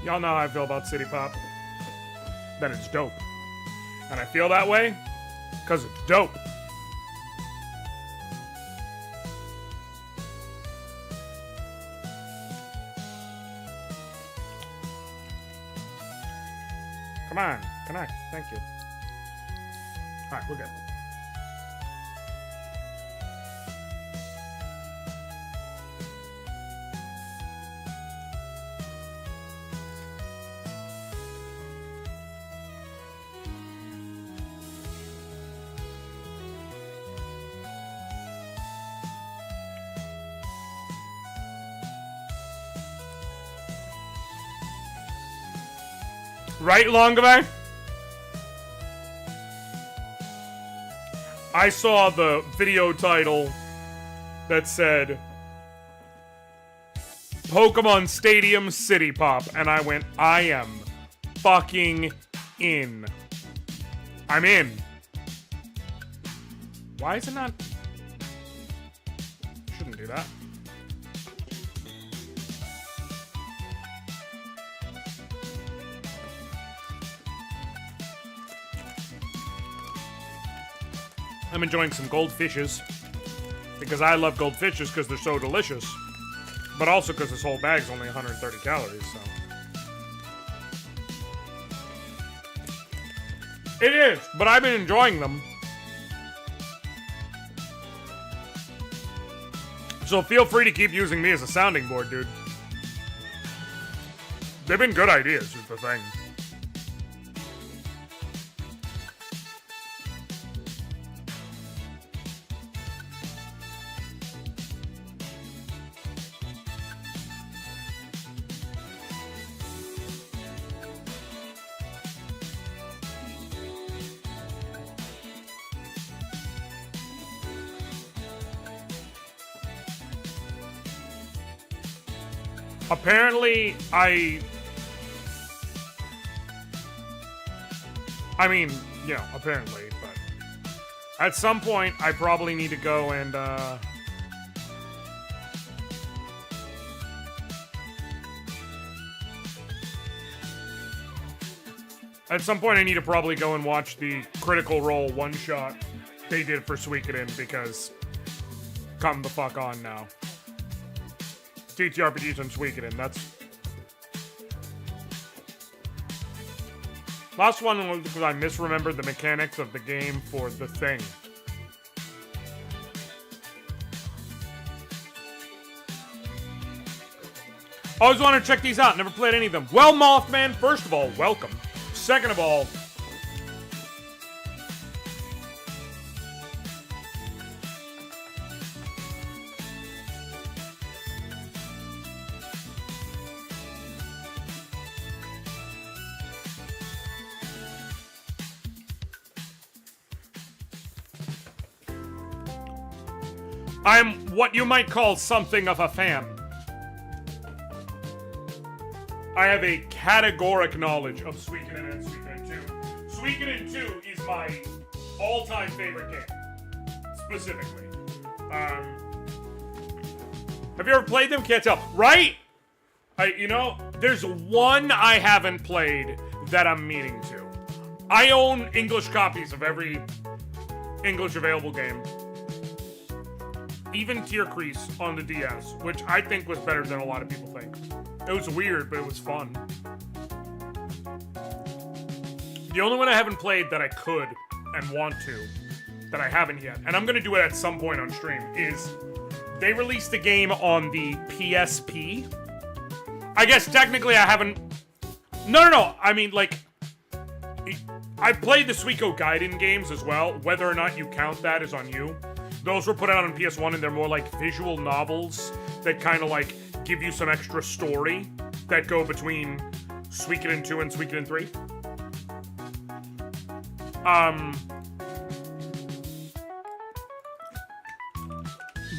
Y'all know how I feel about City Pop. That it's dope. And I feel that way because it's dope. Come on, connect. Thank you. Alright, we're good. Right, Longaway? I saw the video title that said Pokemon Stadium City Pop, and I went, I am fucking in. I'm in. Why is it not? Shouldn't do that. I'm enjoying some goldfishes because I love goldfishes because they're so delicious, but also because this whole bag's only 130 calories, so. It is, but I've been enjoying them. So feel free to keep using me as a sounding board, dude. They've been good ideas, is the thing. Apparently, I mean, you know, apparently, but at some point, I probably need to go and, at some point, I need to probably go and watch the Critical Role one-shot they did for Suikoden, because come the fuck on now. TTRPGs and Suikoden, that's... Last one was because I misremembered the mechanics of the game for The Thing. Always wanted to check these out, never played any of them. Well, Mothman, first of all, welcome. Second of all, I'm what you might call something of a fan. I have a categoric knowledge of Suikoden and Suikoden 2. Suikoden 2 is my all-time favorite game, specifically. Have you ever played them? Can't tell. Right? You know, there's one I haven't played that I'm meaning to. I own English copies of every English available game. Even Tier Crease on the DS, which I think was better than a lot of people think. It was weird, but it was fun. The only one I haven't played that I could and want to, that I haven't yet, and I'm gonna do it at some point on stream, is they released the game on the PSP. I guess technically I haven't... No. I mean, like... I played the Suikoden games as well. Whether or not you count that is on you. Those were put out on PS1, and they're more like visual novels that kind of like give you some extra story that go between Suikoden 2 and Suikoden 3.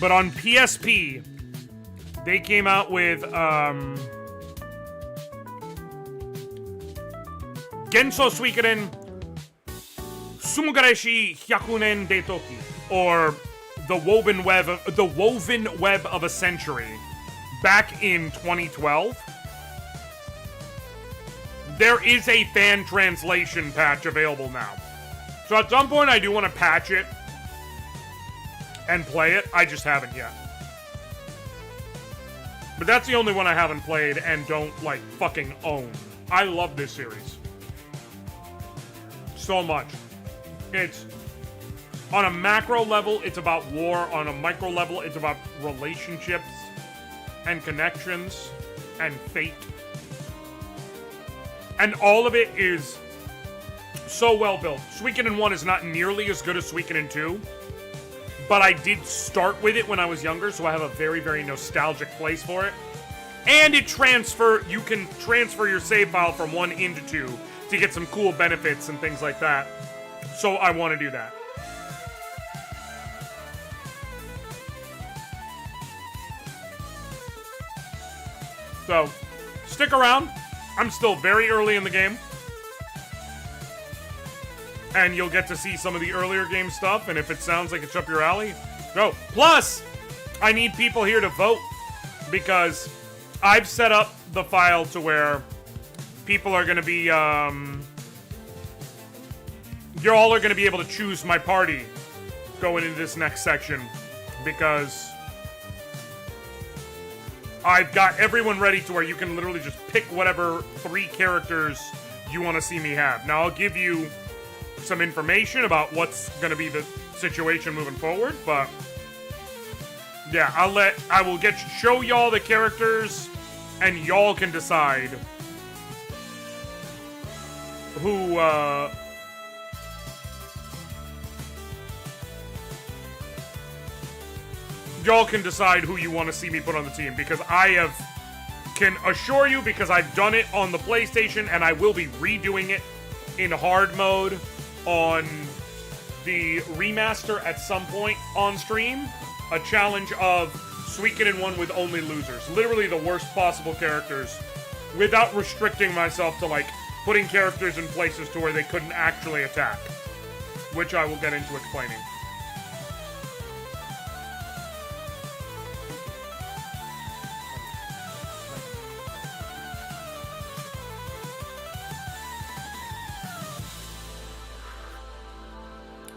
But on PSP, they came out with Genso Suikoden Sumugareshi Hyakunen Detoki, or the Woven Web of a Century, back in 2012. there is a fan translation patch available now. So at some point I do want to patch it and play it. I just haven't yet. But that's the only one I haven't played and don't, like, fucking own. I love this series. So much. It's, on a macro level, it's about war. On a micro level, it's about relationships and connections and fate. And all of it is so well built. Suikoden 1 is not nearly as good as Suikoden 2. But I did start with it when I was younger, so I have a very, very nostalgic place for it. And you can transfer your save file from 1 into 2 to get some cool benefits and things like that. So I want to do that. So, stick around. I'm still very early in the game. And you'll get to see some of the earlier game stuff, and if it sounds like it's up your alley, go. Plus, I need people here to vote, because I've set up the file to where people are going to be, you all are going to be able to choose my party going into this next section, because I've got everyone ready to where you can literally just pick whatever 3 characters you want to see me have. Now, I'll give you some information about what's going to be the situation moving forward, but yeah, I will show y'all the characters, and y'all can decide who, y'all can decide who you want to see me put on the team, because can assure you, because I've done it on the PlayStation, and I will be redoing it in hard mode on the remaster at some point on stream, a challenge of Suikoden 1 with only losers. Literally the worst possible characters, without restricting myself to, like, putting characters in places to where they couldn't actually attack, which I will get into explaining.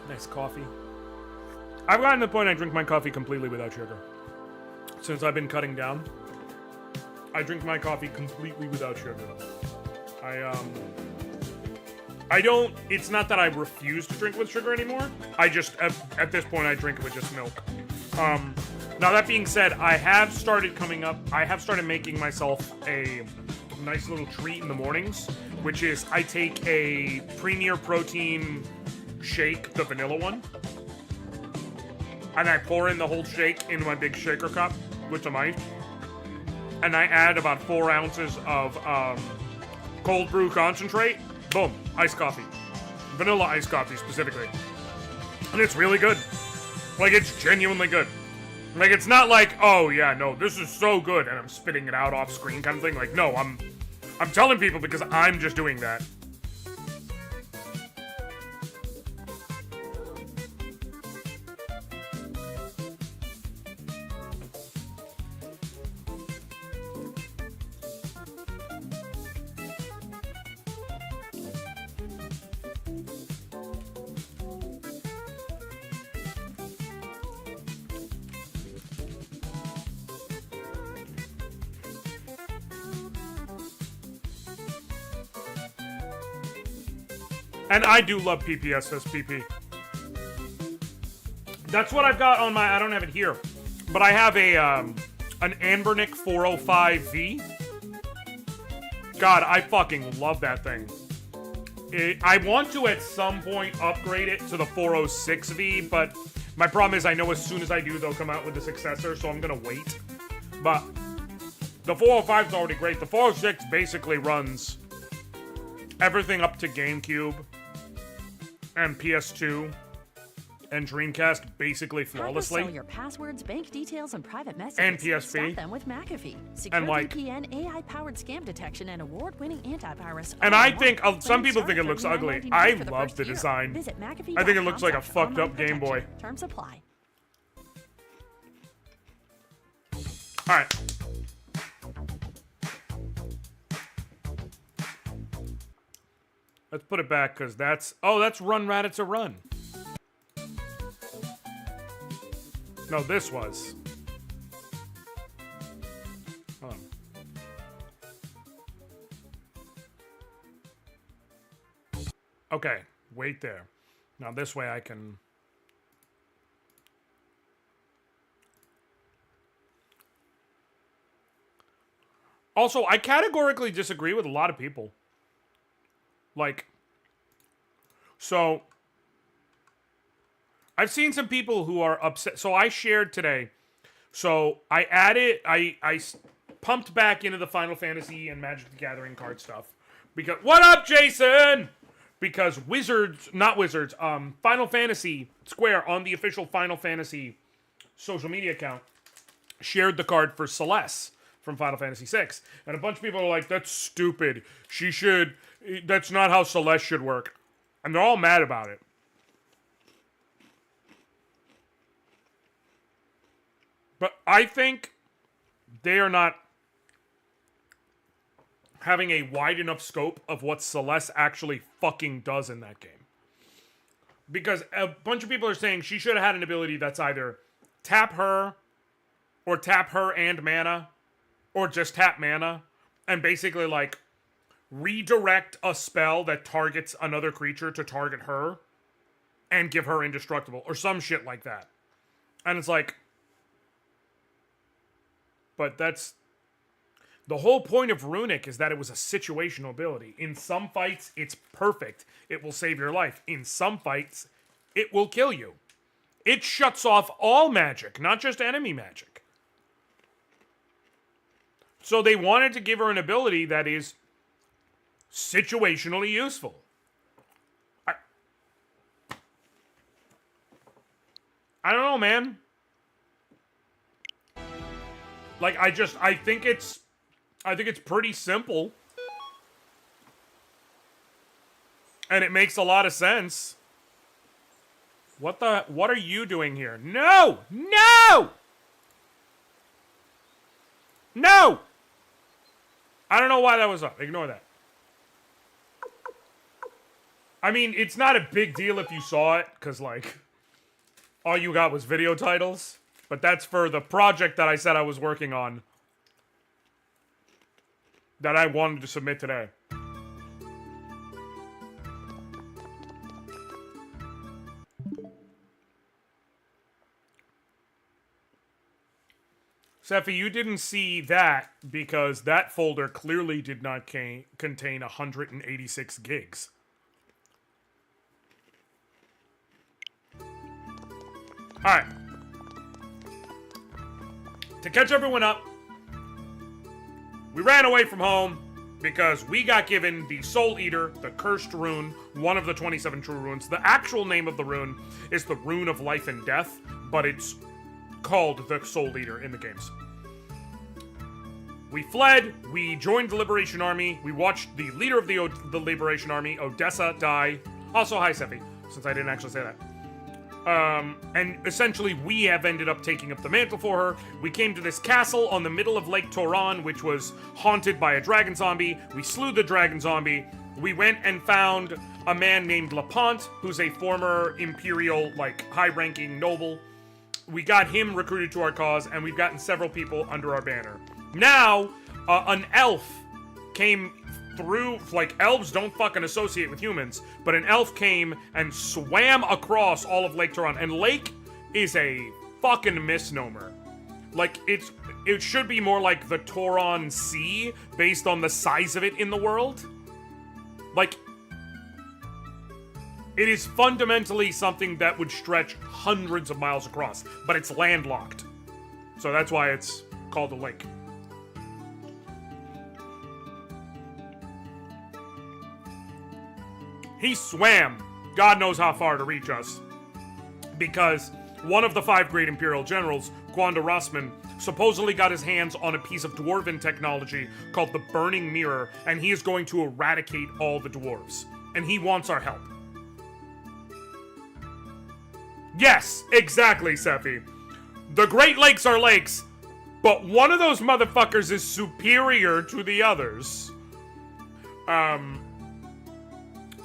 Nice coffee. I've gotten to the point I drink my coffee completely without sugar. Since I've been cutting down, I drink my coffee completely without sugar. I don't, it's not that I refuse to drink with sugar anymore. I just, at this point, I drink it with just milk. Now that being said, I have started making myself a nice little treat in the mornings, which is I take a Premier Protein shake, the vanilla one, and I pour in the whole shake into my big shaker cup with some ice, and I add about 4 ounces of cold brew concentrate. Boom, iced coffee, vanilla iced coffee specifically, and it's really good. Like, it's genuinely good. Like, it's not like, oh yeah, no, this is so good, and I'm spitting it out off screen kind of thing. Like, no, I'm telling people because I'm just doing that. And I do love PPSSPP. That's what I've got on my, I don't have it here, but I have a, an Anbernic 405V. God, I fucking love that thing. I want to at some point upgrade it to the 406V, but my problem is I know as soon as I do, they'll come out with the successor, so I'm gonna wait. But the 405 is already great. The 406 basically runs everything up to GameCube and PS2 and Dreamcast basically flawlessly. Sell your passwords, bank details, and private messages. And PSP. Stop them with McAfee. Secure and like VPN, AI-powered scam detection, and award-winning antivirus. And I think some people think it looks ugly. I love the design. Visit McAfee. I think it looks like a fucked up Game Boy. Terms apply. All right. Let's put it back, because that's... Oh, that's Run Raditz Run. No, this was. Hold on. Okay, wait there. Now this way I can... Also, I categorically disagree with a lot of people. Like, so, I've seen some people who are upset. So I shared today. So I added, I pumped back into the Final Fantasy and Magic the Gathering card stuff. Because, what up, Jason? Because Final Fantasy Square on the official Final Fantasy social media account shared the card for Celeste from Final Fantasy VI. And a bunch of people are like, that's stupid. That's not how Celeste should work. And they're all mad about it. But I think they are not having a wide enough scope of what Celeste actually fucking does in that game. Because a bunch of people are saying she should have had an ability that's either tap her, or tap her and mana, or just tap mana, and basically, like, redirect a spell that targets another creature to target her, and give her indestructible, or some shit like that. And it's like... But that's... The whole point of Runic is that it was a situational ability. In some fights, it's perfect. It will save your life. In some fights, it will kill you. It shuts off all magic, not just enemy magic. So they wanted to give her an ability that is situationally useful. I don't know, man. Like, I think it's pretty simple. And it makes a lot of sense. What are you doing here? No! No! No! I don't know why that was up. Ignore that. I mean, it's not a big deal if you saw it, because, like, all you got was video titles. But that's for the project that I said I was working on. That I wanted to submit today. Sephi, you didn't see that because that folder clearly did not contain 186 gigs. Alright. To catch everyone up, we ran away from home because we got given the Soul Eater, the Cursed Rune, one of the 27 true runes. The actual name of the rune is the Rune of Life and Death, but it's called the Soul Eater in the games. We fled, we joined the Liberation Army, we watched the leader of the Liberation Army, Odessa, die. Also, hi, Sephi, since I didn't actually say that. And essentially we have ended up taking up the mantle for her. We came to this castle on the middle of Lake Toran, which was haunted by a dragon zombie. We slew the dragon zombie. We went and found a man named Lapont, who's a former imperial, like, high-ranking noble. We got him recruited to our cause, and we've gotten several people under our banner. Now, an elf came through, like, elves don't fucking associate with humans, but an elf came and swam across all of Lake Toran, and lake is a fucking misnomer. Like, it should be more like the Toran Sea, based on the size of it in the world. Like, it is fundamentally something that would stretch hundreds of miles across, but it's landlocked. So that's why it's called a lake. He swam God knows how far to reach us, because one of the 5 great Imperial generals, Gwanda Rossman, supposedly got his hands on a piece of dwarven technology called the Burning Mirror, and he is going to eradicate all the dwarves. And he wants our help. Yes, exactly, Sephi. The Great Lakes are lakes, but one of those motherfuckers is superior to the others.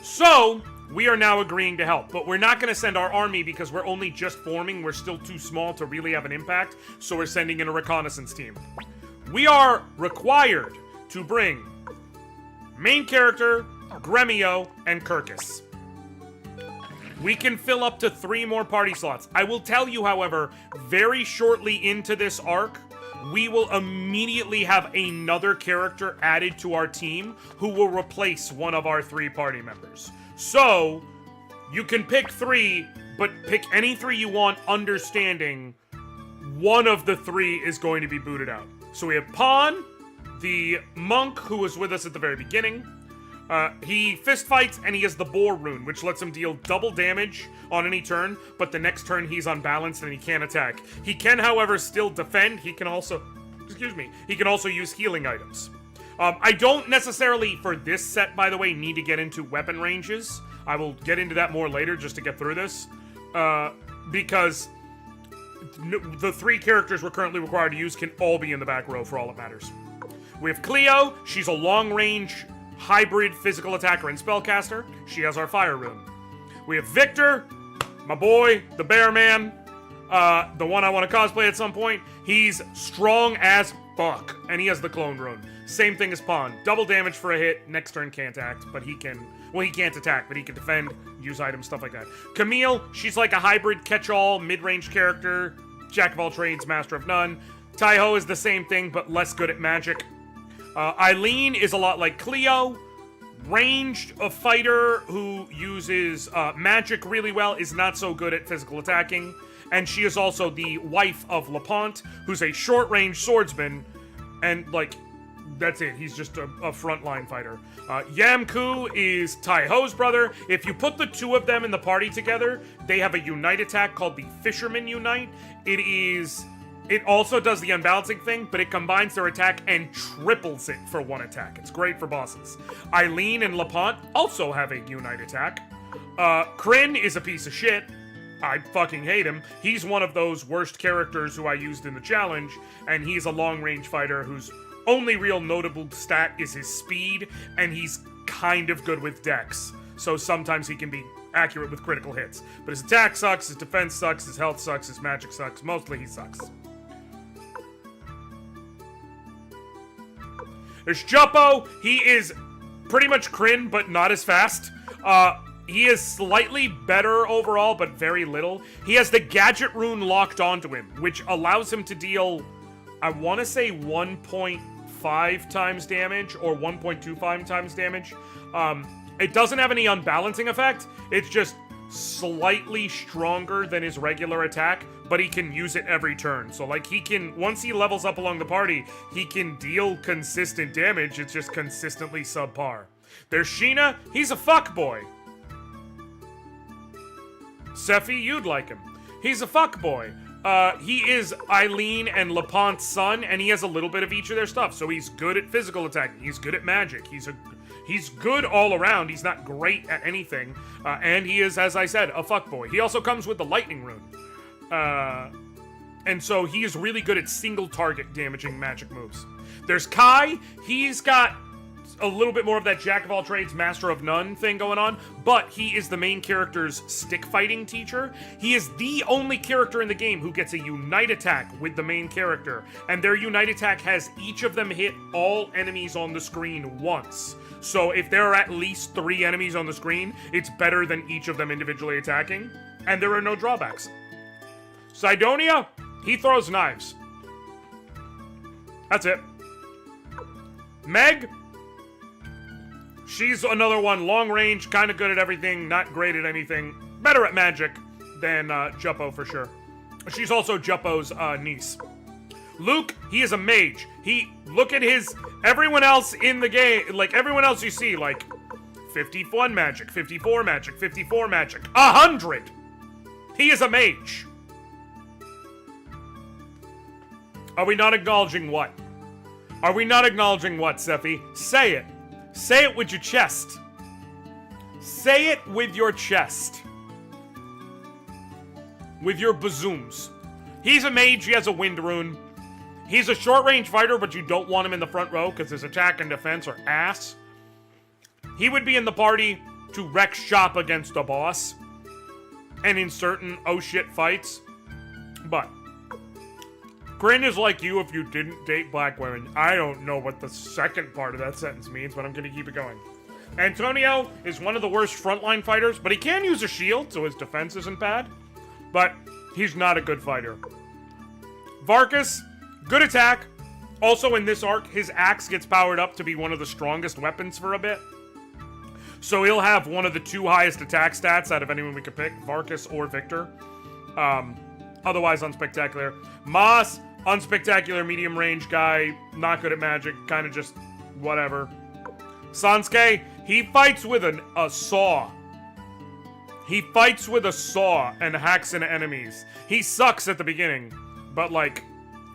So, we are now agreeing to help, but we're not going to send our army because we're only just forming. We're still too small to really have an impact, so we're sending in a reconnaissance team. We are required to bring main character, Gremio, and Kirkus. We can fill up to 3 more party slots. I will tell you, however, very shortly into this arc, we will immediately have another character added to our team who will replace one of our 3 party members. So, you can pick 3, but pick any 3 you want, understanding one of the 3 is going to be booted out. So we have Pawn, the monk who was with us at the very beginning. He fist fights and he has the Boar rune, which lets him deal double damage on any turn, but the next turn he's unbalanced and he can't attack. He can, however, still defend. He can also, he can also use healing items. I don't necessarily, for this set, by the way, need to get into weapon ranges. I will get into that more later just to get through this. Because the 3 characters we're currently required to use can all be in the back row for all that matters. We have Cleo. She's a long-range hybrid physical attacker and spellcaster. She has our fire rune. We have Victor, my boy, the bear man, the one I want to cosplay at some point. He's strong as fuck, and he has the clone rune. Same thing as Pawn. Double damage for a hit. Next turn can't act, but he can... Well, he can't attack, but he can defend, use items, stuff like that. Camille, she's like a hybrid catch-all, mid-range character. Jack of all trades, master of none. Taiho is the same thing, but less good at magic. Eileen is a lot like Cleo. Ranged, a fighter who uses magic really well, is not so good at physical attacking. And she is also the wife of Lapont, who's a short-range swordsman. And, like, that's it. He's just a frontline fighter. Yamku is Taiho's brother. If you put the 2 of them in the party together, they have a unite attack called the Fisherman Unite. It also does the unbalancing thing, but it combines their attack and triples it for 1 attack. It's great for bosses. Eileen and Lapont also have a unite attack. Kryn is a piece of shit. I fucking hate him. He's one of those worst characters who I used in the challenge, and he's a long-range fighter whose only real notable stat is his speed, and he's kind of good with dex. So sometimes he can be accurate with critical hits. But his attack sucks, his defense sucks, his health sucks, his magic sucks. Mostly he sucks. There's Juppo. He is pretty much Kryn, but not as fast. He is slightly better overall, but very little. He has the gadget rune locked onto him, which allows him to deal, I want to say 1.5 times damage or 1.25 times damage. It doesn't have any unbalancing effect. It's just slightly stronger than his regular attack, but he can use it every turn. So, like, he can, once he levels up along the party, he can deal consistent damage. It's just consistently subpar. There's Sheena. He's a fuckboy. Sephi, you'd like him. He's a fuckboy. He is Eileen and Lapont's son, and he has a little bit of each of their stuff. So he's good at physical attacking. He's good at magic. He's good all around. He's not great at anything. And he is, as I said, a fuckboy. He also comes with the lightning rune. And so he is really good at single target damaging magic moves. There's Kai. He's got a little bit more of that jack of all trades, master of none thing going on, but he is the main character's stick fighting teacher. He is the only character in the game who gets a unite attack with the main character, and their unite attack has each of them hit all enemies on the screen once. So if there are at least 3 enemies on the screen, it's better than each of them individually attacking, and there are no drawbacks. Sidonia, he throws knives. That's it. Meg, she's another one, long range, kind of good at everything, not great at anything. Better at magic than Juppo for sure. She's also Juppo's niece. Luke, he is a mage. Look at everyone else in the game, like everyone else you see, like 51 magic, 54 magic, 54 magic, 100. He is a mage. Are we not acknowledging what? Are we not acknowledging what, Sephi? Say it. Say it with your chest. Say it with your chest. With your bazooms. He's a mage, he has a wind rune. He's a short-range fighter, but you don't want him in the front row because his attack and defense are ass. He would be in the party to wreck shop against a boss and in certain oh shit fights. But Grin is like you if you didn't date black women. I don't know what the second part of that sentence means, but I'm gonna keep it going. Antonio is one of the worst frontline fighters, but he can use a shield, so his defense isn't bad. But he's not a good fighter. Varkas, good attack. Also in this arc, his axe gets powered up to be one of the strongest weapons for a bit. So he'll have one of the 2 highest attack stats out of anyone we could pick, Varkas or Victor. Otherwise unspectacular. Moss, unspectacular medium range guy, not good at magic, kind of just whatever. Sansuke, he fights with a saw. He fights with a saw and hacks into enemies. He sucks at the beginning, but like,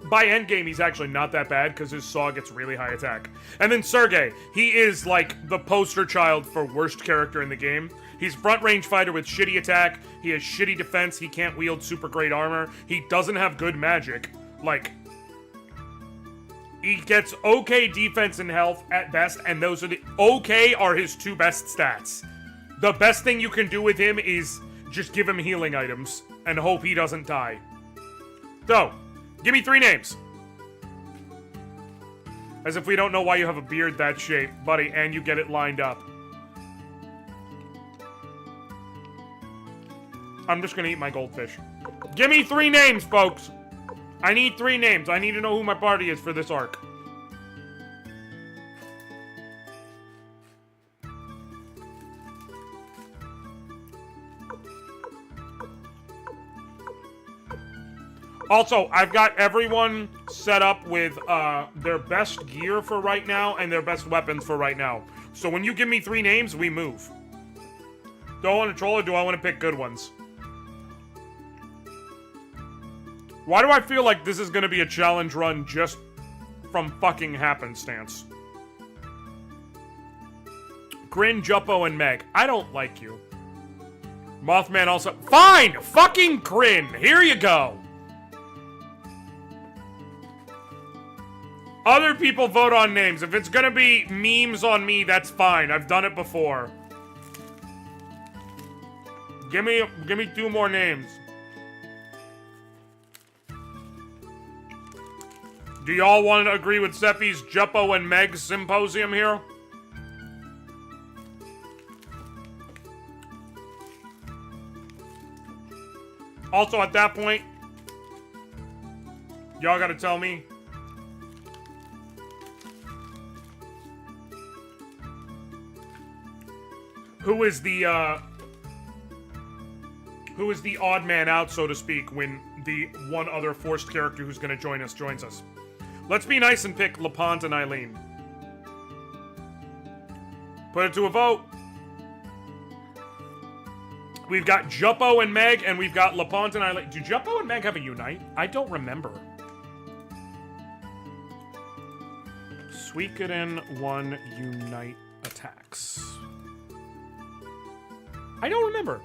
by endgame, he's actually not that bad because his saw gets really high attack. And then Sergei, he is like the poster child for worst character in the game. He's front range fighter with shitty attack. He has shitty defense. He can't wield super great armor. He doesn't have good magic. Like, he gets okay defense and health at best, and those are the okay are his 2 best stats. The best thing you can do with him is just give him healing items and hope he doesn't die. So, give me 3 names. As if we don't know why you have a beard that shape, buddy, and you get it lined up. I'm just gonna eat my goldfish. Give me 3 names, folks! I need 3 names. I need to know who my party is for this arc. Also, I've got everyone set up with their best gear for right now and their best weapons for right now. So when you give me 3 names, we move. Do I want to troll or do I want to pick good ones? Why do I feel like this is going to be a challenge run just from fucking happenstance? Grin, Juppo, and Meg. I don't like you. Mothman also... Fine! Fucking Grin! Here you go! Other people vote on names. If it's gonna be memes on me, that's fine. I've done it before. Give me 2 more names. Do y'all want to agree with Sephi's Juppo and Meg symposium here? Also, at that point, y'all gotta tell me who is the odd man out, so to speak, when the one other forced character who's gonna join us joins us. Let's be nice and pick LaPont and Eileen. Put it to a vote. We've got Juppo and Meg, and we've got LaPont and Eileen. Do Juppo and Meg have a unite? I don't remember. Suikoden 1 unite attacks. I don't remember.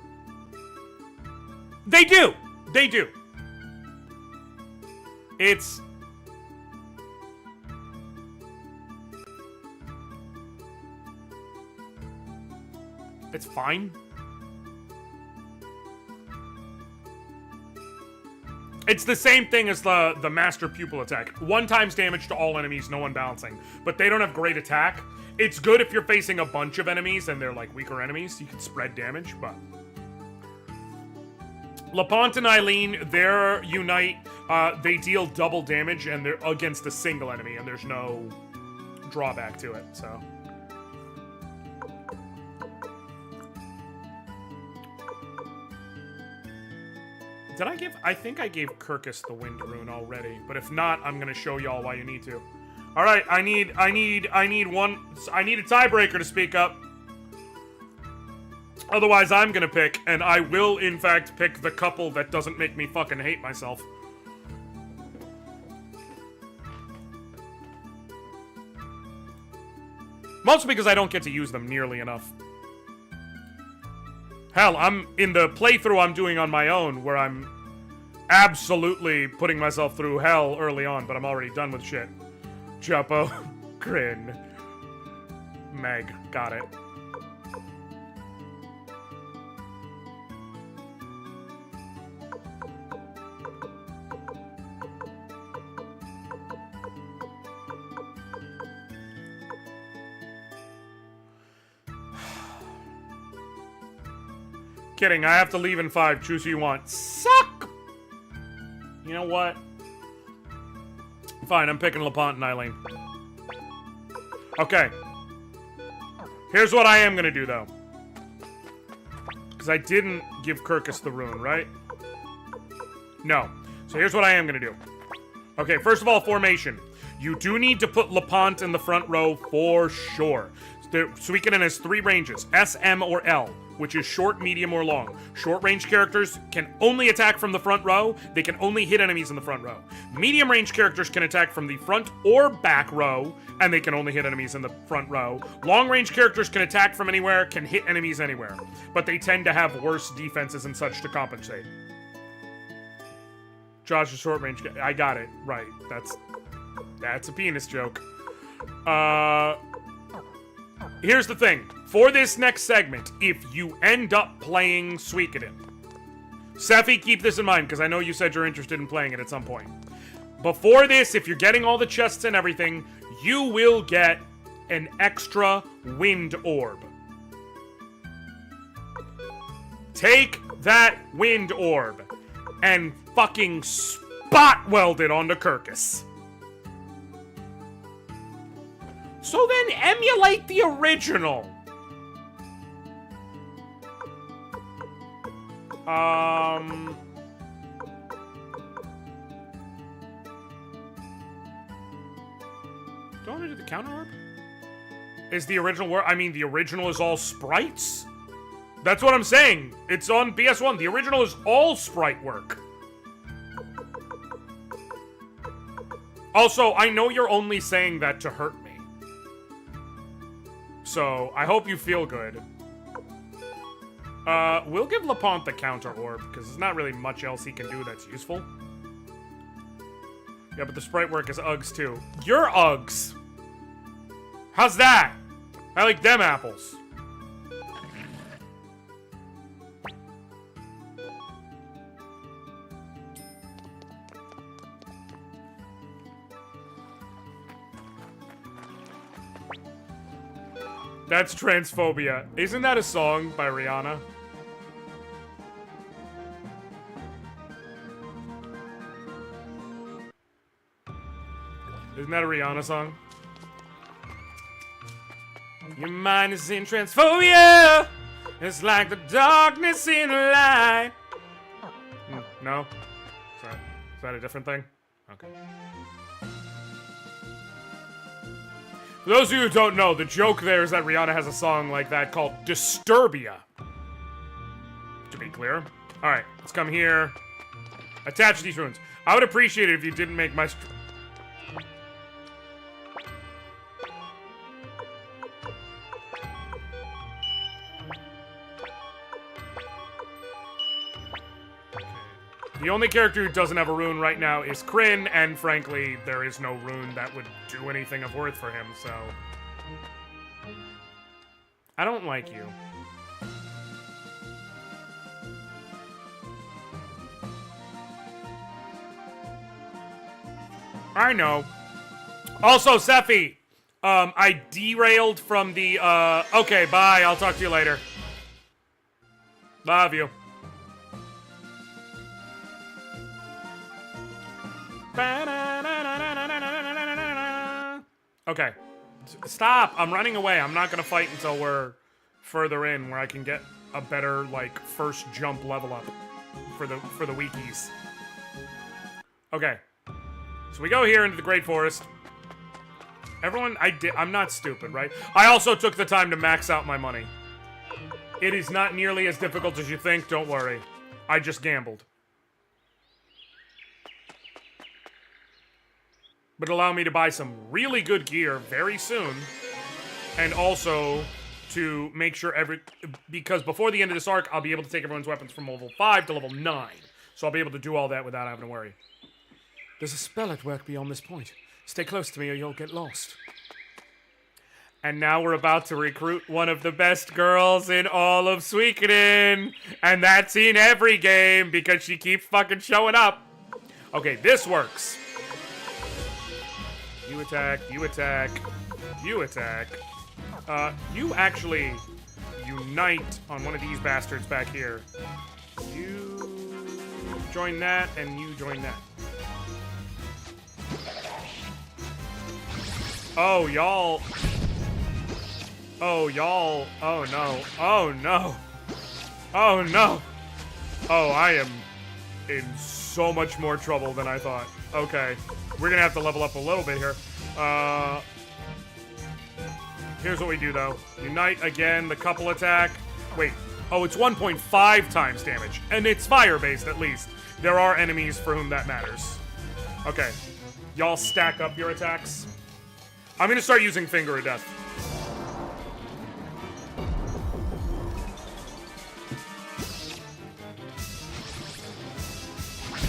They do! They do. It's... It's fine. It's the same thing as the Master Pupil attack. 1 times damage to all enemies, no unbalancing. But they don't have great attack. It's good if you're facing a bunch of enemies and they're like weaker enemies. You can spread damage, but... LaPont and Eileen, their unite, they deal double damage and they're against a single enemy and there's no drawback to it, so... Did I give... I think I gave Kirkus the Wind Rune already, but if not, I'm gonna show y'all why you need to. Alright, I need a tiebreaker to speak up. Otherwise, I'm gonna pick, and I will, in fact, pick the couple that doesn't make me fucking hate myself. Mostly because I don't get to use them nearly enough. Hell, I'm in the playthrough I'm doing on my own, where I'm absolutely putting myself through hell early on, but I'm already done with shit. Juppo, Grin, Meg, got it. Kidding, I have to leave in 5. Choose who you want. Suck! You know what? Fine, I'm picking LaPont and Eileen. Okay. Here's what I am gonna do, though. Because I didn't give Kirkus the rune, right? No. So here's what I am gonna do. Okay, first of all, formation. You do need to put LaPont in the front row for sure. Suikoden has 3 ranges, S, M, or L, which is short, medium, or long. Short-range characters can only attack from the front row. They can only hit enemies in the front row. Medium-range characters can attack from the front or back row, and they can only hit enemies in the front row. Long-range characters can attack from anywhere, can hit enemies anywhere, but they tend to have worse defenses and such to compensate. Josh is short-range. I got it. Right. That's a penis joke. Here's the thing. For this next segment, if you end up playing Suikoden, Sephi, keep this in mind, because I know you said you're interested in playing it at some point. Before this, if you're getting all the chests and everything, you will get an extra wind orb. Take that wind orb and fucking spot weld it onto Kirkus. So then emulate the original. Do I want to do the counter orb? Is the original work? I mean, the original is all sprites? That's what I'm saying. It's on PS1. The original is all sprite work. Also, I know you're only saying that to hurt me. So, I hope you feel good. We'll give LaPont the counter orb, because there's not really much else he can do that's useful. Yeah, but the sprite work is Uggs, too. Your Uggs! How's that? I like them apples. That's transphobia. Isn't that a song by Rihanna? Isn't that a Rihanna song? Your mind is in transphobia. It's like the darkness in the light. No? Is that a different thing? Okay. For those of you who don't know, the joke there is that Rihanna has a song like that called Disturbia. To be clear. Alright, let's come here. Attach these runes. I would appreciate it if you didn't make my... The only character who doesn't have a rune right now is Kryn, and frankly, there is no rune that would do anything of worth for him, so... I don't like you. I know. Also, Sephi, I derailed from the, okay, bye, I'll talk to you later. Love you. Okay. Stop! I'm running away. I'm not gonna fight until we're further in, where I can get a better, like, first jump level up for the weekies. Okay. So we go here into the Great Forest. Everyone, I'm not stupid, right? I also took the time to max out my money. It is not nearly as difficult as you think, don't worry. I just gambled. But allow me to buy some really good gear very soon. And also to make sure because before the end of this arc, I'll be able to take everyone's weapons from level 5 to level 9. So I'll be able to do all that without having to worry. There's a spell at work beyond this point. Stay close to me or you'll get lost. And now we're about to recruit one of the best girls in all of Suikoden. And that's in every game because she keeps fucking showing up. Okay, this works. You attack, you attack, you attack. You actually, you Unite on one of these bastards back here. You join that, and you join that. Oh, y'all. Oh, y'all. Oh, no. Oh, no. Oh, no. Oh, I am in so much more trouble than I thought. Okay. We're gonna have to level up a little bit here. Here's what we do, though. Unite again, the couple attack. Wait. Oh, it's 1.5 times damage. And it's fire-based, at least. There are enemies for whom that matters. Okay. Y'all stack up your attacks. I'm gonna start using Finger of Death.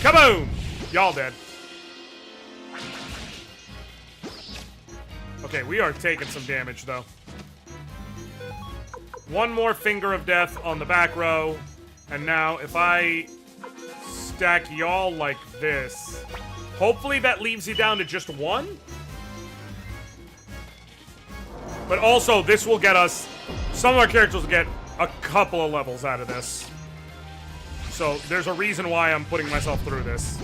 Kaboom! Y'all dead. Okay, we are taking some damage, though. One more Finger of Death on the back row. And now, if I stack y'all like this, hopefully that leaves you down to just one? But also, this will get us... Some of our characters will get a couple of levels out of this. So, there's a reason why I'm putting myself through this.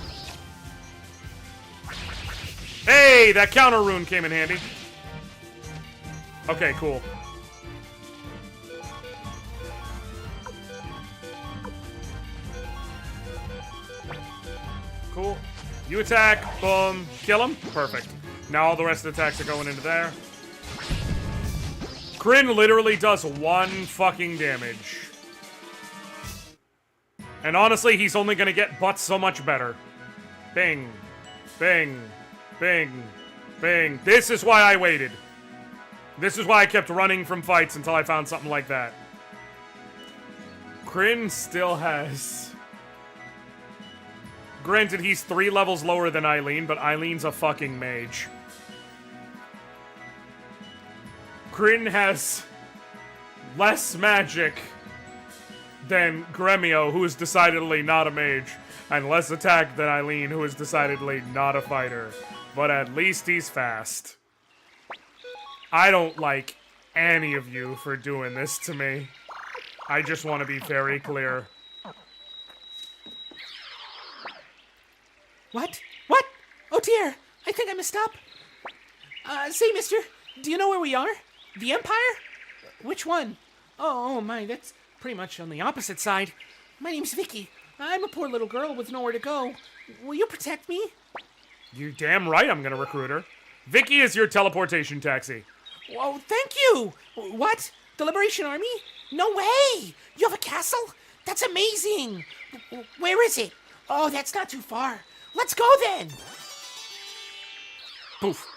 Hey, that counter rune came in handy. Okay, cool. Cool. You attack, boom, kill him. Perfect. Now all the rest of the attacks are going into there. Kryn literally does one fucking damage. And honestly, he's only gonna get but so much better. Bing. Bing. Bing. Bing. This is why I waited. This is why I kept running from fights until I found something like that. Kryn still has... Granted, he's 3 levels lower than Eileen, but Eileen's a fucking mage. Kryn has less magic than Gremio, who is decidedly not a mage, and less attack than Eileen, who is decidedly not a fighter. But at least he's fast. I don't like any of you for doing this to me. I just want to be very clear. What? What? Oh dear, I think I messed up. Say, mister, do you know where we are? The Empire? Which one? Oh my, that's pretty much on the opposite side. My name's Vicky. I'm a poor little girl with nowhere to go. Will you protect me? You're damn right I'm gonna recruit her. Vicky is your teleportation taxi. Whoa, thank you! What? The Liberation Army? No way! You have a castle? That's amazing! Where is it? Oh, that's not too far. Let's go then! Poof.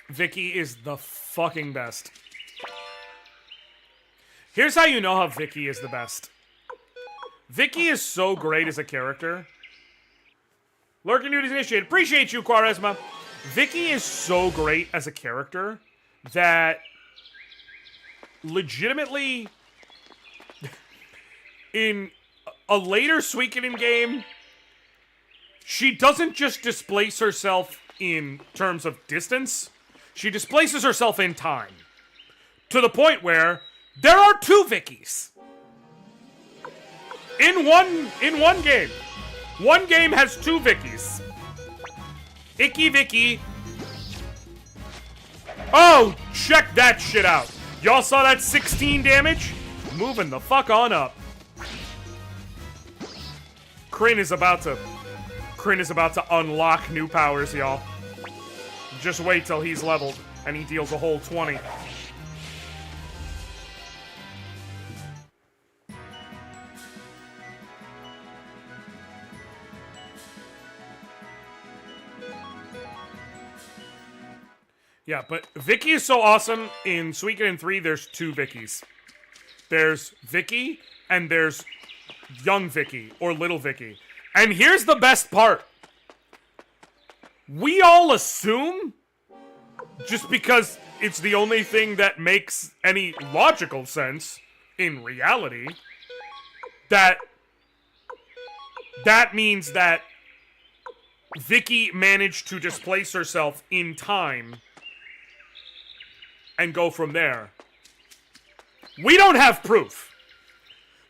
Vicky is the fucking best. Here's how you know how Vicky is the best. Vicky is so great as a character. Lurking Duties initiated. Appreciate you, Quaresma. Vicky is so great as a character that legitimately in a later Suikoden game, she doesn't just displace herself in terms of distance, she displaces herself in time. To the point where there are 2 Vickies. In one game. One game has 2 Vickies. Icky Vicky. Oh, check that shit out. Y'all saw that 16 damage? Moving the fuck on up. Kryn is about to unlock new powers, y'all. Just wait till he's leveled and he deals a whole 20. Yeah, but Vicky is so awesome. In Suikoden 3, there's 2 Vickies. There's Vicky, and there's young Vicky, or little Vicky. And here's the best part. We all assume, just because it's the only thing that makes any logical sense in reality, that means that Vicky managed to displace herself in time and go from there. We don't have proof.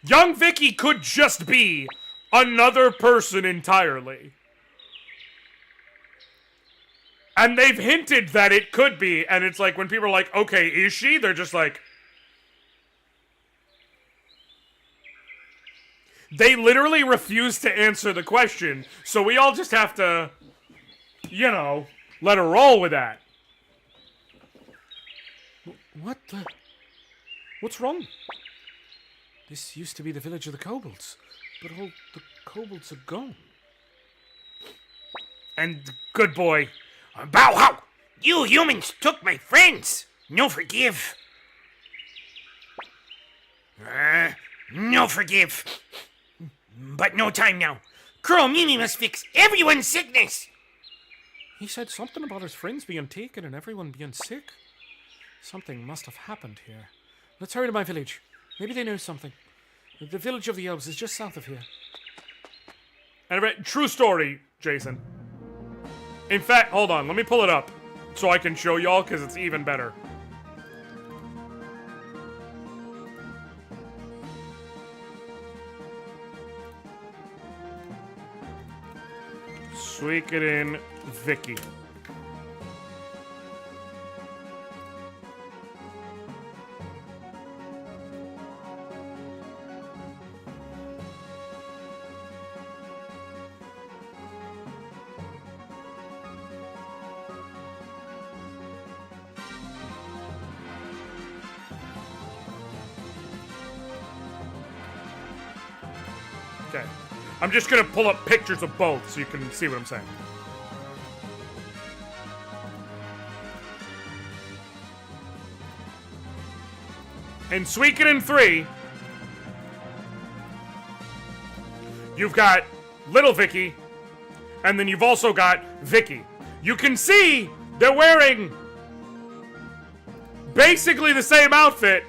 Young Vicky could just be another person entirely. And they've hinted that it could be, and it's like when people are like, okay, is she? They're just like... They literally refuse to answer the question, so we all just have to, you know, let her roll with that. What the... What's wrong? This used to be the village of the kobolds, but all the kobolds are gone. And good boy... Bow wow! You humans took my friends! No forgive. No forgive. But no time now. Crow Mimi must fix everyone's sickness! He said something about his friends being taken and everyone being sick. Something must have happened here. Let's hurry to my village. Maybe they know something. The village of the Elves is just south of here. And true story, Jason. In fact, hold on, let me pull it up so I can show y'all, because it's even better. Suikoden Vicky. Okay. I'm just gonna pull up pictures of both so you can see what I'm saying. In Suikoden 3, you've got Little Vicky, and then you've also got Vicky. You can see they're wearing basically the same outfit,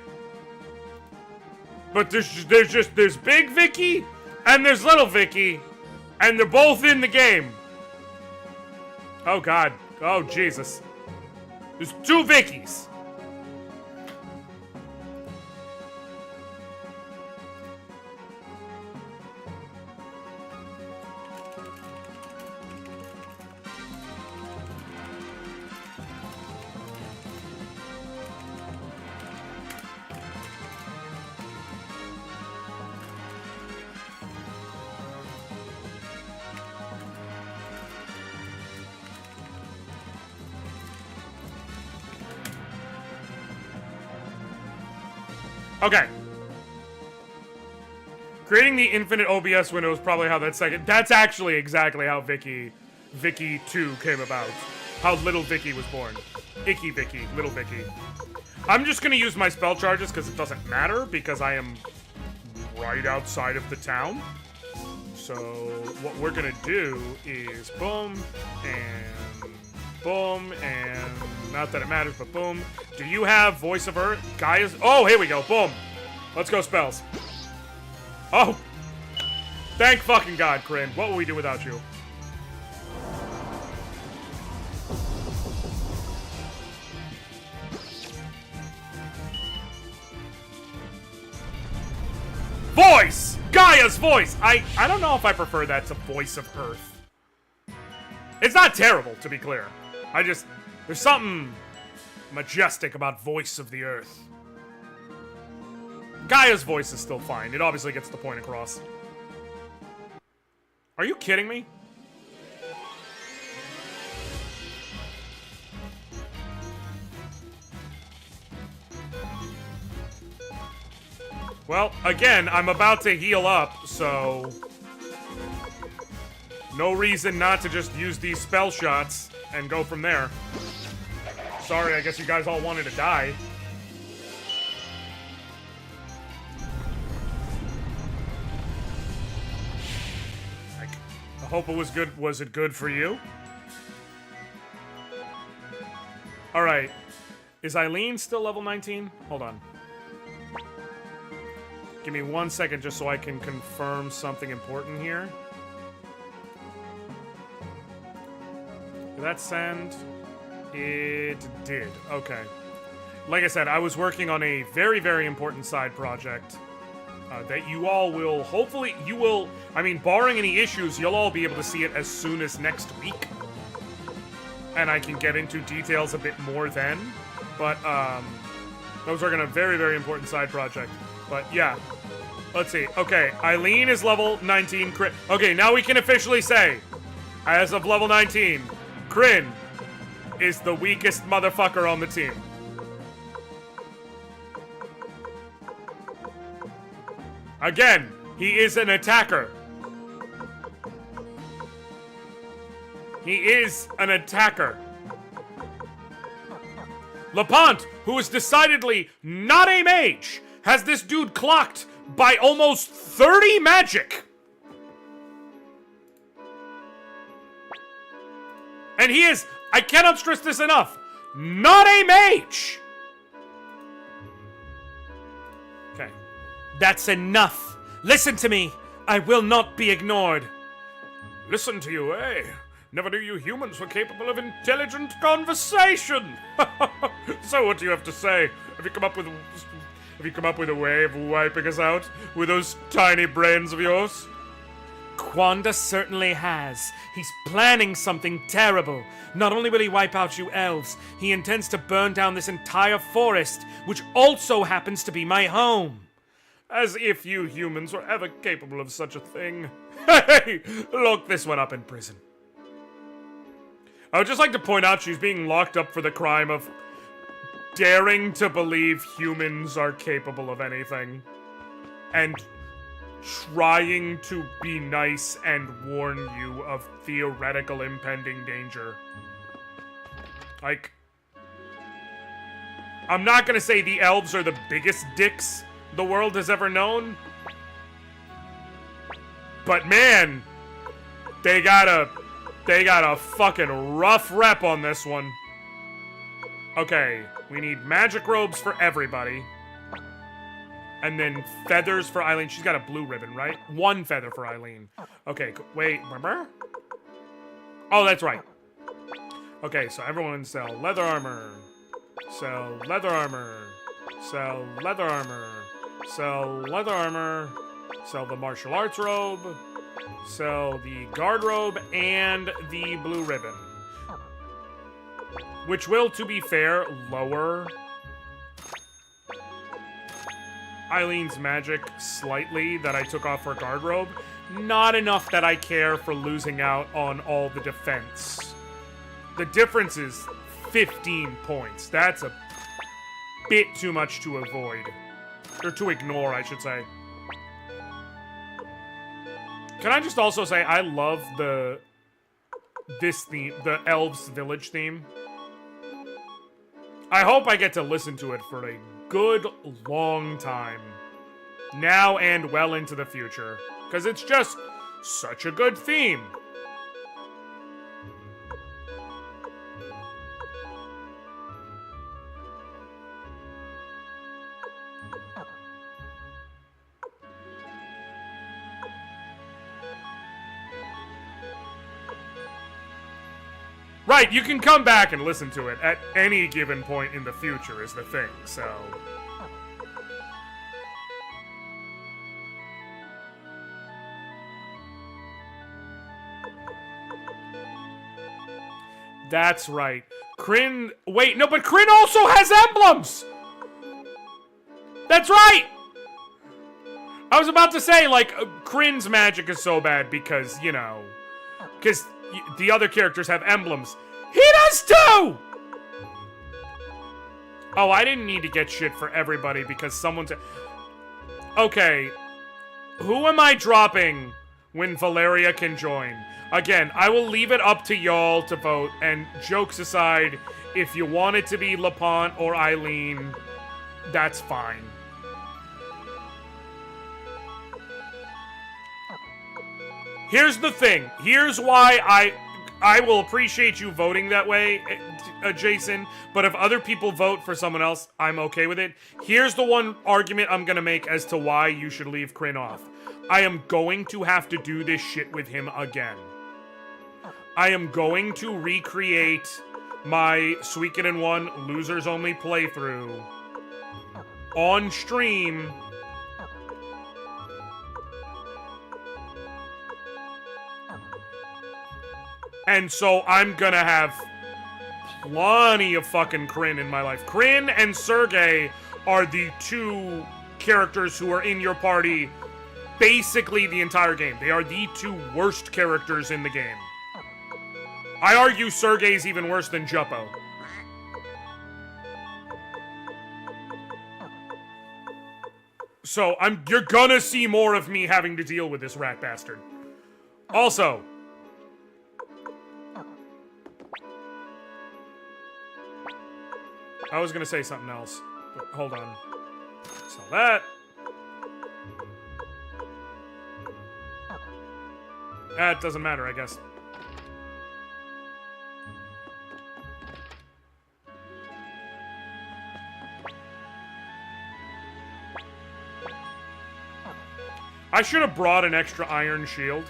but there's Big Vicky and there's Little Vicky, and they're both in the game. Oh God, oh Jesus. There's two Vickies. Okay. Creating the infinite OBS window is probably how that's actually exactly how Vicky 2 came about. How Little Vicky was born. Icky Vicky, Little Vicky. I'm just gonna use my spell charges because it doesn't matter because I am right outside of the town. So what we're gonna do is boom and not that it matters, but boom. Do you have Voice of Earth? Gaia's... Oh, here we go. Boom. Let's go spells. Oh. Thank fucking God, Kryn. What would we do without you? Voice! Gaia's voice! I don't know if I prefer that to Voice of Earth. It's not terrible, to be clear. There's something majestic about Voice of the Earth. Gaia's voice is still fine. It obviously gets the point across. Are you kidding me? Well, again, I'm about to heal up, so... no reason not to just use these spell shots and go from there. Sorry, I guess you guys all wanted to die. I hope it was good. Was it good for you? Alright. Is Eileen still level 19? Hold on. Give me 1 second just so I can confirm something important here. Did that send? It did. Okay. like I said, I was working on a very, very important side project that you all will, hopefully, I mean, barring any issues, you'll all be able to see it as soon as next week. And I can get into details a bit more then. But, those are a very, very important side project. But, yeah. Let's see. Okay, Eileen is level 19. Okay, now we can officially say, as of level 19, Kryn is the weakest motherfucker on the team. Again, he is an attacker. He is an attacker. Lepant, who is decidedly not a mage, has this dude clocked by almost 30 magic. And he is, I cannot stress this enough, not a mage. Okay. That's enough. Listen to me. I will not be ignored. Listen to you, eh? Never knew you humans were capable of intelligent conversation. So what do you have to say? Have you come up with a way of wiping us out with those tiny brains of yours? Quanda certainly has. He's planning something terrible. Not only will he wipe out you elves, he intends to burn down this entire forest, which also happens to be my home. As if you humans were ever capable of such a thing. Hey, lock this one up in prison. I would just like to point out she's being locked up for the crime of daring to believe humans are capable of anything. And trying to be nice and warn you of theoretical impending danger. Like, I'm not gonna say the elves are the biggest dicks the world has ever known. But man, they got a fucking rough rep on this one. Okay, we need magic robes for everybody. And then feathers for Eileen. She's got a blue ribbon, right? One feather for Eileen. Okay, wait, remember? Oh, that's right. Okay, so everyone sell leather armor. Sell leather armor. Sell leather armor. Sell leather armor. Sell the martial arts robe. Sell the guard robe and the blue ribbon. Which will, to be fair, lower Eileen's magic slightly that I took off her guard robe. Not enough that I care for losing out on all the defense. The difference is 15 points. That's a bit too much to avoid. Or to ignore, I should say. Can I just also say, I love this theme, the Elves Village theme. I hope I get to listen to it for a good long time. Now and well into the future. Because it's just such a good theme. Right, you can come back and listen to it at any given point in the future is the thing, so... That's right. Kryn... Wait, no, but Kryn also has emblems! That's right! I was about to say, like, Kryn's magic is so bad because, you know... Because the other characters have emblems. He does too! Oh, I didn't need to get shit for everybody because someone's... Okay. Who am I dropping when Valeria can join? Again, I will leave it up to y'all to vote, and jokes aside, if you want it to be Lepant or Eileen, that's fine. Here's the thing. Here's why I will appreciate you voting that way, Jason, but if other people vote for someone else, I'm okay with it. Here's the one argument I'm gonna make as to why you should leave Kryn off. I am going to have to do this shit with him again. I am going to recreate my Suikoden 1 losers only playthrough on stream. And so I'm gonna have plenty of fucking Kryn in my life. Kryn and Sergei are the two characters who are in your party basically the entire game. They are the two worst characters in the game. I argue Sergei's even worse than Juppo. So you're gonna see more of me having to deal with this rat bastard. Also, I was gonna say something else, but hold on. So that. That doesn't matter, I guess. I should have brought an extra iron shield.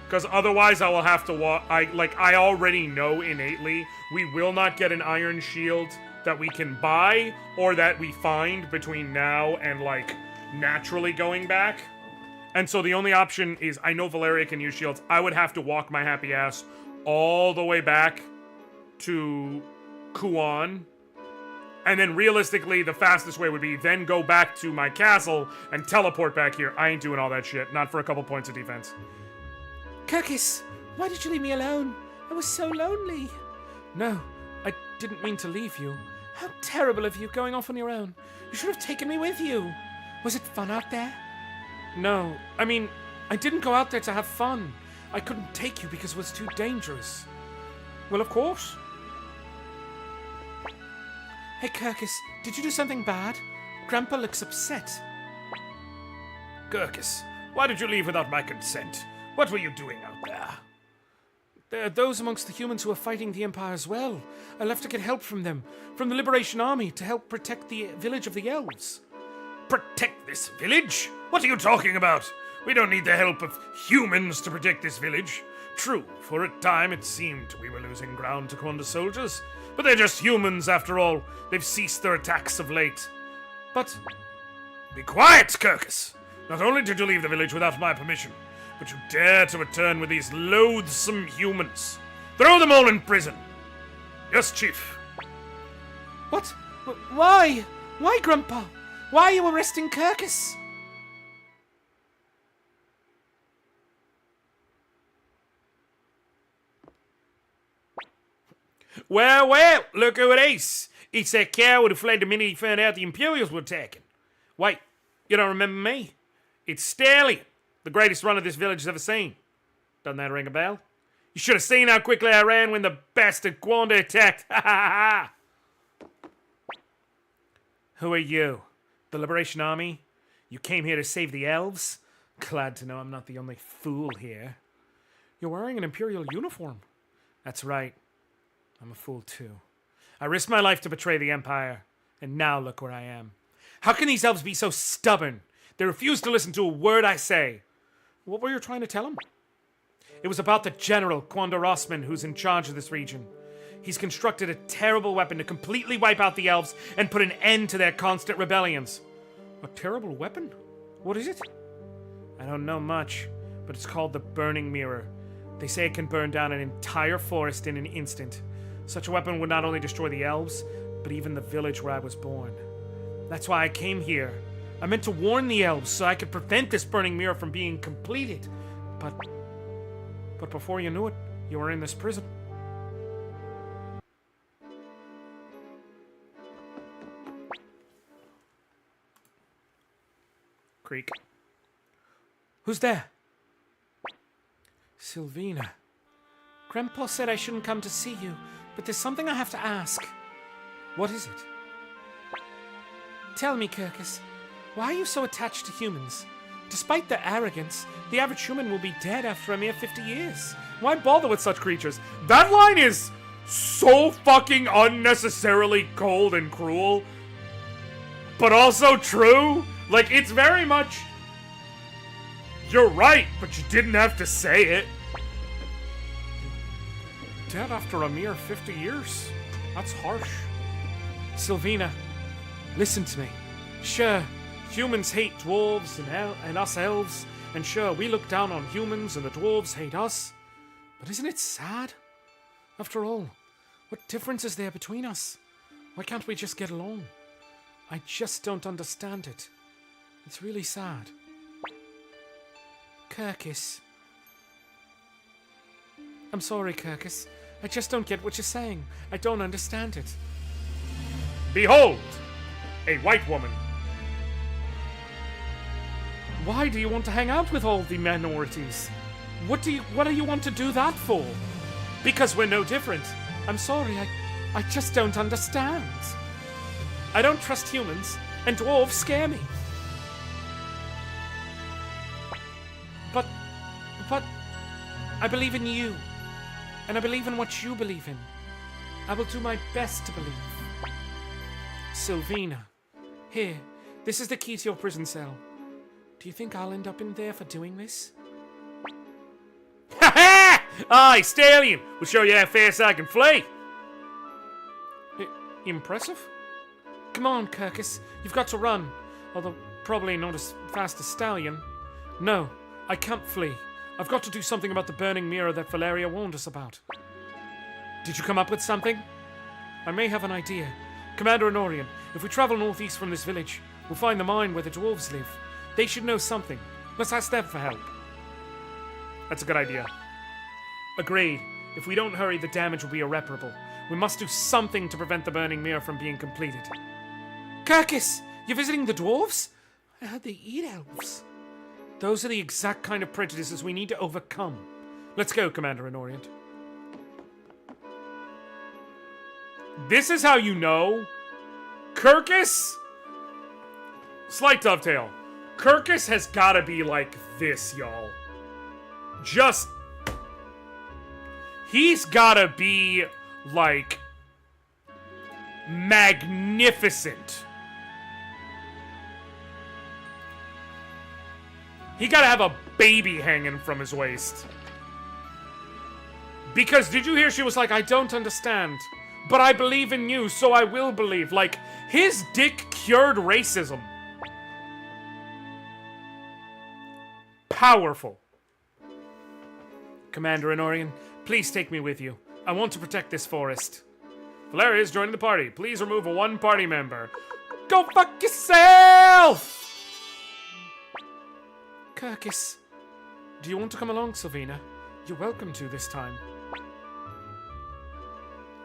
Because otherwise I will have to I already know innately we will not get an iron shield that we can buy or that we find between now and, like, naturally going back. And so the only option is, I know Valeria can use shields. I would have to walk my happy ass all the way back to Kuon. And then realistically, the fastest way would be then go back to my castle and teleport back here. I ain't doing all that shit. Not for a couple points of defense. Kirkus, why did you leave me alone? I was so lonely. No, I didn't mean to leave you. How terrible of you going off on your own. You should have taken me with you. Was it fun out there? No, I mean, I didn't go out there to have fun. I couldn't take you because it was too dangerous. Well, of course. Hey, Kirkus, did you do something bad? Grandpa looks upset. Kirkus, why did you leave without my consent? What were you doing out there? There are those amongst the humans who are fighting the Empire as well. I left to get help from them, from the Liberation Army, to help protect the village of the Elves. Protect this village? What are you talking about? We don't need the help of humans to protect this village. True, for a time it seemed we were losing ground to Quanda soldiers, but they're just humans after all. They've ceased their attacks of late. But... Be quiet, Kirkus! Not only did you leave the village without my permission, but you dare to return with these loathsome humans. Throw them all in prison. Yes, Chief. What? Why? Why, Grandpa? Why are you arresting Kirkus? Well, look who it is. It's that coward who fled the minute he found out the Imperials were attacking. Wait, you don't remember me? It's Stallion, the greatest runner this village has ever seen. Doesn't that ring a bell? You should have seen how quickly I ran when the bastard Quanda attacked. Ha ha ha! Who are you? The Liberation Army? You came here to save the elves? Glad to know I'm not the only fool here. You're wearing an Imperial uniform. That's right. I'm a fool too. I risked my life to betray the Empire, and now look where I am. How can these elves be so stubborn? They refuse to listen to a word I say. What were you trying to tell them? It was about the General, Quanda Rossman, who's in charge of this region. He's constructed a terrible weapon to completely wipe out the elves and put an end to their constant rebellions. A terrible weapon? What is it? I don't know much, but it's called the Burning Mirror. They say it can burn down an entire forest in an instant. Such a weapon would not only destroy the elves, but even the village where I was born. That's why I came here. I meant to warn the elves so I could prevent this Burning Mirror from being completed. But before you knew it, you were in this prison. Creak. Who's there? Sylvina. Grandpa said I shouldn't come to see you, but there's something I have to ask. What is it? Tell me, Kirkus, why are you so attached to humans? Despite their arrogance, the average human will be dead after a mere 50 years. Why bother with such creatures? That line is so fucking unnecessarily cold and cruel, but also true. Like, it's very much... You're right, but you didn't have to say it. dead after a mere 50 years. That's harsh. Sylvina, listen to me. Sure, humans hate dwarves and us elves, and sure, we look down on humans and the dwarves hate us. But isn't it sad? After all, what difference is there between us? Why can't we just get along? I just don't understand it. It's really sad. Kirkus. I'm sorry, Kirkus. I just don't get what you're saying. I don't understand it. Behold, a white woman. Why do you want to hang out with all the minorities? What do you want to do that for? Because we're no different. I'm sorry, I just don't understand. I don't trust humans, and dwarves scare me. But I believe in you, and I believe in what you believe in. I will do my best to believe. Sylvina, here, this is the key to your prison cell. Do you think I'll end up in there for doing this? Ha ha! Aye, stallion! We'll show you how fast I can flee. Impressive. Come on, Kirkus, you've got to run. Although probably not as fast as Stallion. No, I can't flee. I've got to do something about the burning mirror that Valeria warned us about. Did you come up with something? I may have an idea. Commander Anoriand, if we travel northeast from this village, we'll find the mine where the dwarves live. They should know something. Let's ask them for help. That's a good idea. Agreed. If we don't hurry, the damage will be irreparable. We must do something to prevent the burning mirror from being completed. Kirkus, you're visiting the dwarves? I heard they eat elves. Those are the exact kind of prejudices we need to overcome. Let's go, Commander Anoriand. This is how you know Kirkus? Slight dovetail. Kirkus has gotta be like this, y'all. He's gotta be, like, magnificent. He gotta have a baby hanging from his waist. Because, did you hear she was like, I don't understand, but I believe in you, so I will believe. Like, his dick cured racism. Powerful. Commander Anoriand, please take me with you. I want to protect this forest. Valeria is joining the party. Please remove one party member. Go fuck yourself! Kirkus, do you want to come along, Sylvina? You're welcome to this time.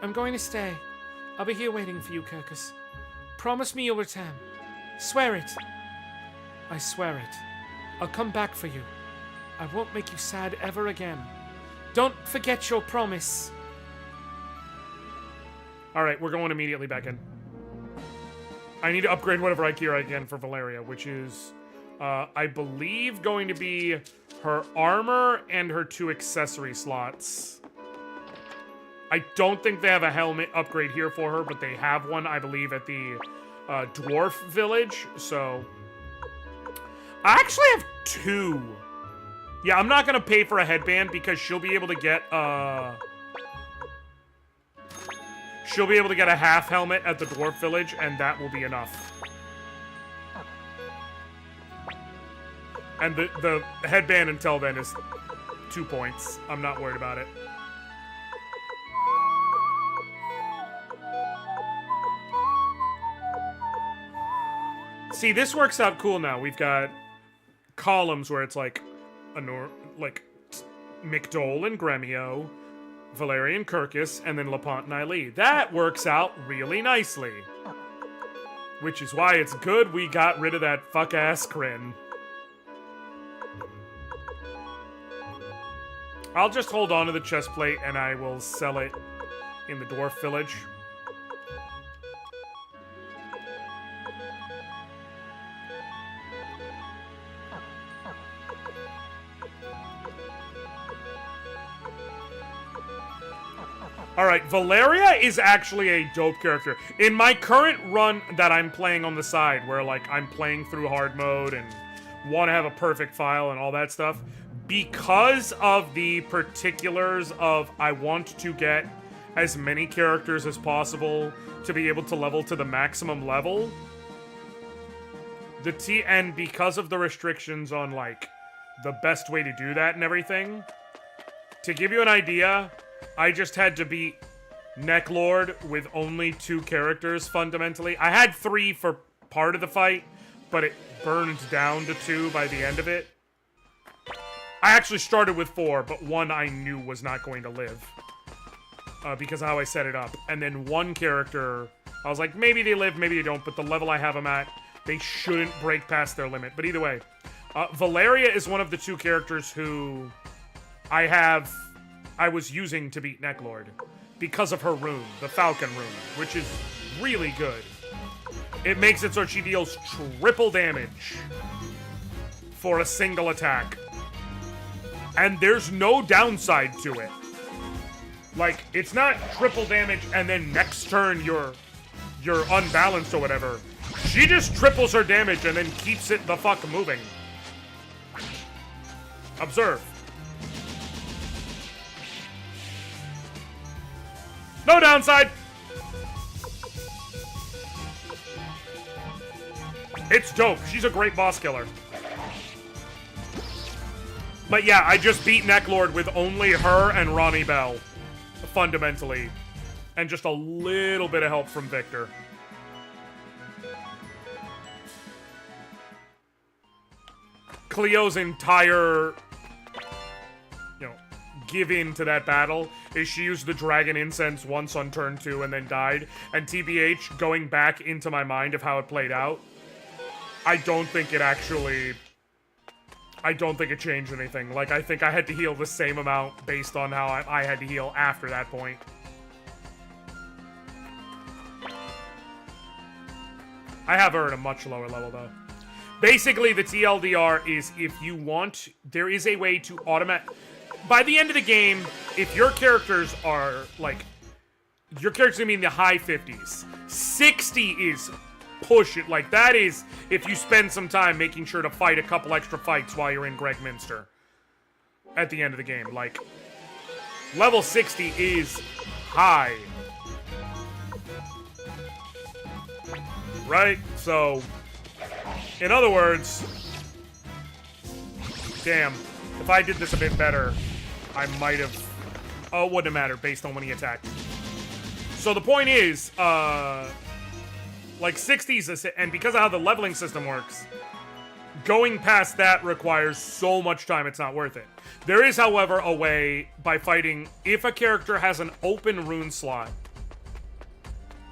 I'm going to stay. I'll be here waiting for you, Kirkus. Promise me you'll return. Swear it. I swear it. I'll come back for you. I won't make you sad ever again. Don't forget your promise. Alright, we're going immediately back in. I need to upgrade whatever gear I can for Valeria, which is, I believe, going to be her armor and her 2 accessory slots. I don't think they have a helmet upgrade here for her, but they have one, I believe, at the dwarf village, so... I actually have 2. Yeah, I'm not gonna pay for a headband because she'll be able to get, she'll be able to get a half helmet at the dwarf village, and that will be enough. And the headband until then is 2 points. I'm not worried about it. See, this works out cool now. We've got columns where it's like McDole and Gremio, Valerian Kirkus, and then Lepant and Eileen. That works out really nicely. Which is why it's good we got rid of that fuck-ass Kryn. I'll just hold on to the chest plate and I will sell it in the dwarf village. Alright, Valeria is actually a dope character. In my current run that I'm playing on the side, where like I'm playing through hard mode and want to have a perfect file and all that stuff, because of the particulars of I want to get as many characters as possible to be able to level to the maximum level, and because of the restrictions on, like, the best way to do that and everything, to give you an idea, I just had to beat Necklord with only 2 characters, fundamentally. I had 3 for part of the fight, but it burned down to 2 by the end of it. I actually started with 4, but 1 I knew was not going to live. Because of how I set it up. And then 1 character, I was like, maybe they live, maybe they don't, but the level I have them at, they shouldn't break past their limit. But either way, Valeria is one of the 2 characters who I was using to beat Necklord because of her rune, the Falcon rune, which is really good. It makes it so she deals triple damage for a single attack. And there's no downside to it. Like, it's not triple damage and then next turn you're unbalanced or whatever. She just triples her damage and then keeps it the fuck moving. Observe. No downside! It's dope. She's a great boss killer. But yeah, I just beat Necklord with only her and Ronnie Bell, fundamentally. And just a little bit of help from Victor. Cleo's entire, give in to that battle is she used the dragon incense once on turn 2 and then died. And TBH, going back into my mind of how it played out, I don't think it changed anything. Like, I think I had to heal the same amount based on how I had to heal after that point. I have her at a much lower level, though. Basically, the TLDR is, if you want, there is a way to by the end of the game, if your characters are, like, your character's gonna be in the high 50s. 60 is push it. Like, that is if you spend some time making sure to fight a couple extra fights while you're in Greg Minster at the end of the game. Like, level 60 is high. Right? So, in other words, damn, if I did this a bit better, I might have... Oh, it wouldn't matter based on when he attacked. So the point is, like 60s, and because of how the leveling system works, going past that requires so much time, it's not worth it. There is, however, a way by fighting, if a character has an open rune slot,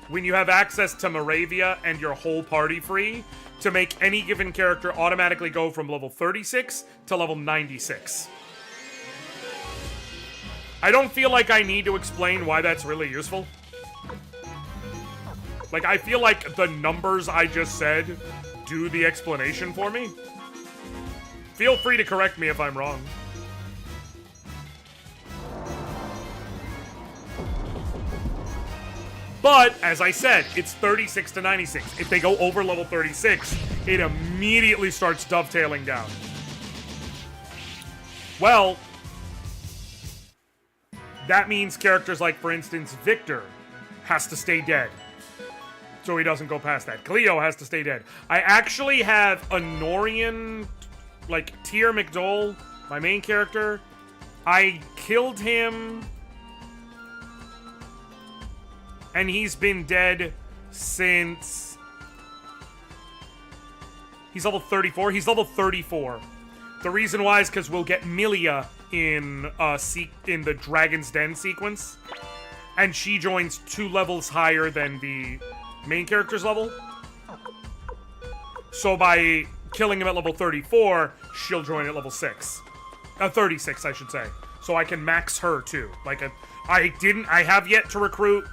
when you have access to Moravia and your whole party free, to make any given character automatically go from level 36 to level 96. I don't feel like I need to explain why that's really useful. Like, I feel like the numbers I just said do the explanation for me. Feel free to correct me if I'm wrong. But, as I said, it's 36 to 96. If they go over level 36, it immediately starts dovetailing down. Well, that means characters like, for instance, Victor has to stay dead, so he doesn't go past that. Cleo has to stay dead. I actually have Anoriand, like, Tyr McDole, my main character. I killed him, and he's been dead since... He's level 34? He's level 34. The reason why is because we'll get Milia in the Dragon's Den sequence, and she joins 2 levels higher than the main character's level. So by killing him at level 34, she'll join at level 6. 36, I should say. So I can max her too. Like, I have yet to recruit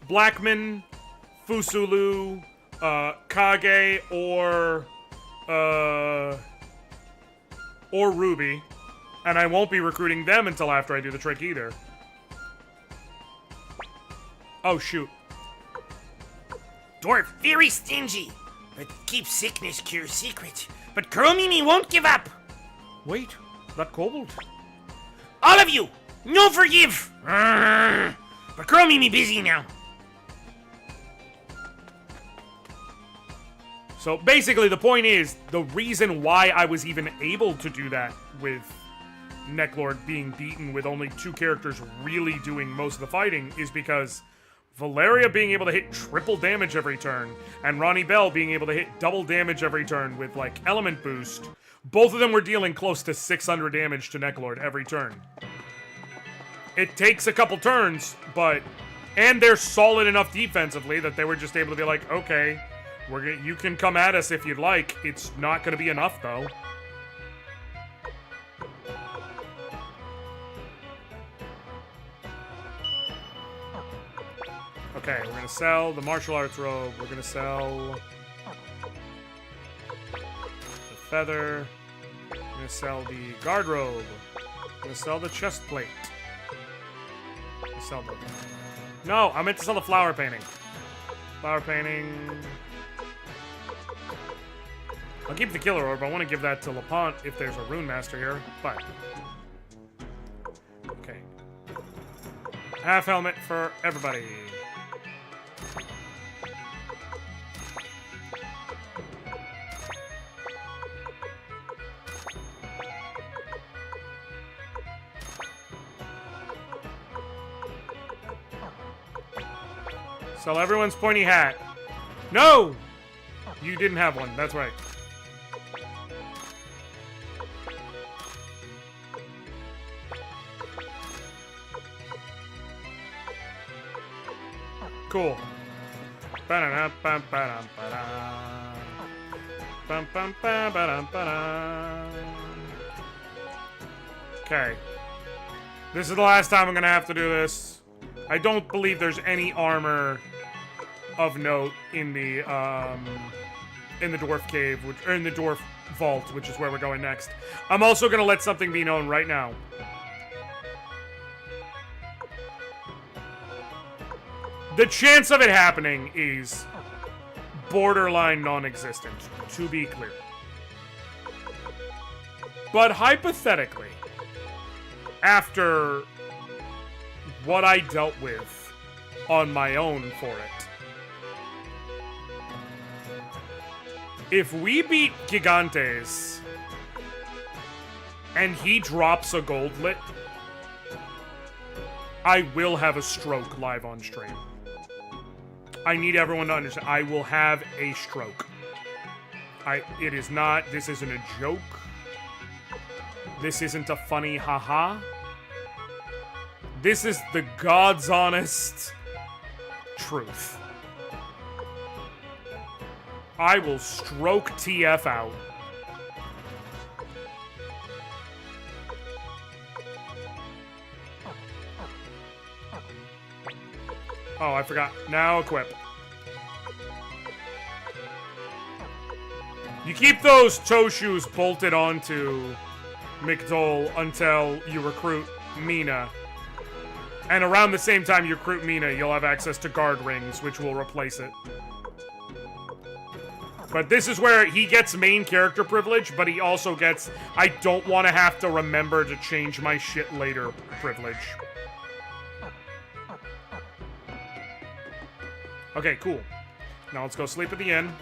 Blackman, Fusulu, Kage, or Ruby, and I won't be recruiting them until after I do the trick either. Oh, shoot. Dwarf, very stingy, but keep sickness cure secret. But Kuromimi won't give up. Wait, that kobold. All of you, no forgive. But Kuromimi busy now. So basically, the point is, the reason why I was even able to do that with Necklord being beaten with only 2 characters really doing most of the fighting is because Valeria being able to hit triple damage every turn and Ronnie Bell being able to hit double damage every turn with, like, element boost, both of them were dealing close to 600 damage to Necklord every turn. It takes a couple turns, but... And they're solid enough defensively that they were just able to be like, okay... you can come at us if you'd like. It's not going to be enough, though. Okay, we're going to sell the martial arts robe. We're going to sell the feather. We're going to sell the guard robe. We're going to sell the chest plate. Sell the... No, I meant to sell the flower painting. Flower painting... I'll keep the killer orb. I want to give that to LaPont if there's a rune master here, but... Okay. Half helmet for everybody. Sell everyone's pointy hat. No! You didn't have one. That's right. Cool. Okay. This is the last time I'm gonna have to do this. I don't believe there's any armor of note in the dwarf cave, or in the dwarf vault, which is where we're going next. I'm also gonna let something be known right now. The chance of it happening is borderline non-existent, to be clear. But hypothetically, after what I dealt with on my own for it, if we beat Gigantes and he drops a goldlet, I will have a stroke live on stream. I need everyone to understand. I will have a stroke. It is not, this isn't a joke. This isn't a funny haha. This is the God's honest truth. I will stroke TF out. Oh, I forgot. Now equip. You keep those toe shoes bolted onto McDole until you recruit Mina. And around the same time you recruit Mina, you'll have access to guard rings, which will replace it. But this is where he gets main character privilege, but he also gets, I don't want to have to remember to change my shit later privilege. Okay, cool. Now let's go sleep at the inn.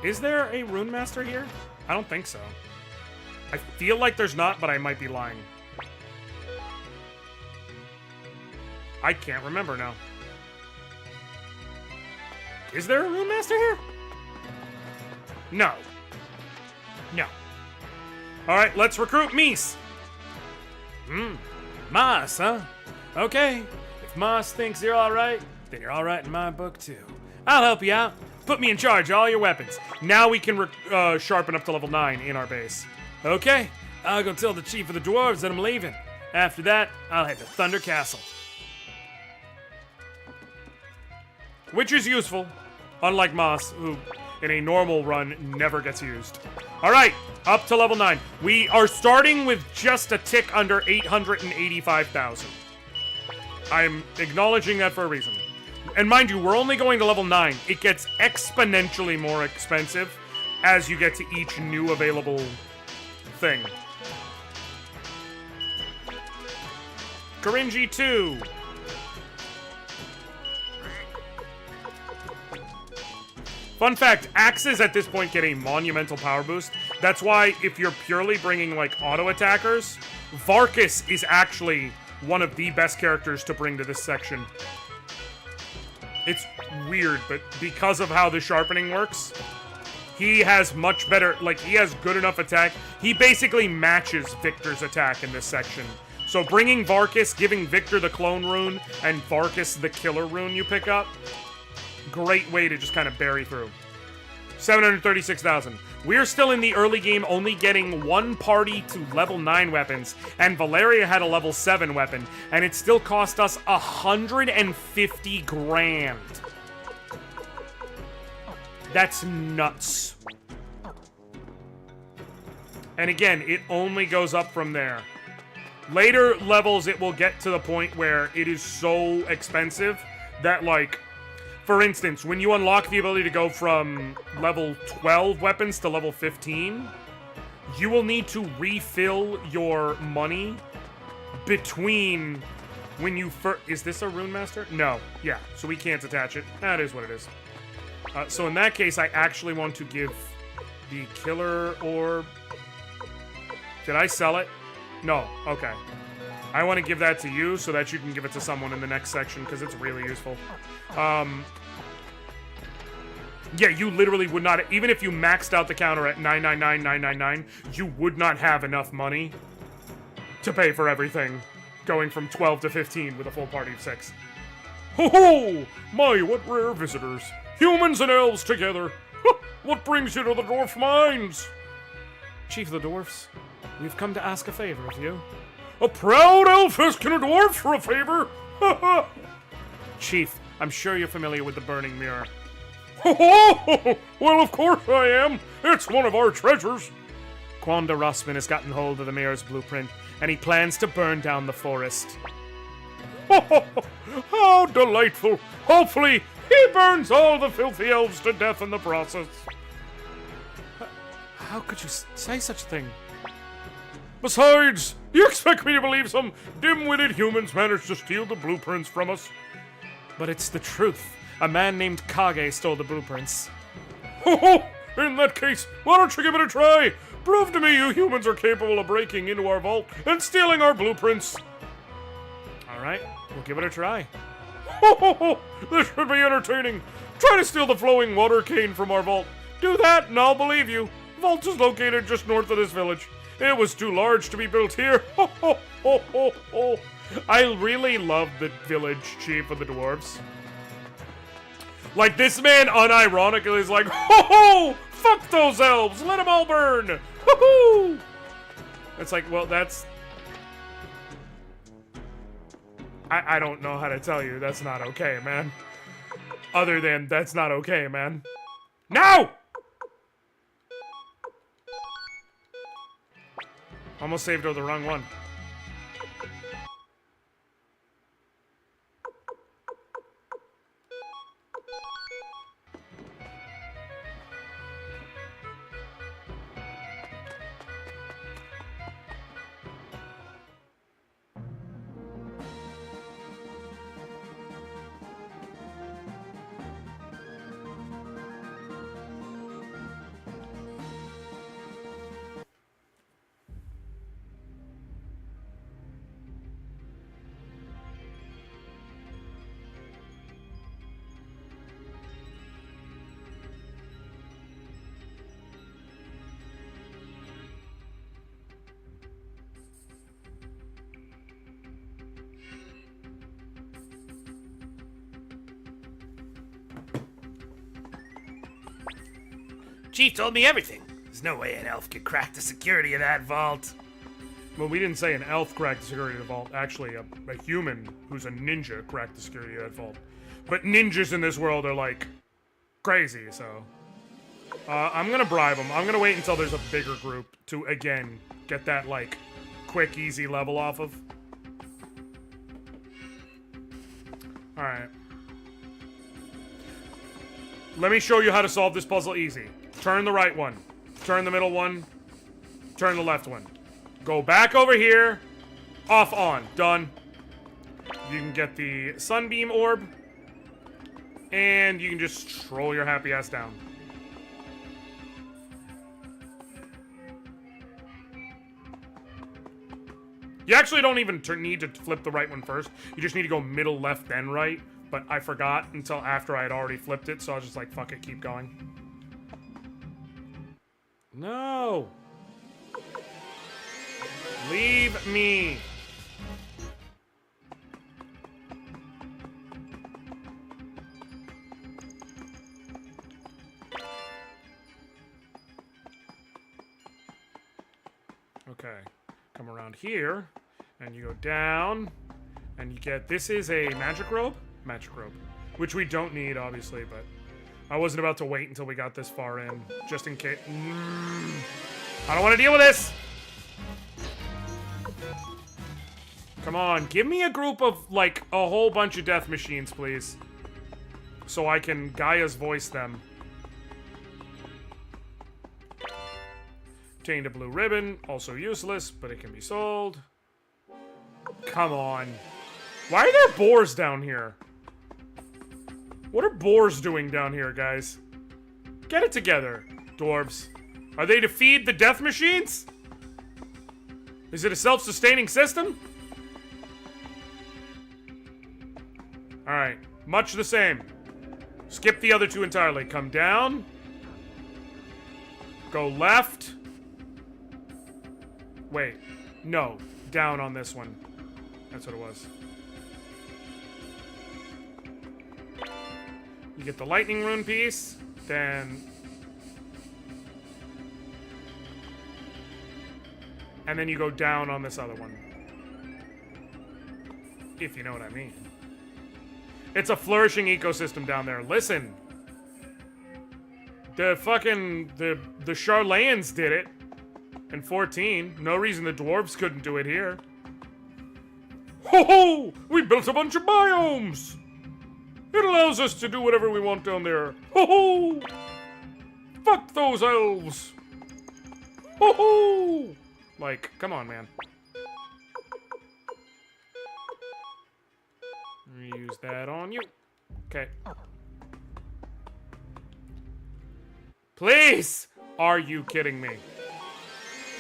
Is there a rune master here? I don't think so. I feel like there's not, but I might be lying. I can't remember now. Is there a rune master here? No. No. Alright, let's recruit Mies. Mas, huh? Okay. If Mas thinks you're alright, then you're alright in my book too. I'll help you out. Put me in charge of all your weapons. Now we can sharpen up to level 9 in our base. Okay, I'll go tell the chief of the dwarves that I'm leaving. After that, I'll head to Thunder Castle. Which is useful, unlike Moss, who in a normal run never gets used. Alright, up to level 9. We are starting with just a tick under 885,000. I'm acknowledging that for a reason. And mind you, we're only going to level 9. It gets exponentially more expensive as you get to each new available thing. Korinji 2. Fun fact, axes at this point get a monumental power boost. That's why if you're purely bringing, like, auto attackers, Varkas is actually one of the best characters to bring to this section. It's weird, but because of how the sharpening works, he has much better, like, he has good enough attack. He basically matches Victor's attack in this section. So bringing Varkas, giving Victor the clone rune, and Varkas the killer rune you pick up, great way to just kind of bury through. 736,000. We're still in the early game, only getting one party to level 9 weapons, and Valeria had a level 7 weapon, and it still cost us 150 grand. That's nuts. And again, it only goes up from there. Later levels, it will get to the point where it is so expensive that, like, for instance, when you unlock the ability to go from level 12 weapons to level 15, you will need to refill your money between when you first... Is this a Rune Master? No. Yeah, so we can't attach it. That is what it is. So in that case, I actually want to give the Killer Orb... Did I sell it? No. Okay. I want to give that to you so that you can give it to someone in the next section because it's really useful. Yeah, you literally would not... Even if you maxed out the counter at 999,999, you would not have enough money to pay for everything going from 12 to 15 with a full party of 6. Ho ho! My, what rare visitors. Humans and elves together. What brings you to the dwarf mines? Chief of the dwarfs, we've come to ask a favor of you. A proud elf asking a dwarf for a favor? Chief, I'm sure you're familiar with the Burning Mirror. Well, of course I am. It's one of our treasures. Quanda Rossman has gotten hold of the mirror's blueprint, and he plans to burn down the forest. How delightful. Hopefully, he burns all the filthy elves to death in the process. How could you say such a thing? Besides, you expect me to believe some dim-witted humans managed to steal the blueprints from us? But it's the truth. A man named Kage stole the blueprints. In that case, why don't you give it a try? Prove to me you humans are capable of breaking into our vault and stealing our blueprints. Alright, we'll give it a try. This should be entertaining. Try to steal the flowing water cane from our vault. Do that and I'll believe you. Vault is located just north of this village. It was too large to be built here. I really love the village chief of the dwarves. Like, this man unironically is like, fuck those elves, let them all burn. It's like, well, that's... I don't know how to tell you, that's not okay, man. Other than, that's not okay, man. No! Almost saved her the wrong one. Chief told me everything. There's no way an elf could crack the security of that vault. Well, we didn't say an elf cracked the security of the vault. Actually, a human who's a ninja cracked the security of that vault. But ninjas in this world are, like, crazy, so... I'm gonna bribe them. I'm gonna wait until there's a bigger group to, again, get that, like, quick, easy level off of. Alright. Let me show you how to solve this puzzle easy. Turn the right one. Turn the middle one. Turn the left one. Go back over here. Off, on. Done. You can get the sunbeam orb. And you can just stroll your happy ass down. You actually don't even need to flip the right one first. You just need to go middle, left, then right. But I forgot until after I had already flipped it, so I was just like, fuck it, keep going. No. Leave me. Okay. Come around here, and you go down, and you get, this is a magic robe? Magic robe. Which we don't need, obviously, but I wasn't about to wait until we got this far in, just in case. I don't want to deal with this! Come on, give me a group of, like, a whole bunch of death machines, please. So I can Gaia's voice them. Obtained a blue ribbon, also useless, but it can be sold. Come on. Why are there boars down here? What are boars doing down here, guys? Get it together, dwarves. Are they to feed the death machines? Is it a self-sustaining system? Alright, much the same. Skip the other two entirely. Come down. Go left. Wait, no, down on this one. That's what it was. You get the lightning rune piece, then... And then you go down on this other one. If you know what I mean. It's a flourishing ecosystem down there. Listen. The fucking... The Charlayans did it. In 14. No reason the dwarves couldn't do it here. Ho ho! We built a bunch of biomes! It allows us to do whatever we want down there. Ho ho! Fuck those elves! Ho ho! Like, come on, man. Use that on you. Okay. Please! Are you kidding me?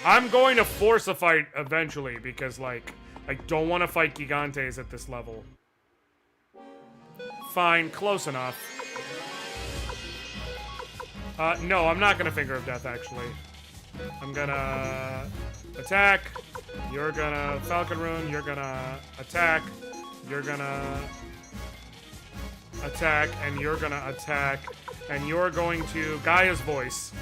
I'm going to force a fight eventually because, like, I don't want to fight Gigantes at this level. Fine, close enough. No, I'm not gonna Finger of Death, actually. I'm gonna attack. You're gonna Falcon Rune. You're gonna attack. You're gonna attack. And you're gonna attack. And you're going to Gaia's Voice.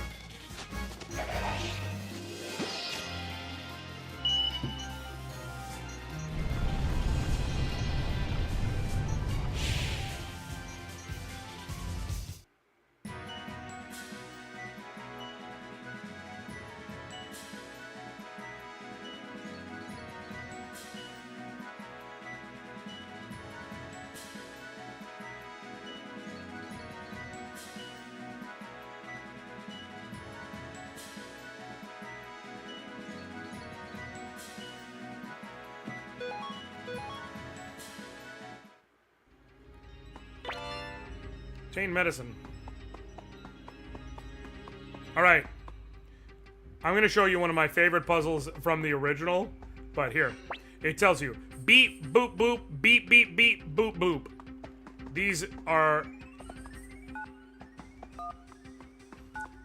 Chain medicine. Alright. I'm going to show you one of my favorite puzzles from the original. But here. It tells you. Beep, boop, boop, beep, beep, beep, boop, boop. These are...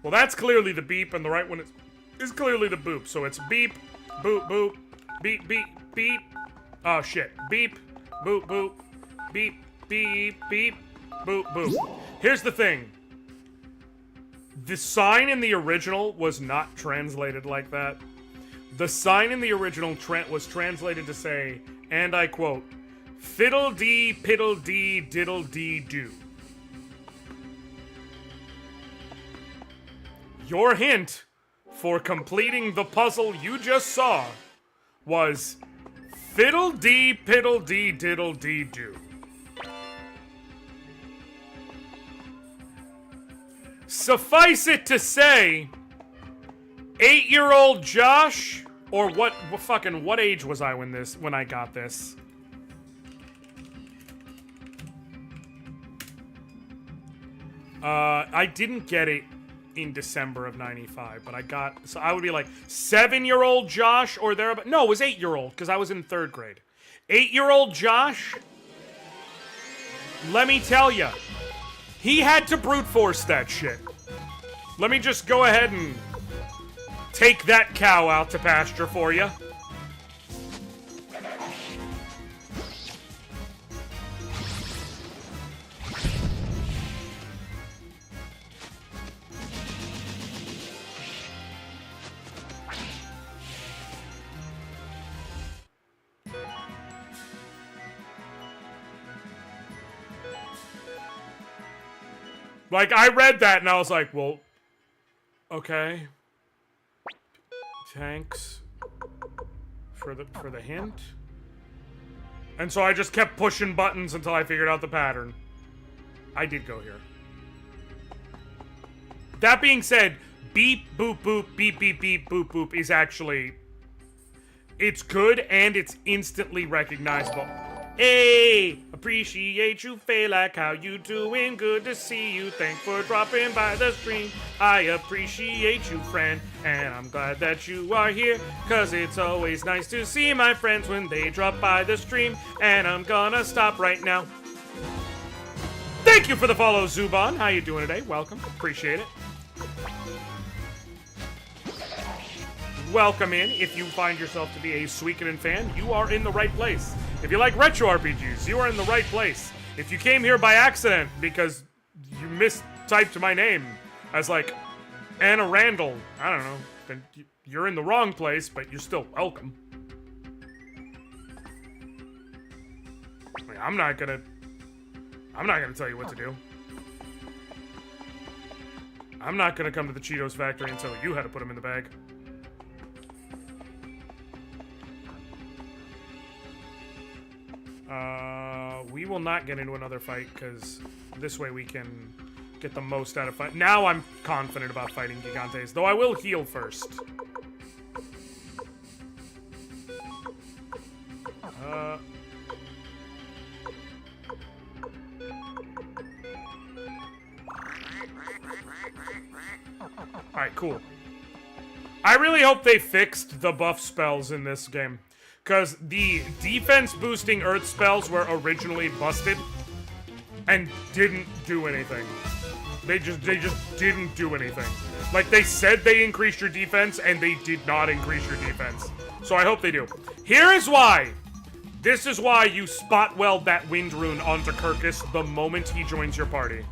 Well, that's clearly the beep, and the right one is clearly the boop. So it's beep, boop, boop, beep, beep, beep. Oh, shit. Beep, boop, boop, beep, beep, beep. Boop, boop. Here's the thing. The sign in the original was not translated like that. The sign in the original was translated to say, and I quote, fiddle-dee, piddle-dee, diddle-dee-doo. Your hint for completing the puzzle you just saw was fiddle-dee, piddle-dee, diddle-dee-doo. Suffice it to say, 8-year-old Josh, or what age was I when I got this? I didn't get it in December of 95, but so I would be like 7-year-old Josh or thereabout. No, it was 8-year-old, because I was in 3rd grade. 8-year-old Josh, let me tell ya, he had to brute force that shit. Let me just go ahead and take that cow out to pasture for you. Like, I read that and I was like, well, okay. Thanks for the hint. And so I just kept pushing buttons until I figured out the pattern. I did go here. That being said, beep, boop, boop, beep, beep, beep, boop, boop is actually... It's good and it's instantly recognizable. Hey, appreciate you, feel like how you doing? Good to see you. Thanks for dropping by the stream. I appreciate you, friend, and I'm glad that you are here, cause it's always nice to see my friends when they drop by the stream. And I'm gonna stop right now. Thank you for the follow, Zuban. How you doing today? Welcome. Appreciate it. Welcome in. If you find yourself to be a Suikoden fan, you are in the right place. If you like retro RPGs, you are in the right place. If you came here by accident because you mistyped my name as like Anna Randall, I don't know, then you're in the wrong place, but you're still welcome. I mean, I'm not gonna tell you what to do. I'm not gonna come to the Cheetos factory and tell you how to put them in the bag. We will not get into another fight, because this way we can get the most out of fight. Now I'm confident about fighting Gigantes, though I will heal first. Alright, cool. I really hope they fixed the buff spells in this game. Because the defense-boosting Earth spells were originally busted and didn't do anything. They just didn't do anything. Like, they said they increased your defense, and they did not increase your defense. So I hope they do. Here is why. This is why you spot weld that wind rune onto Kirkus the moment he joins your party.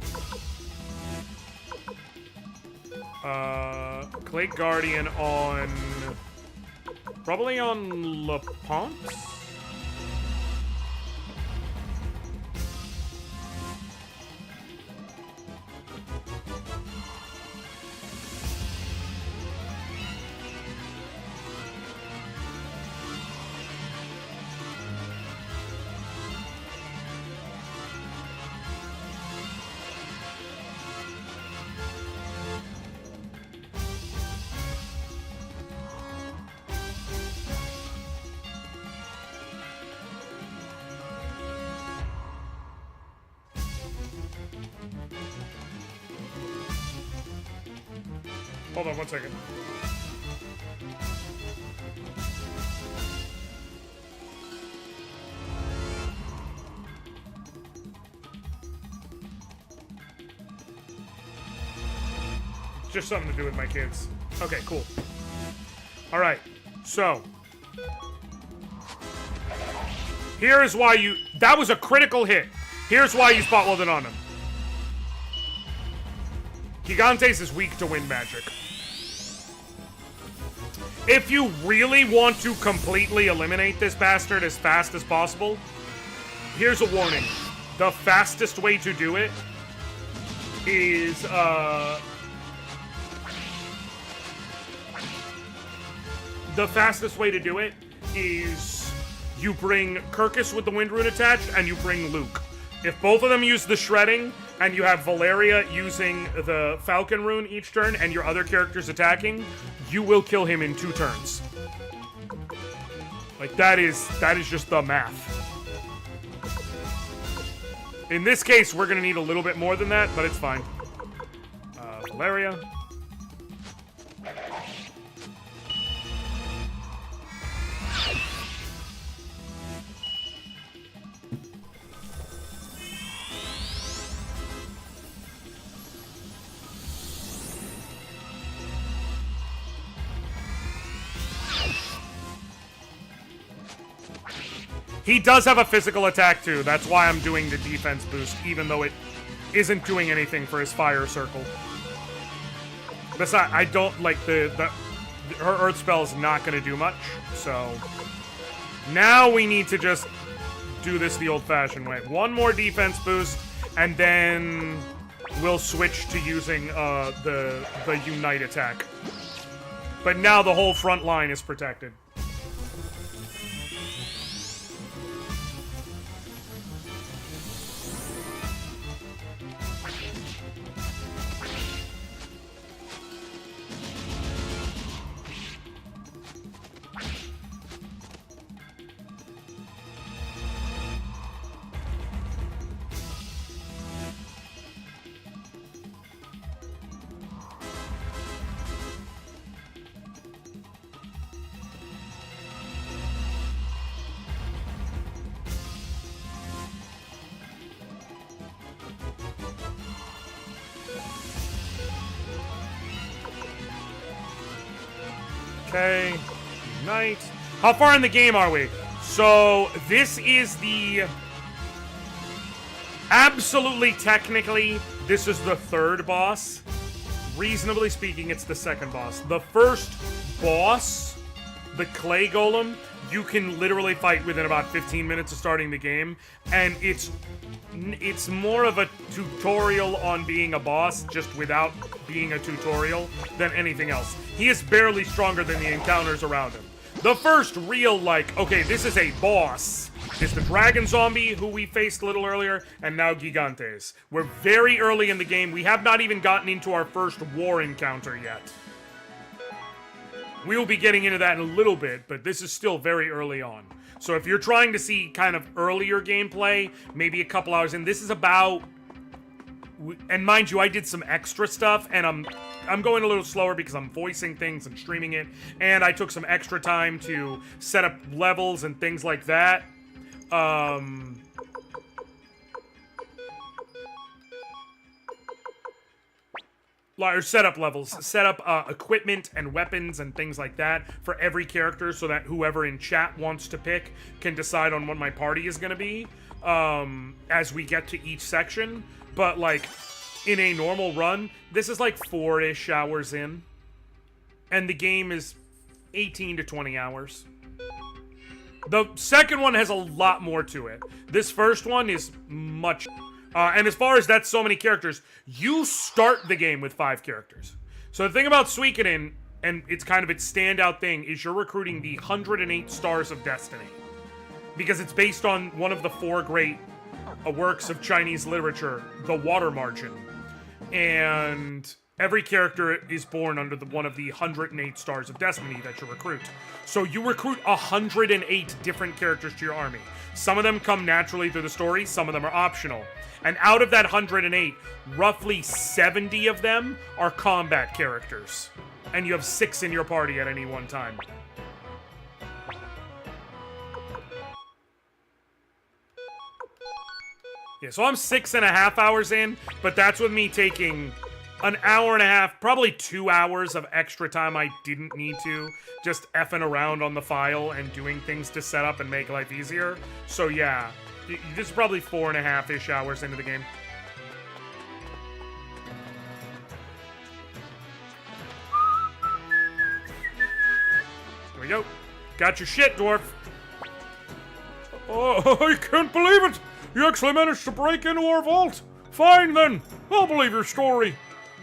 Clay Guardian on... Probably on Le Ponce? Hold on 1 second. Just something to do with my kids. Okay, cool. Alright, so. Here's why you... That was a critical hit. Here's why you spot welded on him. Gigantes is weak to wind magic. If you really want to completely eliminate this bastard as fast as possible, here's a warning. The fastest way to do it is, you bring Kirkus with the wind rune attached, and you bring Luke. If both of them use the shredding, and you have Valeria using the Falcon rune each turn, and your other character's attacking, you will kill him in 2 turns. Like, that is just the math. In this case, we're gonna need a little bit more than that, but it's fine. Valeria. He does have a physical attack, too. That's why I'm doing the defense boost, even though it isn't doing anything for his fire circle. Besides, I don't, like, her Earth spell is not going to do much, so... Now we need to just do this the old-fashioned way. 1 more defense boost, and then we'll switch to using the Unite attack. But now the whole front line is protected. Okay, Unite. How far in the game are we? So, this is the... Absolutely, technically, this is the 3rd boss. Reasonably speaking, it's the 2nd boss. The first boss, the Clay Golem, you can literally fight within about 15 minutes of starting the game, and it's more of a tutorial on being a boss, just without being a tutorial, than anything else. He is barely stronger than the encounters around him. The first real, like, okay, this is a boss, is the Dragon Zombie, who we faced a little earlier, and now Gigantes. We're very early in the game. We have not even gotten into our first war encounter yet. We will be getting into that in a little bit, but this is still very early on. So if you're trying to see kind of earlier gameplay, maybe a couple hours in, this is about... And mind you, I did some extra stuff, and I'm going a little slower because I'm voicing things and streaming it, and I took some extra time to set up levels and things like that. Or set up levels, set up equipment and weapons and things like that for every character so that whoever in chat wants to pick can decide on what my party is going to be as we get to each section. But, like, in a normal run, this is like 4-ish hours in. And the game is 18 to 20 hours. The second one has a lot more to it. This first one is much... and as far as that's so many characters, you start the game with 5 characters. So the thing about Suikoden, and it's kind of its standout thing, is you're recruiting the 108 Stars of Destiny. Because it's based on one of the 4 great works of Chinese literature, the Water Margin. And every character is born under one of the 108 Stars of Destiny that you recruit. So you recruit 108 different characters to your army. Some of them come naturally through the story, some of them are optional. And out of that 108, roughly 70 of them are combat characters. And you have 6 in your party at any one time. Yeah, so I'm 6.5 hours in, but that's with me taking an hour and a half, probably 2 hours of extra time I didn't need to, just effing around on the file and doing things to set up and make life easier. So yeah, this is probably 4.5-ish hours into the game. Here we go. Got your shit, dwarf. Oh, I can't believe it! You actually managed to break into our vault! Fine then, I'll believe your story.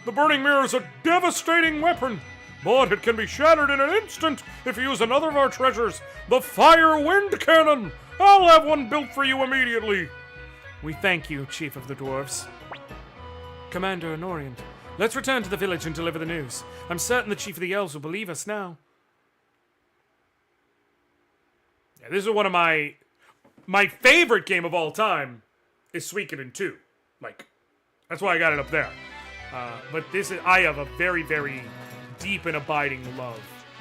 The Burning Mirror is a devastating weapon, but it can be shattered in an instant if you use another of our treasures, the Fire Wind Cannon! I'll have one built for you immediately. We thank you, Chief of the Dwarves. Commander Anoriand, let's return to the village and deliver the news. I'm certain the Chief of the Elves will believe us now. Yeah, this is one of my favorite game of all time is Suikoden 2. Like, that's why I got it up there. But I have a very, very deep and abiding love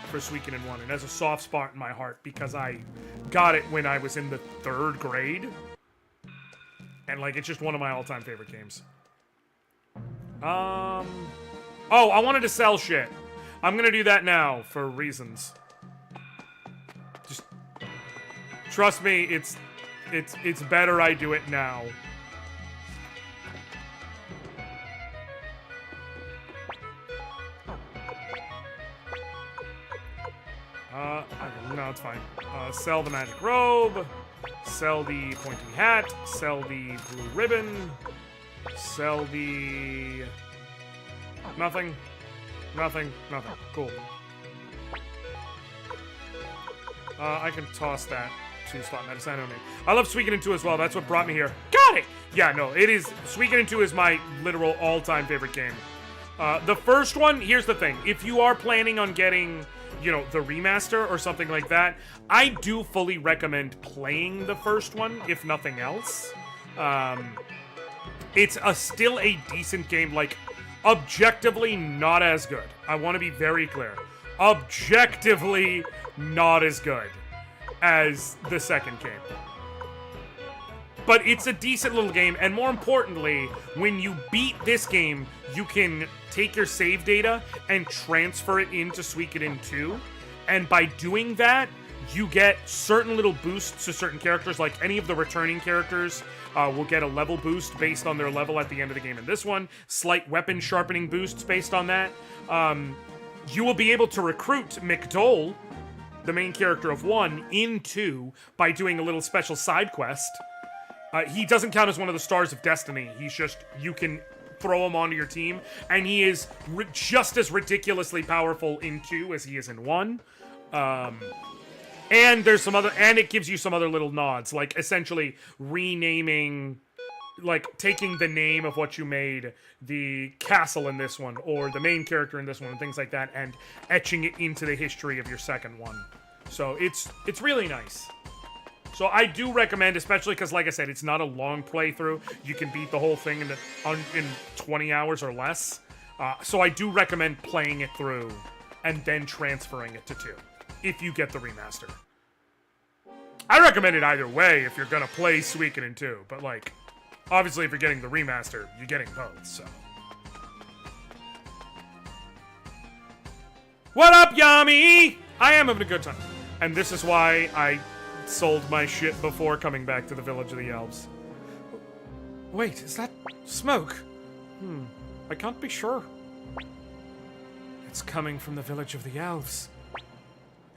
for Suikoden 1. It has a soft spot in my heart because I got it when I was in the 3rd grade. And, like, it's just one of my all-time favorite games. Oh, I wanted to sell shit. I'm gonna do that now for reasons. Just trust me, it's better I do it now. No, it's fine. Sell the magic robe. Sell the pointy hat. Sell the blue ribbon. Sell the... Nothing. Nothing. Nothing. Cool. I can toss that to slot medicine. I love Suikoden 2 as well. That's what brought me here. Got it! Yeah, no, it is... Suikoden 2 is my literal all-time favorite game. The first one, here's the thing. If you are planning on getting, you know, the remaster or something like that, I do fully recommend playing the first one, if nothing else. It's still a decent game, like, objectively not as good. I want to be very clear. Objectively not as good as the second game. But it's a decent little game, and more importantly, when you beat this game, you can take your save data and transfer it into Suikoden 2, and by doing that, you get certain little boosts to certain characters, like any of the returning characters will get a level boost based on their level at the end of the game in this one, slight weapon sharpening boosts based on that. You will be able to recruit McDole, the main character of 1, in 2 by doing a little special side quest. He doesn't count as one of the Stars of Destiny. He's just, you can throw him onto your team, and he is just as ridiculously powerful in 2 as he is in 1. And there's some other, and it gives you some other little nods, like essentially renaming, like taking the name of what you made the castle in this one, or the main character in this one, and things like that, and etching it into the history of your second one. So it's really nice. So I do recommend, especially because, like I said, it's not a long playthrough. You can beat the whole thing in 20 hours or less. So I do recommend playing it through and then transferring it to 2, if you get the remaster. I recommend it either way if you're gonna play Suikoden 2, but like, obviously if you're getting the remaster, you're getting both, so. What up, Yami? I am having a good time. And this is why I sold my shit before coming back to the village of the elves. Wait, is that smoke? I can't be sure. It's coming from the village of the elves.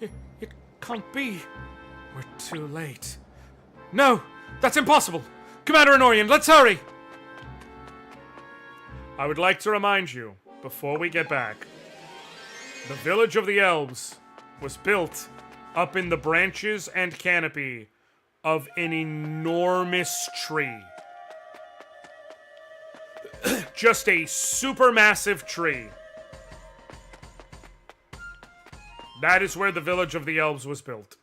It can't be. We're too late. No, that's impossible. Commander Anoriand, let's hurry. I would like to remind you, before we get back, the village of the elves was built up in the branches and canopy of an enormous tree. Just a supermassive tree. That is where the village of the elves was built.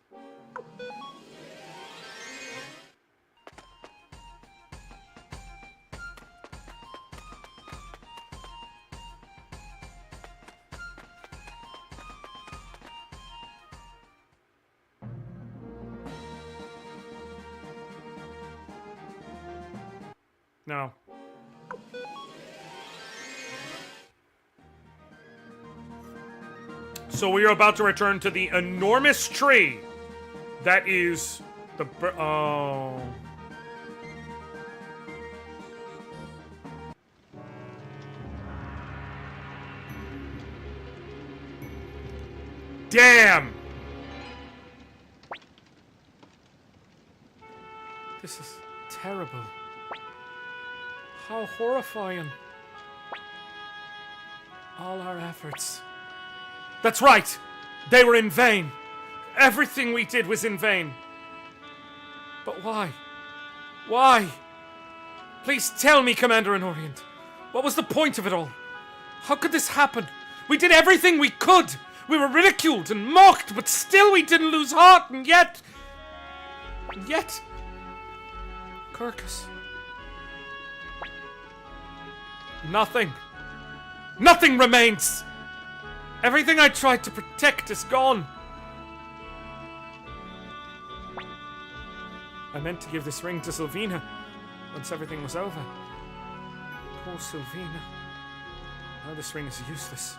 No. So we are about to return to the enormous tree that is the... Oh. Damn! This is terrible. How horrifying. All our efforts. That's right! They were in vain! Everything we did was in vain! But why? Why? Please tell me, Commander Anoriand. What was the point of it all? How could this happen? We did everything we could! We were ridiculed and mocked, but still we didn't lose heart, and yet... Kirkus... Nothing remains! Everything I tried to protect is gone. I meant to give this ring to Sylvina once everything was over. Poor Sylvina. Now this ring is useless,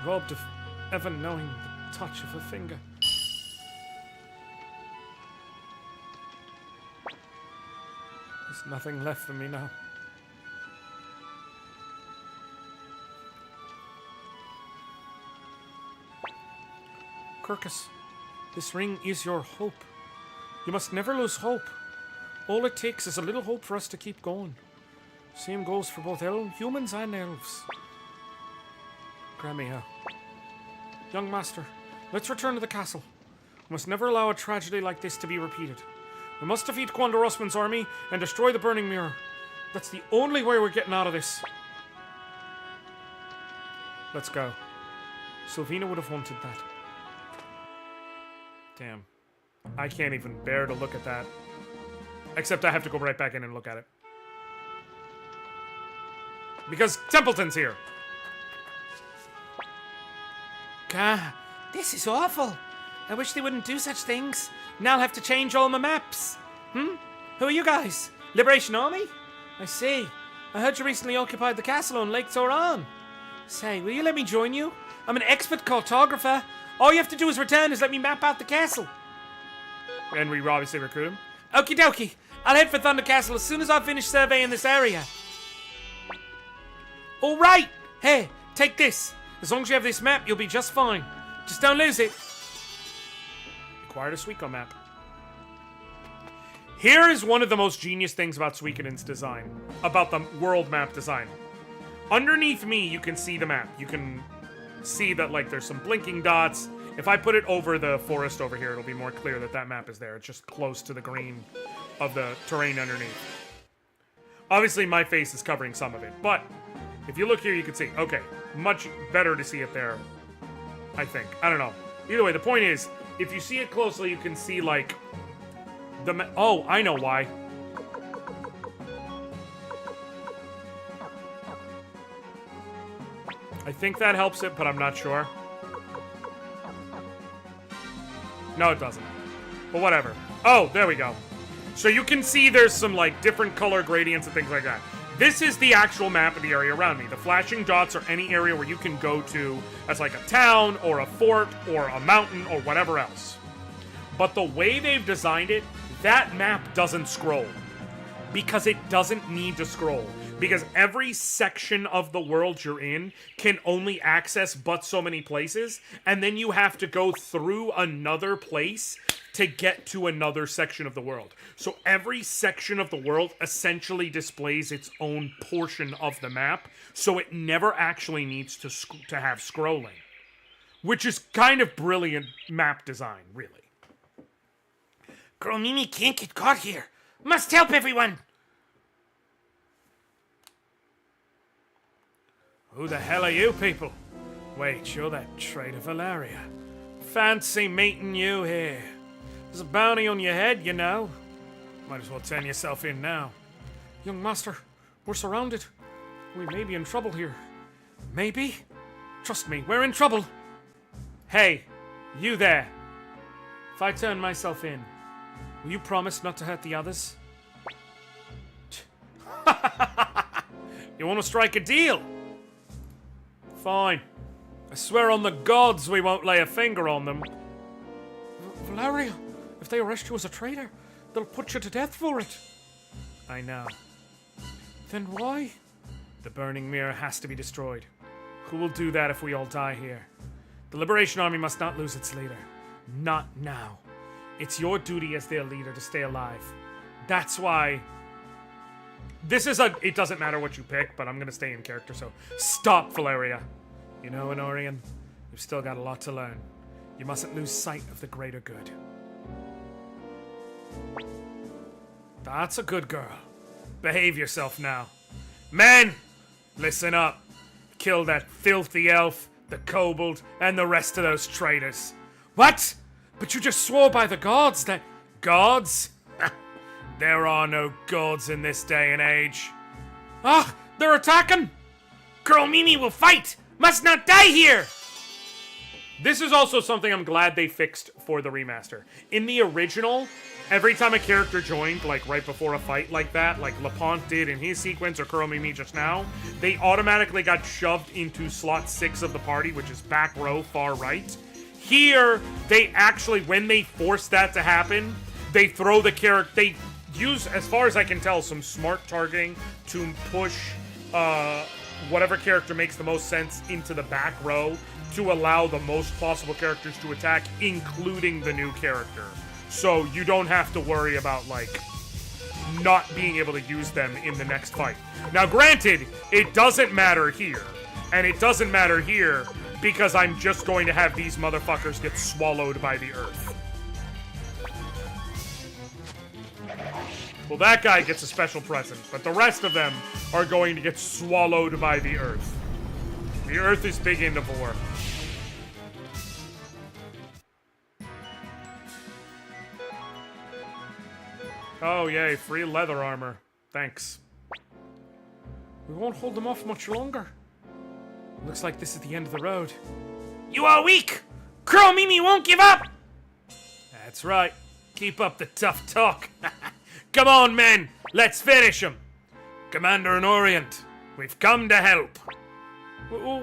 robbed of ever knowing the touch of her finger. There's nothing left for me now. Kirkus, this ring is your hope. You must never lose hope. All it takes is a little hope for us to keep going. Same goes for both humans and elves. Grant young master, let's return to the castle. We must never allow a tragedy like this to be repeated. We must defeat Quandor Osman's army and destroy the Burning Mirror. That's the only way we're getting out of this. Let's go. Sylvina would have wanted that. Damn. I can't even bear to look at that. Except I have to go right back in and look at it. Because Templeton's here. God, this is awful. I wish they wouldn't do such things. Now I'll have to change all my maps. Who are you guys? Liberation Army? I see. I heard you recently occupied the castle on Lake Zoran. Say, will you let me join you? I'm an expert cartographer. All you have to do is let me map out the castle. And we obviously recruit him. Okie dokie. I'll head for Thunder Castle as soon as I finish surveying this area. All right. Hey, take this. As long as you have this map, you'll be just fine. Just don't lose it. Acquired a Suiko map. Here is one of the most genius things about Suikoden's design. About the world map design. Underneath me, you can see the map. You can see that, like, there's some blinking dots. If I put it over the forest over here, it'll be more clear that that map is there. It's just close to the green of the terrain underneath. Obviously, my face is covering some of it, but if you look here, you can see. Okay, much better to see it there, I think. I don't know. Either way, the point is, if you see it closely, you can see, like, the oh, I know why. I think that helps it, but I'm not sure. No, it doesn't. But whatever. Oh, there we go. So you can see there's some, like, different color gradients and things like that. This is the actual map of the area around me. The flashing dots are any area where you can go to as, like, a town or a fort or a mountain or whatever else. But the way they've designed it, that map doesn't scroll. Because it doesn't need to scroll. Because every section of the world you're in can only access but so many places, and then you have to go through another place to get to another section of the world. So every section of the world essentially displays its own portion of the map, so it never actually needs to have scrolling. Which is kind of brilliant map design, really. Girl Mimi can't get caught here. Must help everyone. Who the hell are you people? Wait, you're that traitor Valeria. Fancy meeting you here. There's a bounty on your head, you know. Might as well turn yourself in now. Young master, we're surrounded. We may be in trouble here. Maybe? Trust me, we're in trouble. Hey, you there. If I turn myself in, will you promise not to hurt the others? You want to strike a deal? Fine. I swear on the gods we won't lay a finger on them. Valeria, if they arrest you as a traitor, they'll put you to death for it. I know. Then why? The Burning Mirror has to be destroyed. Who will do that if we all die here? The Liberation Army must not lose its leader. Not now. It's your duty as their leader to stay alive. That's why... This is a... It doesn't matter what you pick, but I'm going to stay in character, so... Stop, Valeria. You know, Anoriand, you've still got a lot to learn. You mustn't lose sight of the greater good. That's a good girl. Behave yourself now. Men! Listen up. Kill that filthy elf, the kobold, and the rest of those traitors. What? But you just swore by the gods that... Gods? There are no gods in this day and age. Ah, they're attacking! Girl Mimi will fight! Must not die here! This is also something I'm glad they fixed for the remaster. In the original, every time a character joined, like right before a fight like that, like LaPont did in his sequence or Kuromimi just now, they automatically got shoved into slot 6 of the party, which is back row, far right. Here, they actually, when they force that to happen, they throw the character, they use, as far as I can tell, some smart targeting to push whatever character makes the most sense into the back row to allow the most possible characters to attack, including the new character. So you don't have to worry about, like, not being able to use them in the next fight. Now, granted, it doesn't matter here. And it doesn't matter here because I'm just going to have these motherfuckers get swallowed by the earth. Well, that guy gets a special present, but the rest of them are going to get swallowed by the earth. The earth is big into vor. Oh, yay, free leather armor. Thanks. We won't hold them off much longer. Looks like this is the end of the road. You are weak! Kuromimi won't give up! That's right. Keep up the tough talk. Come on, men! Let's finish him! Commander Anoriand, we've come to help.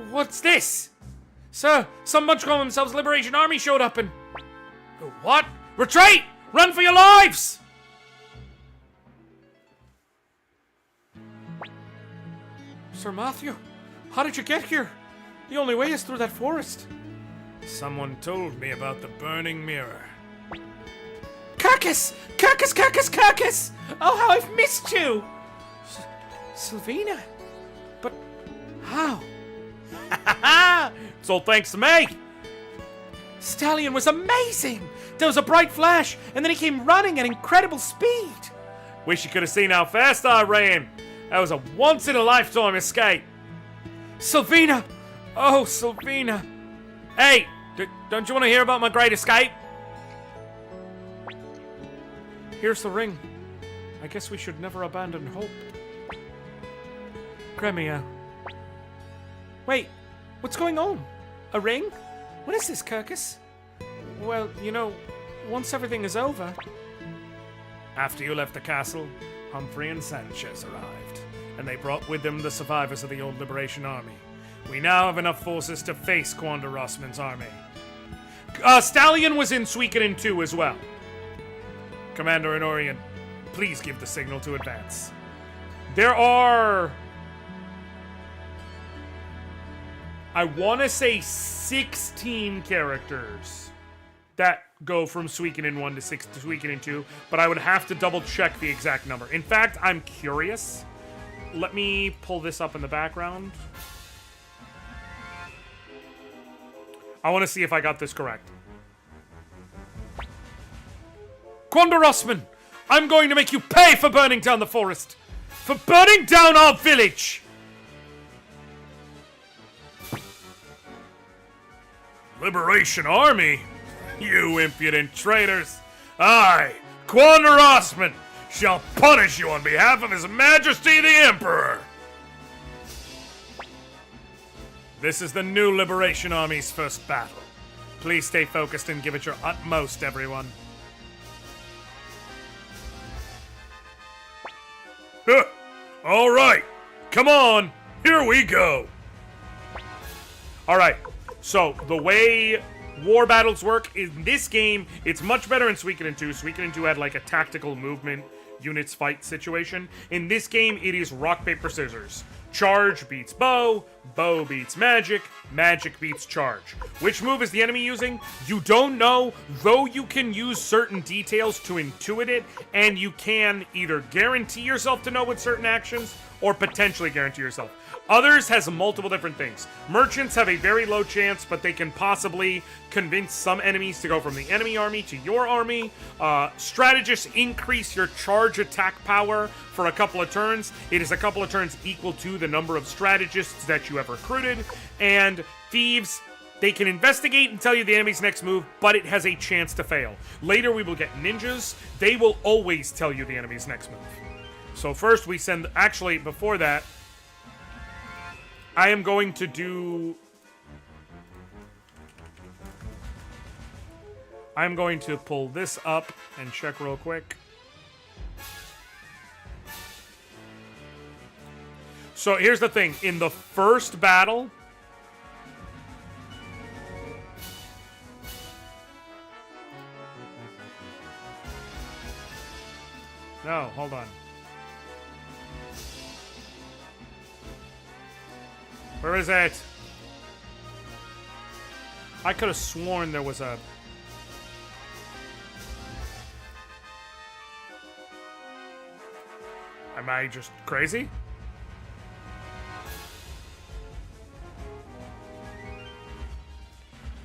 What's this? Sir, some bunch calling themselves Liberation Army showed up and... What? Retreat! Run for your lives! Sir Matthew, how did you get here? The only way is through that forest. Someone told me about the burning mirror. Kirkus! Kirkus, Kirkus, Kirkus! Oh, how I've missed you! Sylvina? But how? It's all thanks to me! Stallion was amazing! There was a bright flash, and then he came running at incredible speed! Wish you could have seen how fast I ran! That was a once-in-a-lifetime escape! Sylvina! Oh, Sylvina! Hey! Don't you want to hear about my great escape? Here's the ring. I guess we should never abandon hope. Gremio. Wait, what's going on? A ring? What is this, Kirkus? Well, you know, once everything is over... After you left the castle, Humphrey and Sanchez arrived, and they brought with them the survivors of the old Liberation Army. We now have enough forces to face Quanda Rossman's army. Stallion was in Suikoden 2 as well. Commander Anoriand, please give the signal to advance. There are... I want to say 16 characters that go from Suikoden 1 to Suikoden 2, but I would have to double check the exact number. In fact, I'm curious. Let me pull this up in the background. I want to see if I got this correct. Quanda Rossman, I'm going to make you pay for burning down the forest. For burning down our village. Liberation Army? You impudent traitors. I, Quanda Rossman, shall punish you on behalf of His Majesty the Emperor. This is the new Liberation Army's first battle. Please stay focused and give it your utmost, everyone. All right, come on, here we go. All right, so the way war battles work in this game, it's much better in Suikoden 2. Suikoden 2 had like a tactical movement units fight situation. In this game, it is rock, paper, scissors. Charge beats bow, bow beats magic, magic beats charge. Which move is the enemy using? You don't know, though you can use certain details to intuit it, and you can either guarantee yourself to know with certain actions, or potentially guarantee yourself. Others has multiple different things. Merchants have a very low chance, but they can possibly convince some enemies to go from the enemy army to your army. Strategists increase your charge attack power for a couple of turns. It is a couple of turns equal to the number of strategists that you have recruited, and thieves, they can investigate and tell you the enemy's next move, but it has a chance to fail. Later we will get ninjas. They will always tell you the enemy's next move. So first we send... Actually, before that, I am going to do... I'm going to pull this up and check real quick. So here's the thing. In the first battle... No, hold on. Where is it? I could have sworn there was a... Am I just crazy?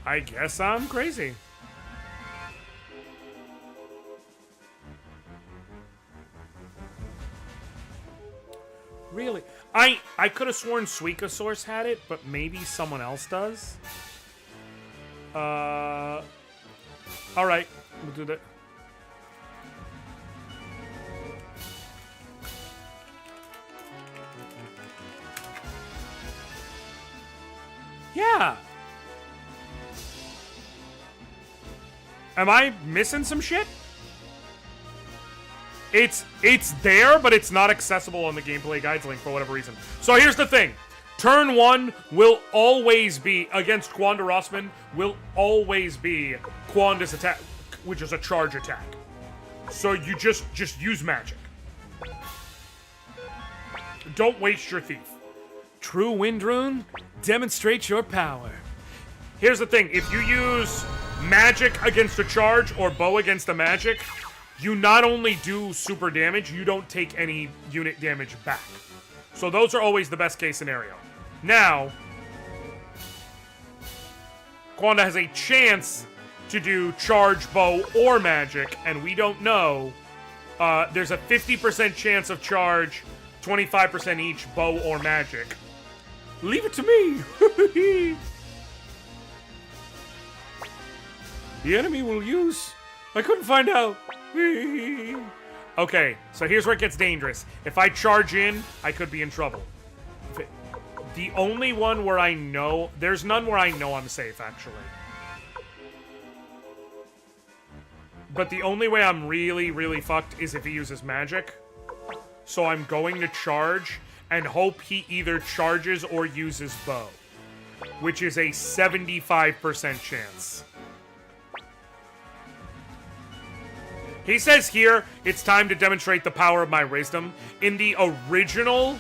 I guess I'm crazy. Really? I could have sworn Suikoden had it, but maybe someone else does. Alright, we'll do that. Yeah. Am I missing some shit? It's there, but it's not accessible on the gameplay guides link for whatever reason. So here's the thing. Turn 1 will always be, against Quanda Rossman, will always be Quanda's attack, which is a charge attack. So you just use magic. Don't waste your thief. True Wind Rune, demonstrate your power. Here's the thing. If you use magic against a charge or bow against a magic, you not only do super damage, you don't take any unit damage back. So those are always the best case scenario. Now, Quanda has a chance to do charge, bow, or magic, and we don't know. There's a 50% chance of charge, 25% each, bow or magic. Leave it to me! The enemy will use... I couldn't find out. Okay, so here's where it gets dangerous. If I charge in, I could be in trouble. The only one where I know... There's none where I know I'm safe, actually. But the only way I'm really, really fucked is if he uses magic. So I'm going to charge and hope he either charges or uses bow. Which is a 75% chance. He says here, it's time to demonstrate the power of my wisdom. In the original,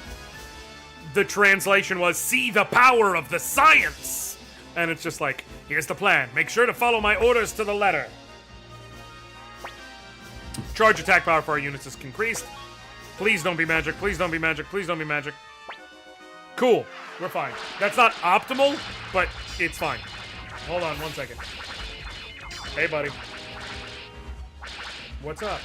the translation was, see the power of the science! And it's just like, here's the plan. Make sure to follow my orders to the letter. Charge attack power for our units is increased. Please don't be magic, please don't be magic, please don't be magic. Cool, we're fine. That's not optimal, but it's fine. Hold on 1 second. Hey, buddy. What's up?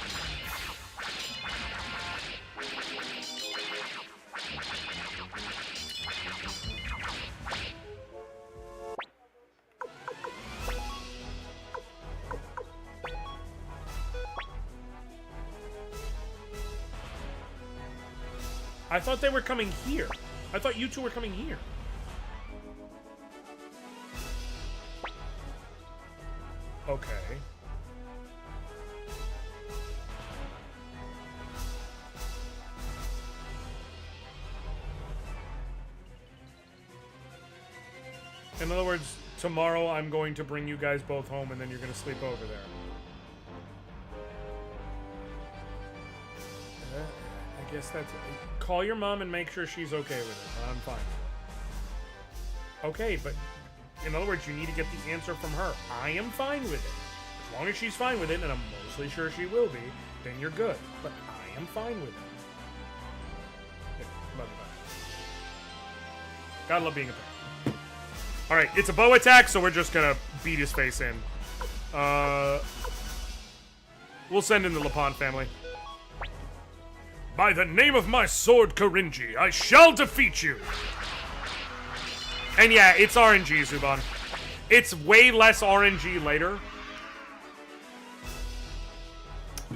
I thought they were coming here. I thought you two were coming here. Okay. In other words, tomorrow I'm going to bring you guys both home and then you're going to sleep over there. I guess that's... Call your mom and make sure she's okay with it. I'm fine. Okay, but in other words, you need to get the answer from her. I am fine with it. As long as she's fine with it, and I'm mostly sure she will be, then you're good. But I am fine with it. Yeah, bye-bye. Gotta love being a parent. Alright, it's a bow attack, so we're just gonna beat his face in. We'll send in the LaPont family. By the name of my sword, Korinji, I shall defeat you! And yeah, it's RNG, Zuban. It's way less RNG later.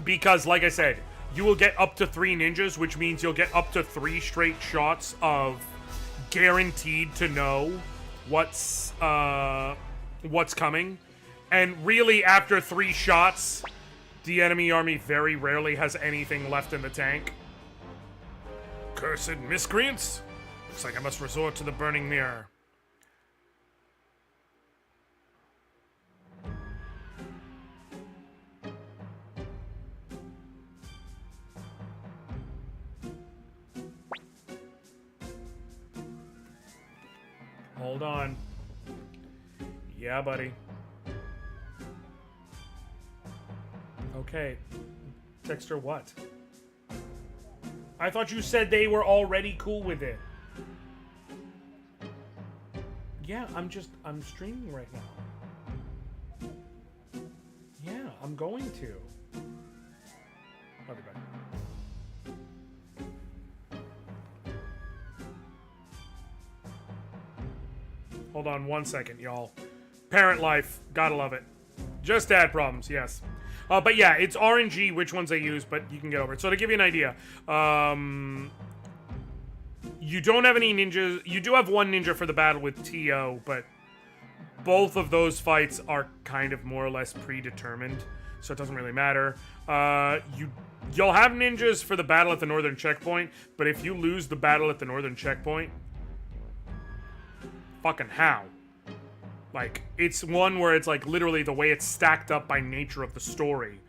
Because, like I said, you will get up to 3 ninjas, which means you'll get up to 3 straight shots of guaranteed to know what's coming. And really, after 3 shots, the enemy army very rarely has anything left in the tank. Cursed miscreants! Looks like I must resort to the burning mirror. Hold on. Yeah, buddy. Okay. Text her what? I thought you said they were already cool with it. Yeah, I'm streaming right now. Yeah, I'm going to. I'll be back. Hold on 1 second, y'all. Parent life, gotta love it. Just dad problems, yes. But yeah, it's RNG which ones they use, but you can get over it. So to give you an idea, you don't have any ninjas. You do have 1 ninja for the battle with TO, but both of those fights are kind of more or less predetermined, so it doesn't really matter. You'll have ninjas for the battle at the northern checkpoint, but if you lose the battle at the northern checkpoint, fucking how? Like, it's one where it's like literally the way it's stacked up by nature of the story,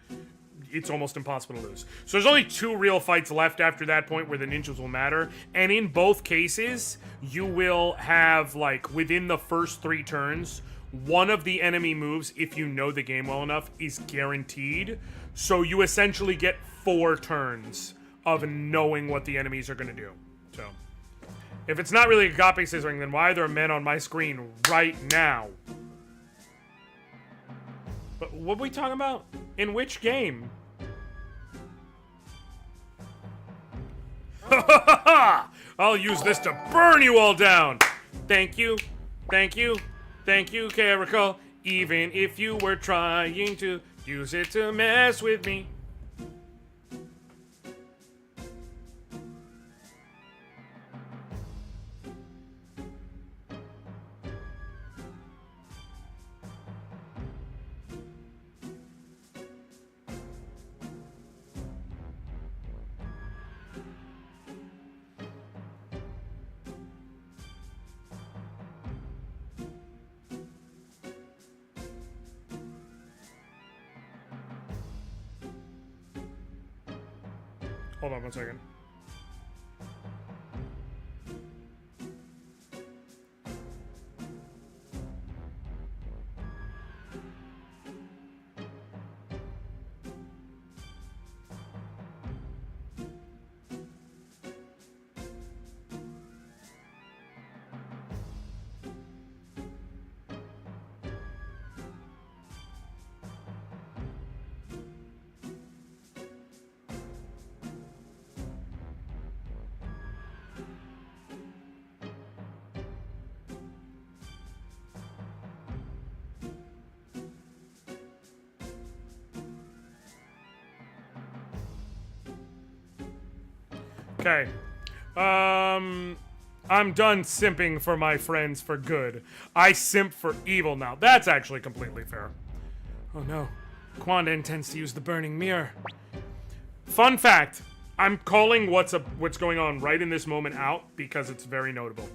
it's almost impossible to lose. So there's only 2 real fights left after that point where the ninjas will matter, and in both cases, you will have, like, within the first 3 turns, one of the enemy moves, if you know the game well enough, is guaranteed. So you essentially get 4 turns of knowing what the enemies are going to do. So, if it's not really agape scissoring, then why are there men on my screen right now? But what are we talking about? In which game? Ha ha ha ha! I'll use this to burn you all down! Thank you, thank you, thank you, Carrico. Even if you were trying to use it to mess with me. Hold on 1 second. Okay. I'm done simping for my friends for good. I simp for evil now. That's actually completely fair. Oh no. Quanda intends to use the burning mirror. Fun fact. I'm calling what's going on right in this moment out because it's very notable.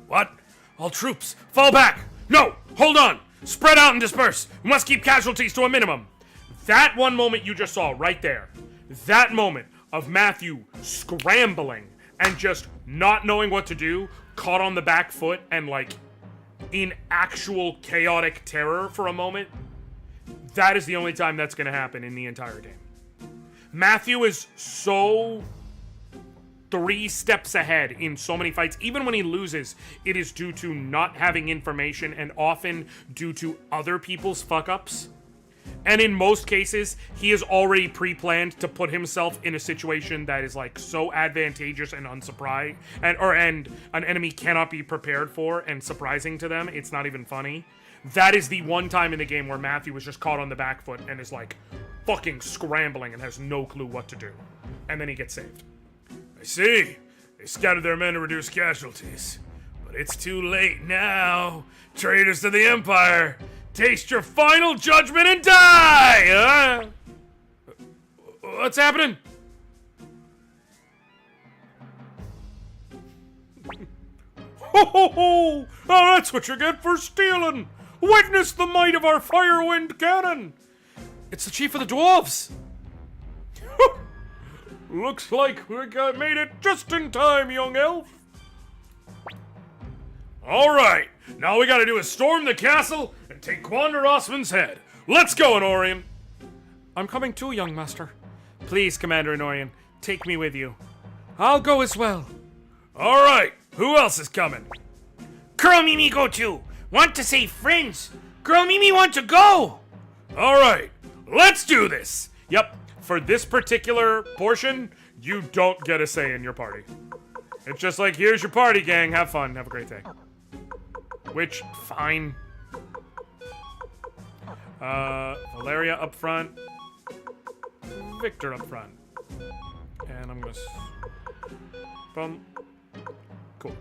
What? All troops, fall back! No! Hold on! Spread out and disperse! We must keep casualties to a minimum! That one moment you just saw right there. That moment of Matthew scrambling and just not knowing what to do, caught on the back foot and like in actual chaotic terror for a moment, that is the only time that's going to happen in the entire game. Matthew is so 3 steps ahead in so many fights. Even when he loses, it is due to not having information and often due to other people's fuck-ups. And in most cases, he is already pre-planned to put himself in a situation that is like so advantageous and unsurprising, and an enemy cannot be prepared for and surprising to them. It's not even funny. That is the one time in the game where Matthew was just caught on the back foot and is like fucking scrambling and has no clue what to do. And then he gets saved. I see. They scattered their men to reduce casualties. But it's too late now. Traitors to the Empire. Taste your final judgment and die! What's happening? Ho ho ho! Oh, that's what you get for stealing! Witness the might of our firewind cannon! It's the chief of the dwarves! Looks like we made it just in time, young elf! Alright, now we gotta do is storm the castle and take Quander Osman's head. Let's go, Anoriand! I'm coming too, young master. Please, Commander Anoriand, take me with you. I'll go as well. Alright, who else is coming? Girl Mimi go too. Want to save friends. Girl Mimi want to go. Alright, let's do this! Yep, for this particular portion, you don't get a say in your party. It's just like, here's your party, gang. Have fun. Have a great day. Which, fine. Valeria up front. Victor up front. And I'm gonna... Boom. Cool.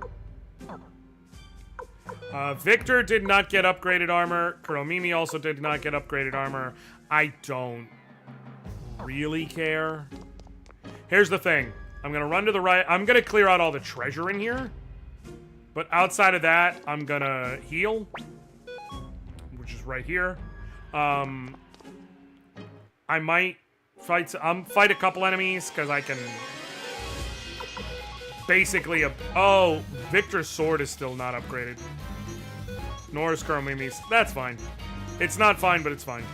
Victor did not get upgraded armor. Kuromimi also did not get upgraded armor. I don't really care. Here's the thing. I'm gonna run to the right. I'm gonna clear out all the treasure in here. But outside of that, I'm gonna heal. Which is right here. I might fight a couple enemies, because I can... Basically, oh, Victor's sword is still not upgraded. Nor is Kuromimi's. That's fine. It's not fine, but it's fine.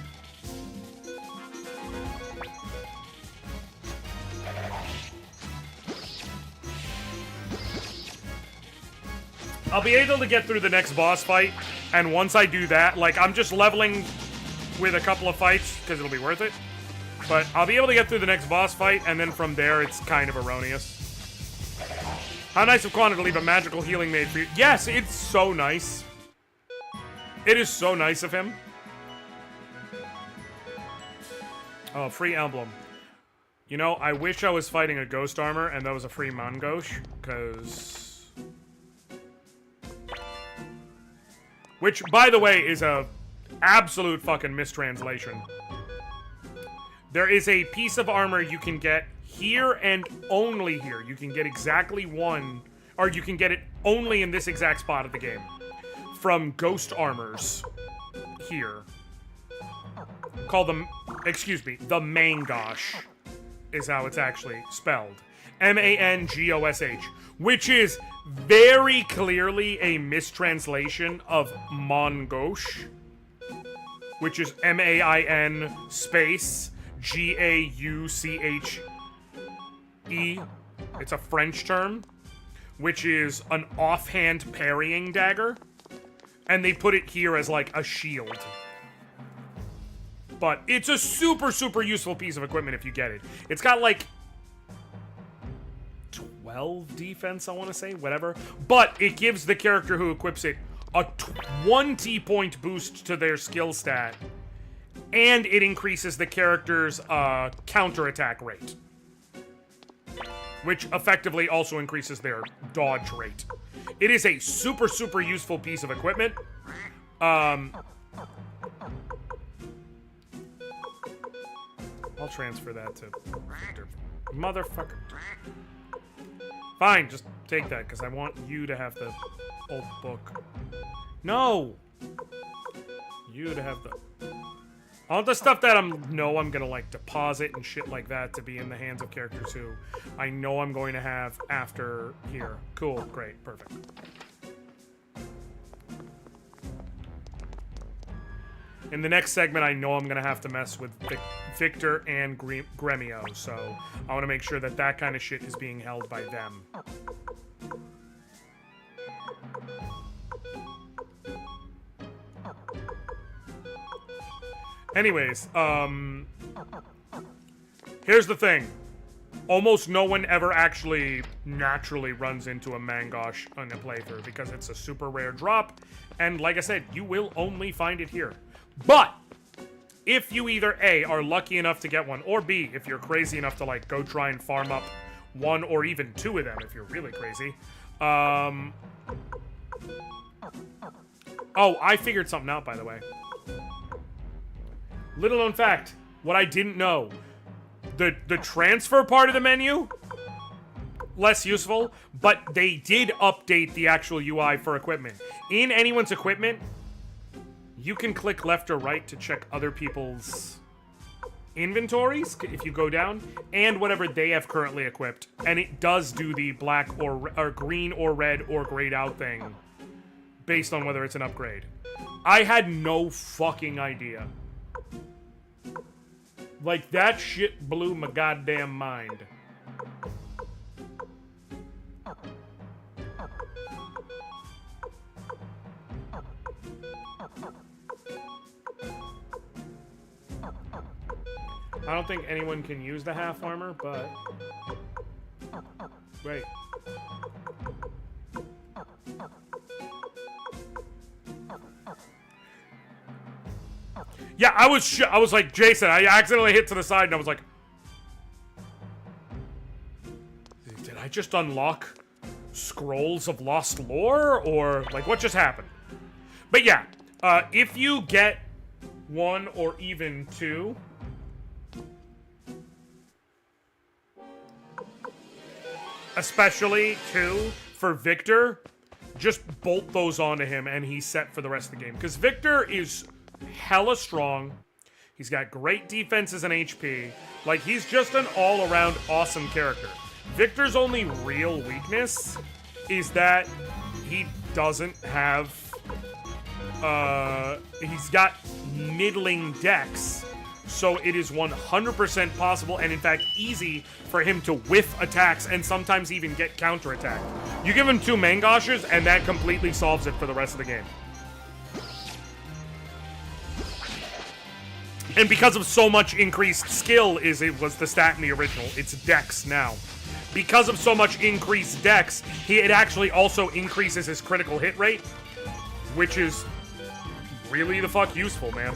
I'll be able to get through the next boss fight, and once I do that, like, I'm just leveling with a couple of fights, because it'll be worth it. But I'll be able to get through the next boss fight, and then from there, it's kind of erroneous. How nice of Quander to leave a magical healing maid for you. Yes, it's so nice. It is so nice of him. Oh, free emblem. You know, I wish I was fighting a ghost armor, and that was a free Mangosh, because... Which, by the way, is a absolute fucking mistranslation. There is a piece of armor you can get here and only here. You can get exactly one, or you can get it only in this exact spot of the game. From Ghost Armors. Here. Called them, excuse me, the Mangosh is how it's actually spelled. M-A-N-G-O-S-H. Which is very clearly a mistranslation of Mongosh, which is M-A-I-N space G-A-U-C-H-E. It's a French term, which is an offhand parrying dagger, and they put it here as like a shield. But it's a super, super useful piece of equipment if you get it. It's got like 12 defense, I want to say, whatever. But it gives the character who equips it a 20-point boost to their skill stat. And it increases the character's counterattack rate. Which effectively also increases their dodge rate. It is a super, super useful piece of equipment. I'll transfer that to Victor. Motherfucker. Fine, just take that, because I want you to have the old book. No! You to have the... All the stuff that I'm gonna, like, deposit and shit like that to be in the hands of characters who I know I'm going to have after here. Cool, great, perfect. In the next segment, I know I'm gonna have to mess with Victor and Gremio, so I want to make sure that that kind of shit is being held by them. Anyways, here's the thing. Almost no one ever actually naturally runs into a Mangosh on a playthrough because it's a super rare drop, and like I said, you will only find it here. But if you either A, are lucky enough to get one, or B, if you're crazy enough to like go try and farm up one or even two of them if you're really crazy. Oh, I figured something out, by the way. Little known fact, what I didn't know. The transfer part of the menu, less useful, but they did update the actual UI for equipment. In anyone's equipment, you can click left or right to check other people's inventories if you go down, and whatever they have currently equipped. And it does do the black or green or red or grayed out thing based on whether it's an upgrade. I had no fucking idea. Like, that shit blew my goddamn mind. I don't think anyone can use the half armor, but... Wait. Yeah, I was like, Jason, I accidentally hit to the side and I was like... Did I just unlock Scrolls of Lost Lore? Or, like, what just happened? But yeah, if you get one or even two... Especially two for Victor, just bolt those onto him and he's set for the rest of the game. Because Victor is hella strong. He's got great defenses and HP. Like, he's just an all-around awesome character. Victor's only real weakness is that he doesn't have... he's got middling dex. So it is 100% possible, and in fact easy, for him to whiff attacks and sometimes even get counterattacked. You give him two Mangoshes, and that completely solves it for the rest of the game. And because of so much increased skill, it was the stat in the original. It's Dex now. Because of so much increased Dex, it actually also increases his critical hit rate, which is really the fuck useful, man.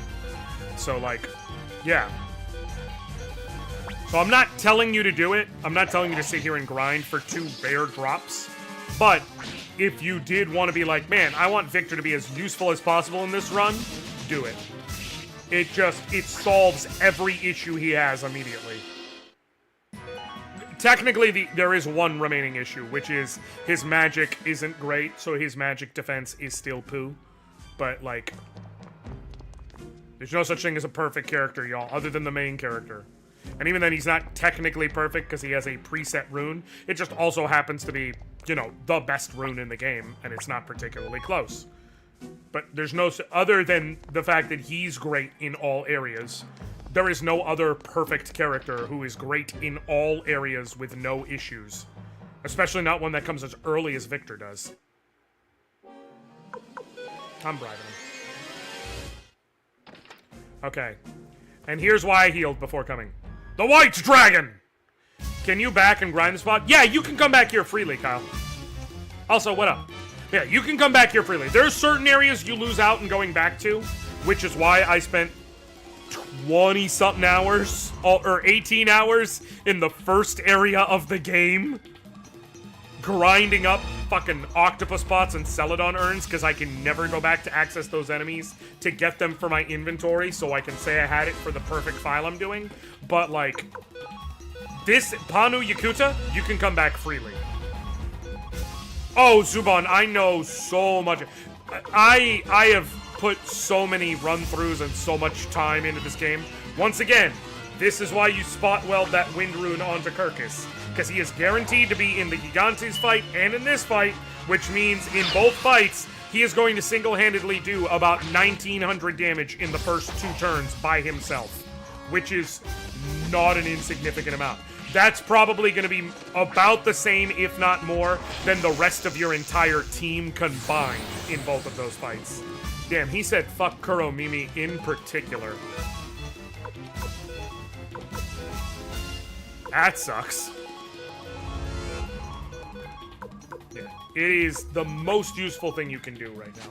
So, like... Yeah. So I'm not telling you to do it. I'm not telling you to sit here and grind for two rare drops. But if you did want to be like, man, I want Victor to be as useful as possible in this run, do it. It solves every issue he has immediately. Technically, there is one remaining issue, which is his magic isn't great, so his magic defense is still poo. But, like... There's no such thing as a perfect character, y'all, other than the main character. And even then, he's not technically perfect because he has a preset rune. It just also happens to be, you know, the best rune in the game, and it's not particularly close. But there's no... Other than the fact that he's great in all areas, there is no other perfect character who is great in all areas with no issues. Especially not one that comes as early as Victor does. I'm bribing him. Okay. And here's why I healed before coming. The White Dragon! Can you back and grind the spot? Yeah, you can come back here freely, Kyle. Also, what up? Yeah, you can come back here freely. There's certain areas you lose out in going back to, which is why I spent 20-something hours, or 18 hours in the first area of the game grinding up fucking octopus pots and Celadon urns, because I can never go back to access those enemies to get them for my inventory so I can say I had it for the perfect file I'm doing. But, like, this Panu Yakuta, you can come back freely. Oh, Zuban, I know so much. I have put so many run-throughs and so much time into this game. Once again, this is why you spot weld that wind rune onto Kirkus. Because he is guaranteed to be in the Gigantes fight and in this fight, which means in both fights, he is going to single-handedly do about 1,900 damage in the first 2 turns by himself, which is not an insignificant amount. That's probably going to be about the same, if not more, than the rest of your entire team combined in both of those fights. Damn, he said fuck Kuro Mimi in particular. That sucks. Yeah, it is the most useful thing you can do right now.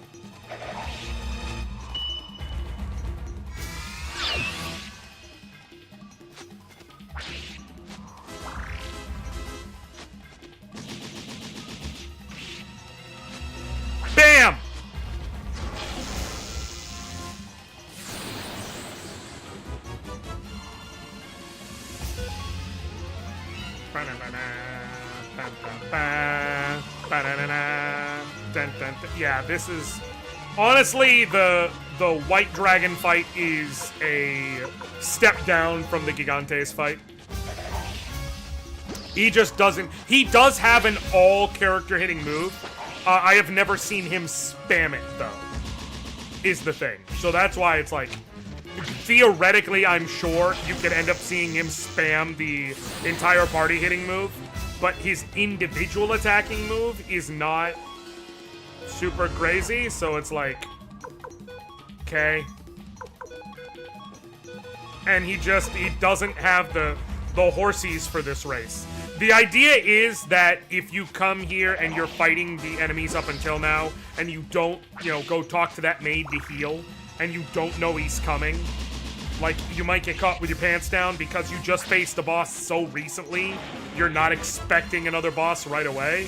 Bam! Yeah, this is honestly the White Dragon fight is a step down from the Gigantes fight. He just doesn't. He does have an all character hitting move. I have never seen him spam it though. Is the thing. So that's why it's like, theoretically, I'm sure you could end up seeing him spam the entire party hitting move, but his individual attacking move is not super crazy, so it's like, okay. And he doesn't have the horsies for this race. The idea is that if you come here and you're fighting the enemies up until now, and you don't, go talk to that maid to heal, and you don't know he's coming, like, you might get caught with your pants down because you just faced a boss so recently, you're not expecting another boss right away.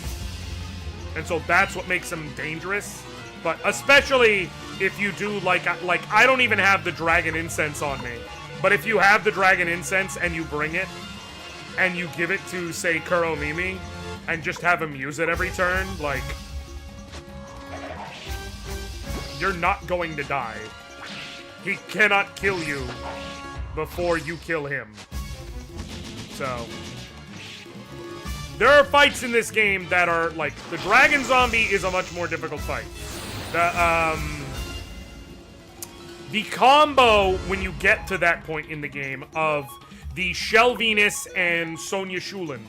And so that's what makes him dangerous. But especially if you do, like I don't even have the dragon incense on me. But if you have the dragon incense and you bring it, and you give it to, say, Kuro Mimi, and just have him use it every turn, like, you're not going to die. He cannot kill you before you kill him. So, there are fights in this game that are, like, the Dragon Zombie is a much more difficult fight. The combo, when you get to that point in the game, of the Shell Venus and Sonya Shulin,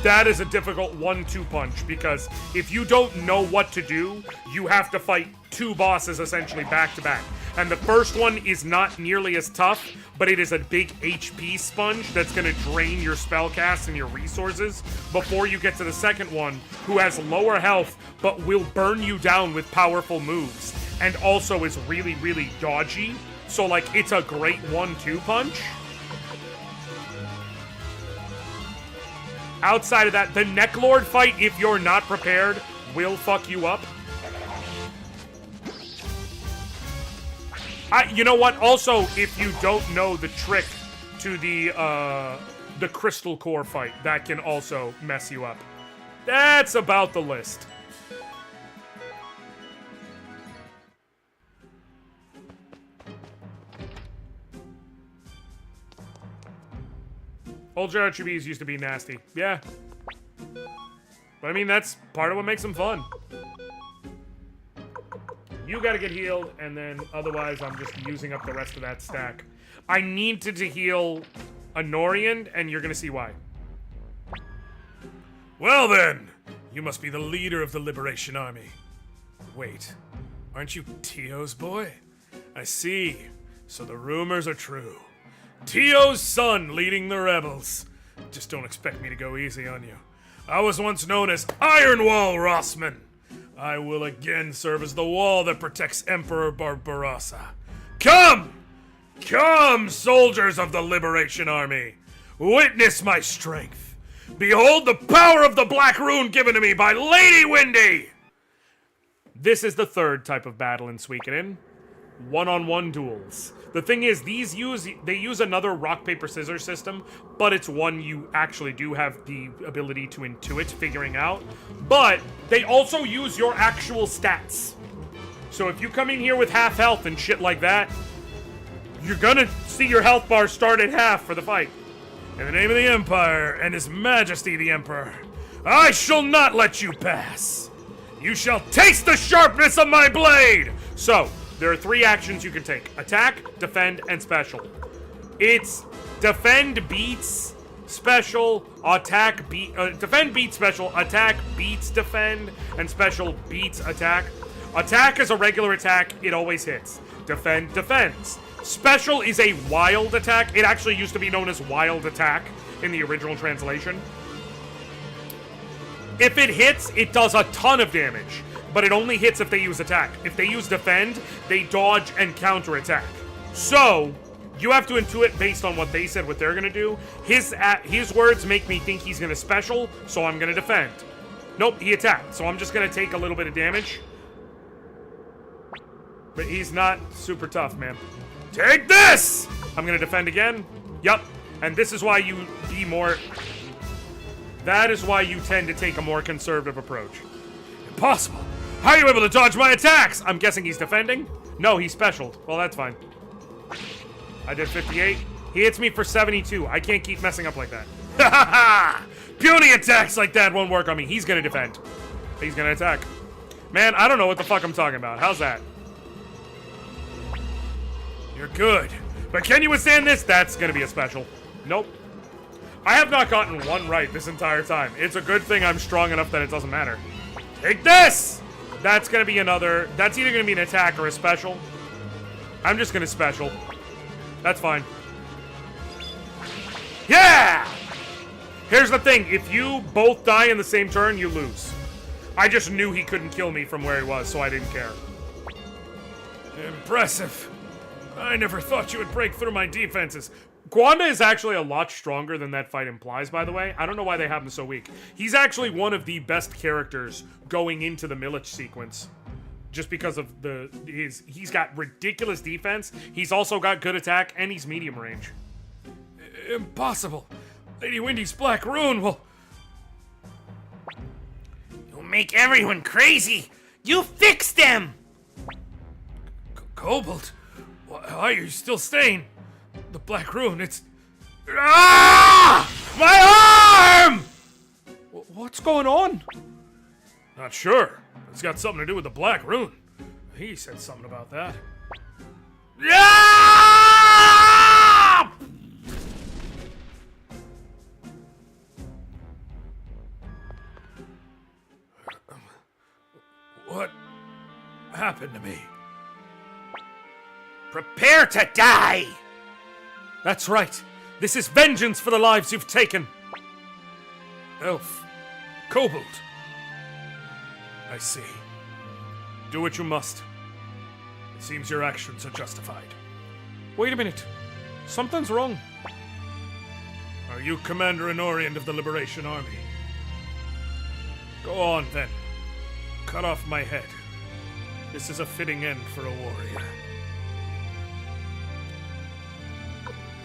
that is a difficult 1-2 punch, because if you don't know what to do, you have to fight two bosses essentially back to back. And the first one is not nearly as tough, but it is a big HP sponge that's going to drain your spellcasts and your resources before you get to the second one, who has lower health, but will burn you down with powerful moves, and also is really, really dodgy. So, like, it's a great 1-2 punch. Outside of that, the Necklord fight, if you're not prepared, will fuck you up. You know what? Also, if you don't know the trick to the Crystal Core fight, that can also mess you up. That's about the list. Old JRPGs used to be nasty. Yeah. But I mean, that's part of what makes them fun. You gotta get healed, and then otherwise I'm just using up the rest of that stack. I needed to heal Anoriand, and you're gonna see why. Well then, you must be the leader of the Liberation Army. Wait, aren't you Tio's boy? I see. So the rumors are true. Tio's son leading the rebels. Just don't expect me to go easy on you. I was once known as Iron Wall Rossman. I will again serve as the wall that protects Emperor Barbarossa. Come! Come, soldiers of the Liberation Army! Witness my strength! Behold the power of the Black Rune given to me by Lady Windy! This is the third type of battle in Suikoden. One-on-one duels. The thing is, they use another rock, paper, scissors system, but it's one you actually do have the ability to intuit figuring out. But they also use your actual stats. So if you come in here with half health and shit like that, you're gonna see your health bar start at half for the fight. In the name of the Empire and His Majesty the Emperor, I shall not let you pass. You shall taste the sharpness of my blade! So, there are three actions you can take. Attack, defend, and special. It's defend beats special, defend beats special, attack beats defend, and special beats attack. Attack is a regular attack. It always hits. Defend, defends. Special is a wild attack. It actually used to be known as wild attack in the original translation. If it hits, it does a ton of damage, but it only hits if they use attack. If they use defend, they dodge and counter attack. So, you have to intuit based on what they said, what they're gonna do. His words make me think he's gonna special, so I'm gonna defend. Nope, he attacked, so I'm just gonna take a little bit of damage. But he's not super tough, man. Take this! I'm gonna defend again. Yup, and this is why you be more... That is why you tend to take a more conservative approach. Impossible! How are you able to dodge my attacks? I'm guessing he's defending? No, he's specialed. Well, that's fine. I did 58. He hits me for 72. I can't keep messing up like that. Ha ha ha! Puny attacks like that won't work on me. He's gonna defend. He's gonna attack. Man, I don't know what the fuck I'm talking about. How's that? You're good. But can you withstand this? That's gonna be a special. Nope. I have not gotten one right this entire time. It's a good thing I'm strong enough that it doesn't matter. Take this! That's gonna be another... That's either gonna be an attack or a special. I'm just gonna special. That's fine. Yeah! Here's the thing. If you both die in the same turn, you lose. I just knew he couldn't kill me from where he was, so I didn't care. Impressive. I never thought you would break through my defenses. Gwanda is actually a lot stronger than that fight implies, by the way. I don't know why they have him so weak. He's actually one of the best characters going into the Millich sequence. Just because of he's got ridiculous defense, he's also got good attack, and he's medium range. Impossible. Lady Windy's Black Rune will... You'll make everyone crazy. You fix them! Kobold? Why are you still staying? The Black Rune, it's... Ah! My arm! What's going on? Not sure. It's got something to do with the Black Rune. He said something about that. Yeah! What happened to me? Prepare to die! That's right. This is vengeance for the lives you've taken. Elf. Kobold. I see. Do what you must. It seems your actions are justified. Wait a minute. Something's wrong. Are you Commander Anoriand of the Liberation Army? Go on, then. Cut off my head. This is a fitting end for a warrior.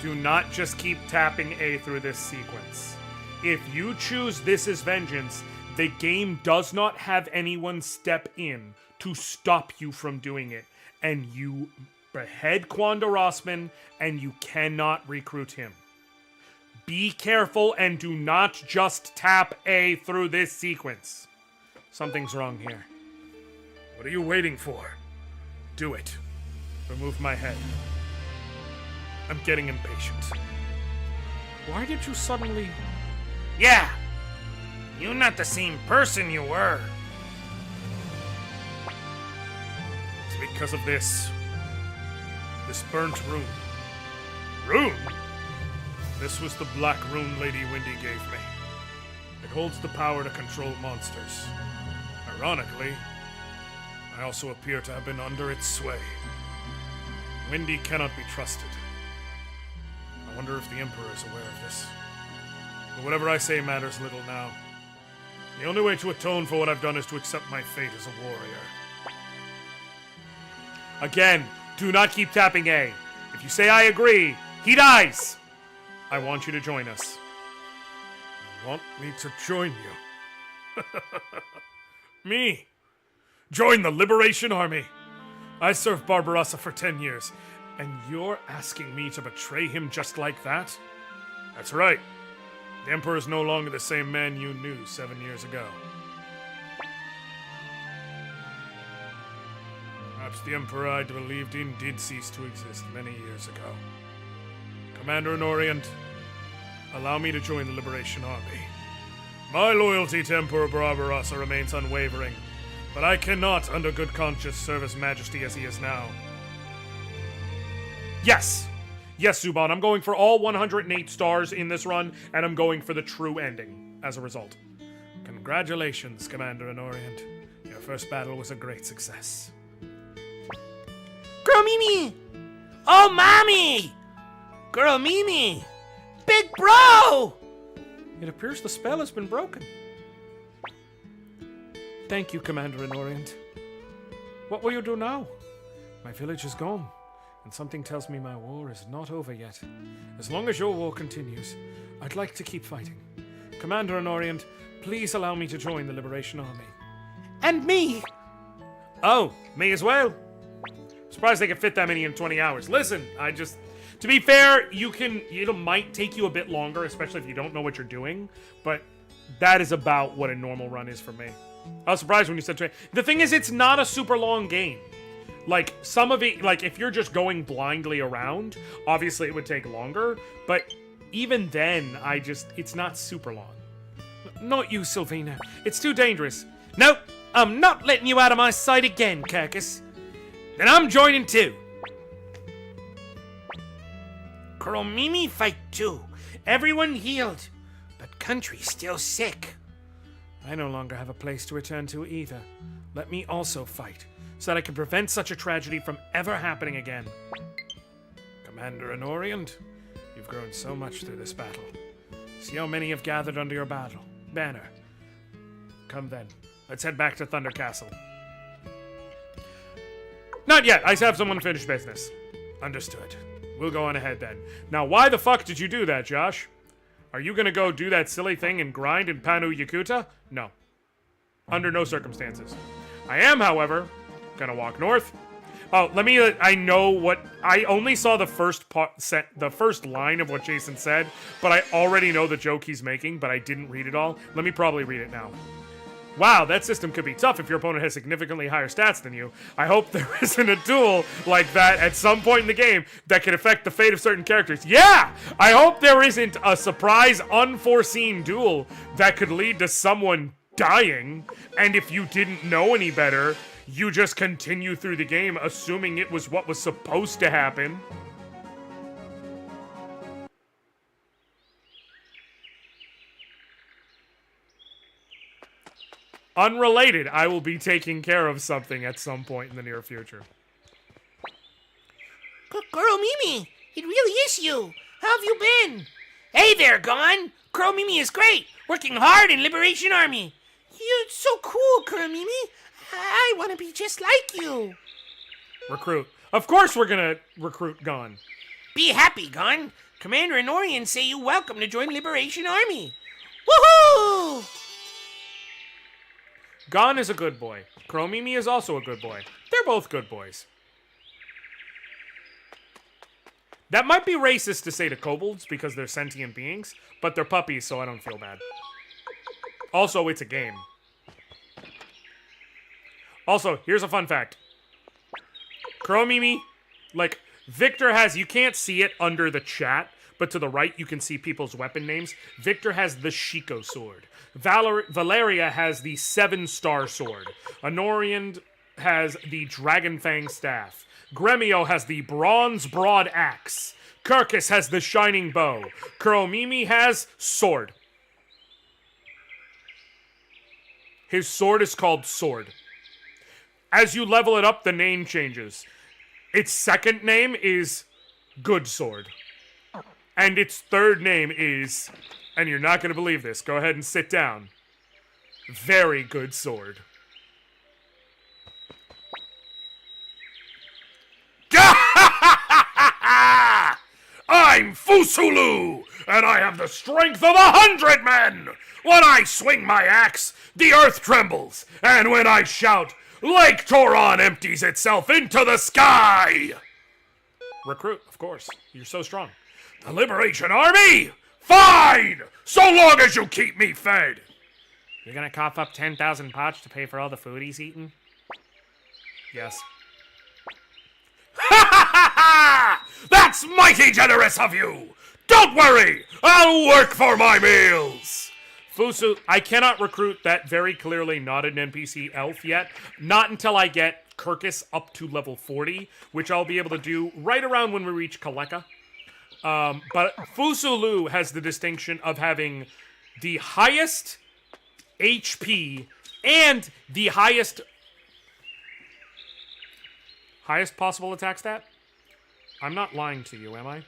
Do not just keep tapping A through this sequence. If you choose This is Vengeance, the game does not have anyone step in to stop you from doing it. And you behead Quanda Rossman, and you cannot recruit him. Be careful and do not just tap A through this sequence. Something's wrong here. What are you waiting for? Do it. Remove my head. I'm getting impatient. Why did you suddenly... Yeah! You're not the same person you were. It's because of this. This burnt rune. Rune? This was the black rune Lady Windy gave me. It holds the power to control monsters. Ironically, I also appear to have been under its sway. Windy cannot be trusted. I wonder if the Emperor is aware of this. But whatever I say matters little now. The only way to atone for what I've done is to accept my fate as a warrior. Again, do not keep tapping A. If you say I agree, he dies! I want you to join us. You want me to join you? Me? Join the Liberation Army? I served Barbarossa for 10 years, and you're asking me to betray him just like that? That's right. The Emperor is no longer the same man you knew 7 years ago. Perhaps the Emperor I believed in did cease to exist many years ago. Commander Anoriand, allow me to join the Liberation Army. My loyalty to Emperor Barbarossa remains unwavering, But I cannot, under good conscience, serve His Majesty as he is now. Yes! Yes, Zuban, I'm going for all 108 stars in this run, and I'm going for the true ending as a result. Congratulations, Commander Anoriand. Your first battle was a great success. Girl Mimi! Oh, mommy! Girl Mimi! Big bro! It appears the spell has been broken. Thank you, Commander Anoriand. What will you do now? My village is gone, and something tells me my war is not over yet. As long as your war continues, I'd like to keep fighting. Commander Anoriand, please allow me to join the Liberation Army. And me! Oh, me as well? Surprised they could fit that many in 20 hours. Listen, to be fair, it might take you a bit longer, especially if you don't know what you're doing, but that is about what a normal run is for me. I was surprised when you said the thing is, it's not a super long game. Like, some of it, like, if you're just going blindly around, obviously it would take longer, but even then, it's not super long. Not you, Sylvina. It's too dangerous. Nope, I'm not letting you out of my sight again, Carcass. Then I'm joining too. Girl Mimi fight too. Everyone healed, but country still sick. I no longer have a place to return to either. Let me also fight, so that I can prevent such a tragedy from ever happening again. Commander Anoriand, you've grown so much through this battle. See how many have gathered under your banner. Come then, let's head back to Thunder Castle. Not yet, I have someone finish business. Understood. We'll go on ahead then. Now, why the fuck did you do that, Josh? Are you gonna go do that silly thing and grind in Panu Yakuta? No. Under no circumstances. I am, however, gonna walk north. Oh, I only saw the first line of what Jason said, but I already know the joke he's making, but I didn't read it all. Let me probably read it now. Wow, that system could be tough if your opponent has significantly higher stats than you. I hope there isn't a duel like that at some point in the game that could affect the fate of certain characters. Yeah! I hope there isn't a surprise, unforeseen duel that could lead to someone dying, and if you didn't know any better, you just continue through the game assuming it was what was supposed to happen. Unrelated, I will be taking care of something at some point in the near future. Girl Mimi, it really is you. How have you been? Hey there, Gon. Girl Mimi is great, working hard in Liberation Army. You're so cool, Girl Mimi. I want to be just like you. Recruit. Of course we're gonna recruit Gon. Be happy, Gon. Commander Anoriand say you welcome to join Liberation Army. Woohoo! Gon is a good boy. Chromimi is also a good boy. They're both good boys. That might be racist to say to kobolds because they're sentient beings, but they're puppies, so I don't feel bad. Also, it's a game. Also, here's a fun fact. Chromimi, like, Victor has, you can't see it under the chat, but to the right you can see people's weapon names. Victor has the Shiko sword. Valeria has the 7-star sword. Anoriand has the Dragon Fang staff. Gremio has the Bronze Broad Axe. Kirkus has the Shining Bow. Kuromimi has sword. His sword is called Sword. As you level it up, the name changes. Its second name is Good Sword. And its third name is, and you're not going to believe this, go ahead and sit down, Very Good Sword. I'm Fusulu, and I have the strength of 100 men! When I swing my axe, the earth trembles, and when I shout, Lake Toron empties itself into the sky! Recruit, of course. You're so strong. The Liberation Army? Fine! So long as you keep me fed! You're gonna cough up 10,000 pots to pay for all the food he's eaten? Yes. Ha ha ha ha! That's mighty generous of you! Don't worry! I'll work for my meals! Fusu, I cannot recruit that very clearly not an NPC elf yet. Not until I get Kirkus up to level 40, which I'll be able to do right around when we reach Kaleka. But Fusulu has the distinction of having the highest HP and the highest possible attack stat? I'm not lying to you, am I?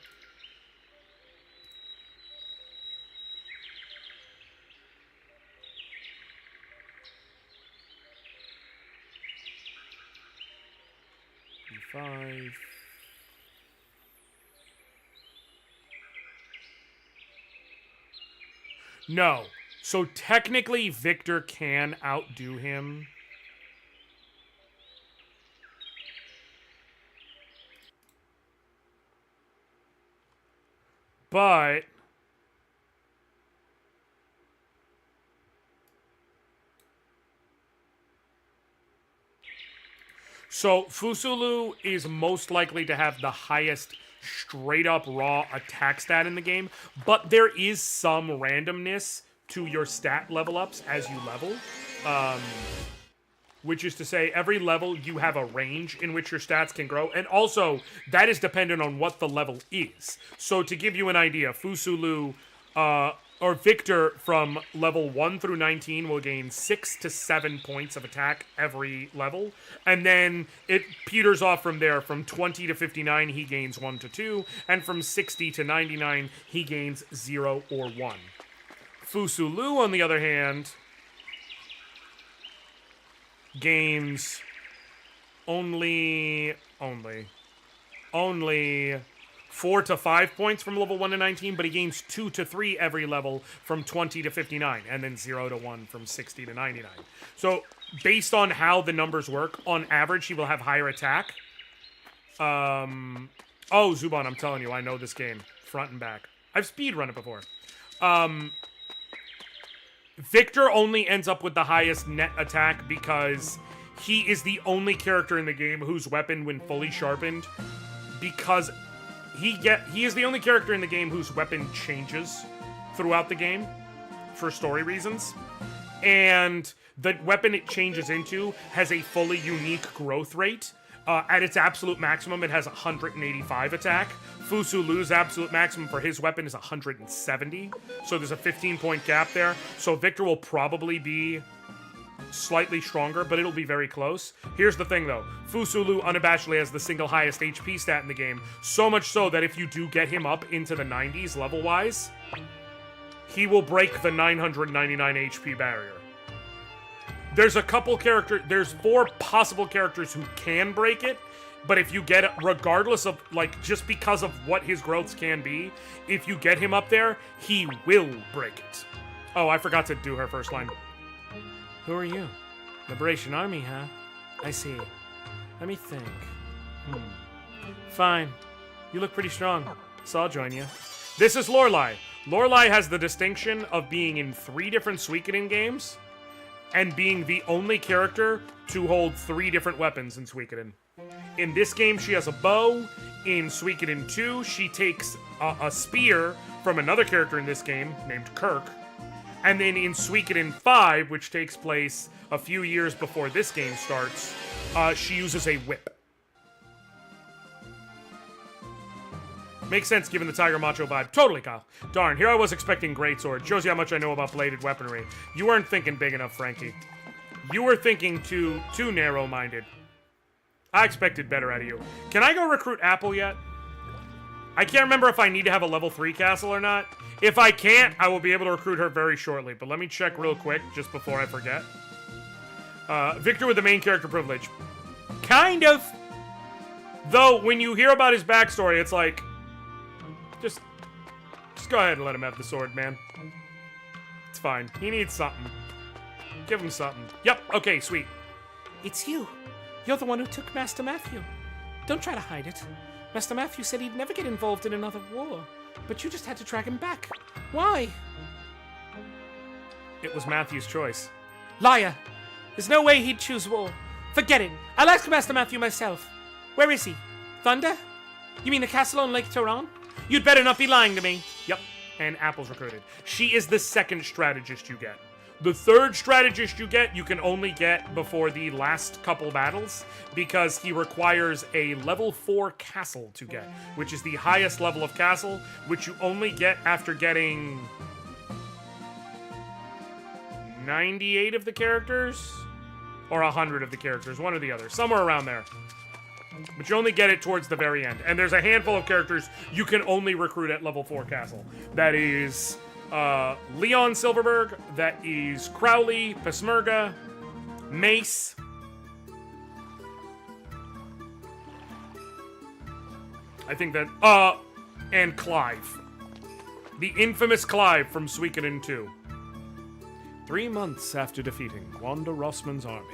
Five. No. So technically, Victor can outdo him. But so Fusulu is most likely to have the highest straight up raw attack stat in the game, but there is some randomness to your stat level ups as you level. Which is to say, every level you have a range in which your stats can grow, and also that is dependent on what the level is. So to give you an idea, Fusulu or Victor from level 1 through 19 will gain 6 to 7 points of attack every level, and then it peters off from there. From 20 to 59 he gains 1 to 2, and from 60 to 99 he gains 0 or 1. Fusulu, on the other hand, gains only 4 to 5 points from level 1 to 19, but he gains 2 to 3 every level from 20 to 59, and then 0 to 1 from 60 to 99. So, based on how the numbers work, on average, he will have higher attack. Oh, Zubon, I'm telling you, I know this game, front and back. I've speedrun it before. Victor only ends up with the highest net attack because he is the only character in the game whose weapon, when fully sharpened, because he is the only character in the game whose weapon changes throughout the game for story reasons. And the weapon it changes into has a fully unique growth rate. At its absolute maximum, it has 185 attack. Fusulu's absolute maximum for his weapon is 170. So there's a 15-point gap there. So Victor will probably be slightly stronger, but it'll be very close. Here's the thing, though. Fusulu unabashedly has the single highest HP stat in the game. So much so that if you do get him up into the 90s level-wise, he will break the 999 HP barrier. There's there's 4 possible characters who can break it, but if you get it, regardless of, like, just because of what his growths can be, if you get him up there, he will break it. Oh, I forgot to do her first line. Who are you? Liberation Army, huh? I see. Let me think. Fine. You look pretty strong, so I'll join you. This is Lorelei. Lorelei has the distinction of being in 3 different Suikoden games, and being the only character to hold 3 different weapons in Suikoden. In this game, she has a bow. In Suikoden 2, she takes a spear from another character in this game named Kirk. And then in Suikoden 5, which takes place a few years before this game starts, she uses a whip. Makes sense given the Tiger Macho vibe. Totally, Kyle. Darn, here I was expecting greatsword. Shows you how much I know about bladed weaponry. You weren't thinking big enough, Frankie. You were thinking too narrow-minded. I expected better out of you. Can I go recruit Apple yet? I can't remember if I need to have a level 3 castle or not. If I can't, I will be able to recruit her very shortly. But let me check real quick, just before I forget. Victor with the main character privilege. Kind of. Though, when you hear about his backstory, it's like... Just go ahead and let him have the sword, man. It's fine. He needs something. Give him something. Yep, okay, sweet. It's you. You're the one who took Master Matthew. Don't try to hide it. Master Matthew said he'd never get involved in another war, but you just had to track him back. Why? It was Matthew's choice. Liar. There's no way he'd choose war. Forget it. I'll ask Master Matthew myself. Where is he? Thunder? You mean the castle on Lake Tehran? You'd better not be lying to me. Yep. and Apple's recruited. She is the second strategist you get. The third strategist you get, you can only get before the last couple battles, because he requires a level 4 castle to get, which is the highest level of castle, which you only get after getting 98 of the characters, or 100 of the characters, one or the other, somewhere around there. But you only get it towards the very end. And there's a handful of characters you can only recruit at level 4 castle. That is Leon Silverberg, that is Crowley, Pesmerga, Mace. I think that, and Clive. The infamous Clive from Suikoden 2. 3 months after defeating Wanda Rossman's army.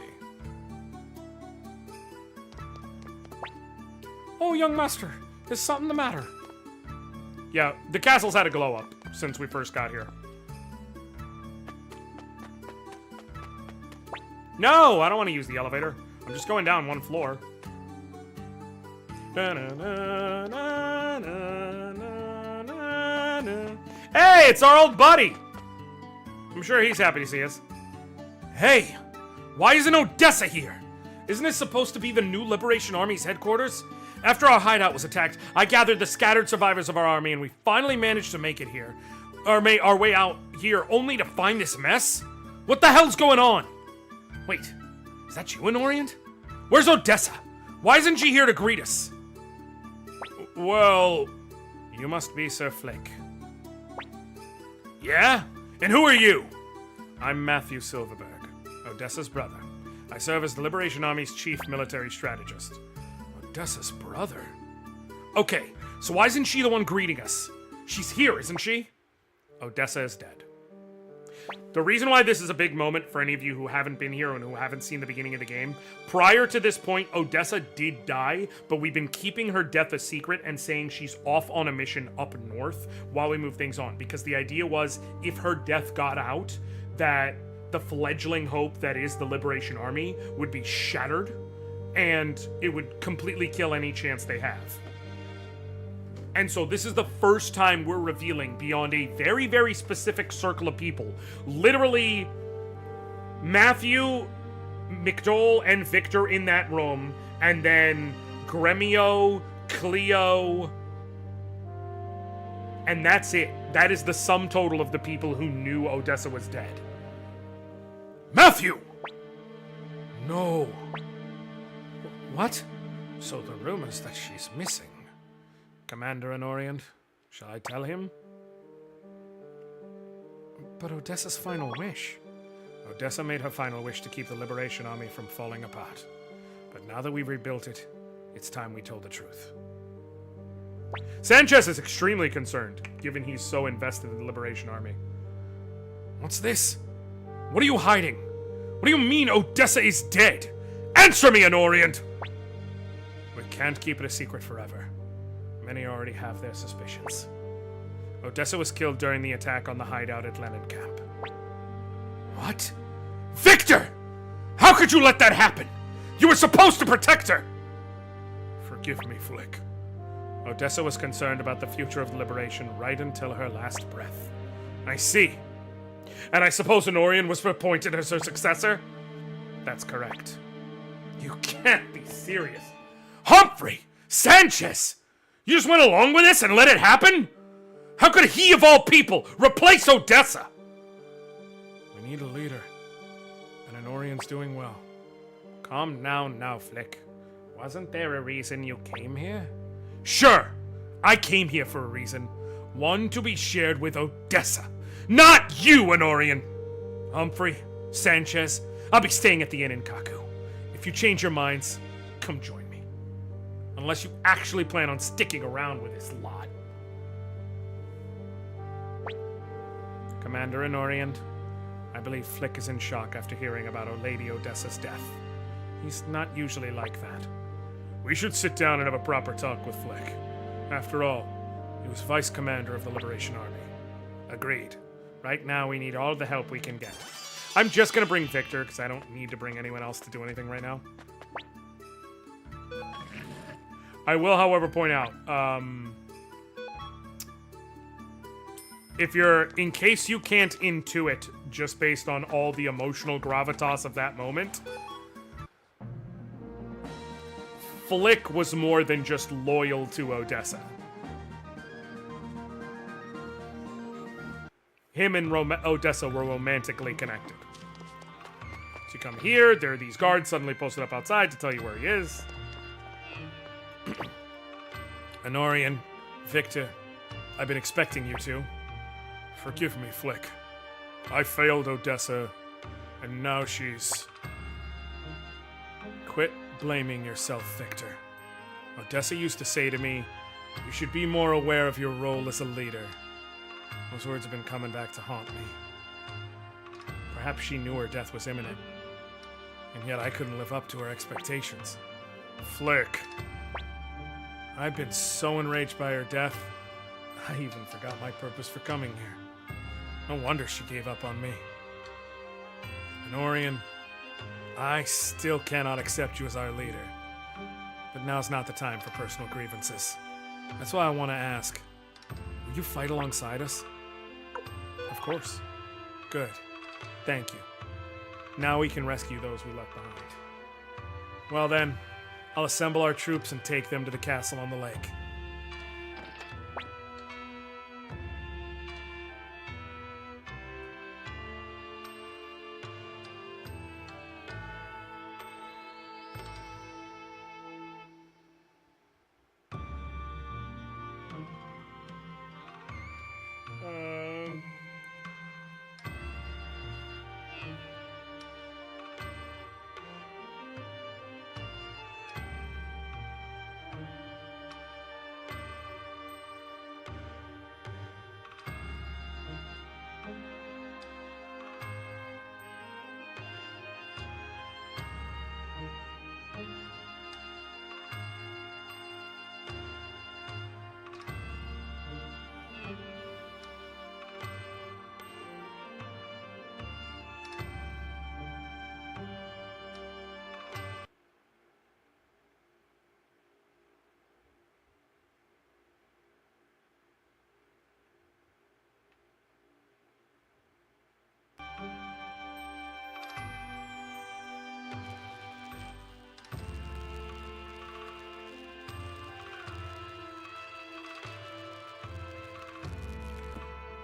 Oh, young master, is something the matter? Yeah, the castle's had a glow up since we first got here. No, I don't want to use the elevator. I'm just going down 1 floor. Hey, it's our old buddy! I'm sure he's happy to see us. Hey, why isn't Odessa here? Isn't this supposed to be the new Liberation Army's headquarters? After our hideout was attacked, I gathered the scattered survivors of our army, and we finally managed to make it here. Our way out here, only to find this mess? What the hell's going on? Wait, is that you, Anoriand? Where's Odessa? Why isn't she here to greet us? Well, you must be Sir Flick. Yeah? And who are you? I'm Matthew Silverberg, Odessa's brother. I serve as the Liberation Army's chief military strategist. Odessa's brother? Okay, so why isn't she the one greeting us? She's here, isn't she? Odessa is dead. The reason why this is a big moment for any of you who haven't been here and who haven't seen the beginning of the game, prior to this point, Odessa did die, but we've been keeping her death a secret and saying she's off on a mission up north while we move things on, because the idea was if her death got out, that the fledgling hope that is the Liberation Army would be shattered, and it would completely kill any chance they have. And so this is the first time we're revealing beyond a very, very specific circle of people. Literally, Matthew, McDowell, and Victor in that room, and then Gremio, Cleo, and that's it. That is the sum total of the people who knew Odessa was dead. Matthew! No. What? So the rumors that she's missing. Commander Anoriand, shall I tell him? But Odessa's final wish. Odessa made her final wish to keep the Liberation Army from falling apart. But now that we've rebuilt it, it's time we told the truth. Sanchez is extremely concerned, given he's so invested in the Liberation Army. What's this? What are you hiding? What do you mean Odessa is dead? Answer me, Anoriand! We can't keep it a secret forever. Many already have their suspicions. Odessa was killed during the attack on the hideout at Lenin Camp. What? Victor! How could you let that happen? You were supposed to protect her! Forgive me, Flick. Odessa was concerned about the future of the Liberation right until her last breath. I see. And I suppose Anoriand was appointed as her successor? That's correct. You can't be serious. Humphrey! Sanchez! You just went along with this and let it happen? How could he, of all people, replace Odessa? We need a leader. And Anoriand's doing well. Calm down now, Flick. Wasn't there a reason you came here? Sure! I came here for a reason. One to be shared with Odessa. Not you, Anoriand! Humphrey, Sanchez, I'll be staying at the inn in Kaku. If you change your minds, come join me. Unless you actually plan on sticking around with this lot. Commander Anoriand, I believe Flick is in shock after hearing about Lady Odessa's death. He's not usually like that. We should sit down and have a proper talk with Flick. After all, he was Vice Commander of the Liberation Army. Agreed. Right now, we need all the help we can get. I'm just gonna bring Victor, because I don't need to bring anyone else to do anything right now. I will, however, point out, in case you can't intuit just based on all the emotional gravitas of that moment, Flick was more than just loyal to Odessa. Him and Odessa were romantically connected. So you come here, there are these guards suddenly posted up outside to tell you where he is. Anoriand, Victor, I've been expecting you to. Forgive me, Flick. I failed Odessa, and now she's... Quit blaming yourself, Victor. Odessa used to say to me, you should be more aware of your role as a leader. Those words have been coming back to haunt me. Perhaps she knew her death was imminent, and yet I couldn't live up to her expectations. Flick. I've been so enraged by her death, I even forgot my purpose for coming here. No wonder she gave up on me. Anoriand, I still cannot accept you as our leader, but now's not the time for personal grievances. That's why I want to ask, will you fight alongside us? Of course. Good. Thank you. Now we can rescue those we left behind. Well then, I'll assemble our troops and take them to the castle on the lake.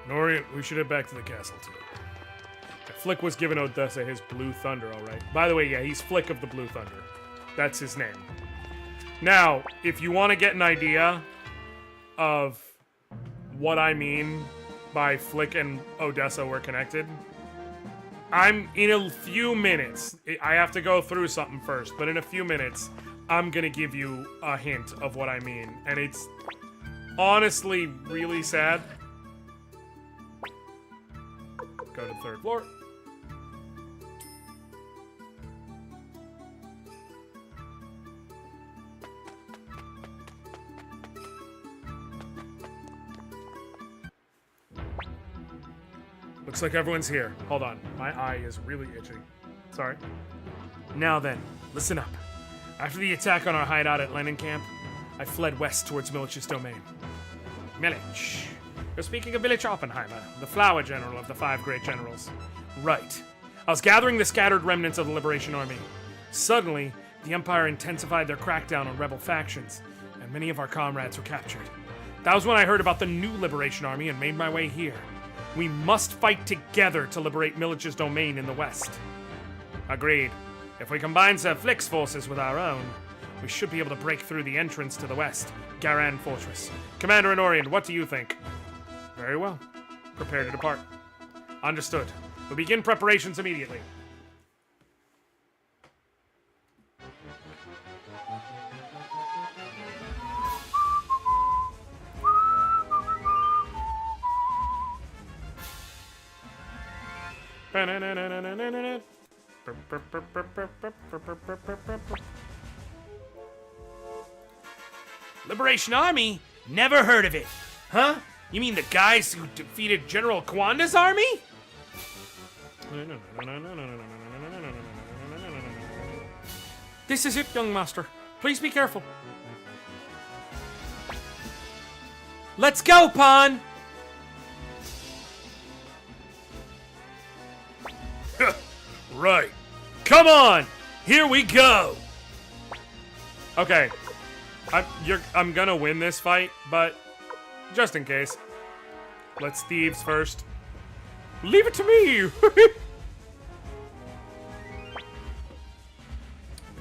Anoriand, we should head back to the castle, too. Flick was giving Odessa his Blue Thunder, alright. By the way, yeah, he's Flick of the Blue Thunder. That's his name. Now, if you want to get an idea of what I mean by Flick and Odessa were connected, I'm, in a few minutes, I have to go through something first, but in a few minutes, I'm gonna give you a hint of what I mean. And it's honestly really sad. Go to the third floor. Looks like everyone's here. Hold on. My eye is really itchy. Sorry. Now then, listen up. After the attack on our hideout at Lenin Camp, I fled west towards Milich's domain. Milich. You're speaking of Milich Oppenheimer, the flower general of the 5 great generals. Right. I was gathering the scattered remnants of the Liberation Army. Suddenly, the Empire intensified their crackdown on rebel factions, and many of our comrades were captured. That was when I heard about the new Liberation Army and made my way here. We must fight together to liberate Milich's domain in the west. Agreed. If we combine Sir Flick's forces with our own, we should be able to break through the entrance to the west, Garan Fortress. Commander Anoriand, what do you think? Very well. Prepare to depart. Understood. We'll begin preparations immediately. Liberation Army? Never heard of it. Huh? You mean the guys who defeated General Kwanda's army? This is it, young master. Please be careful. Let's go, Pawn! Right. Come on! Here we go! Okay. I'm gonna win this fight, but just in case. Let's thieves first. Leave it to me!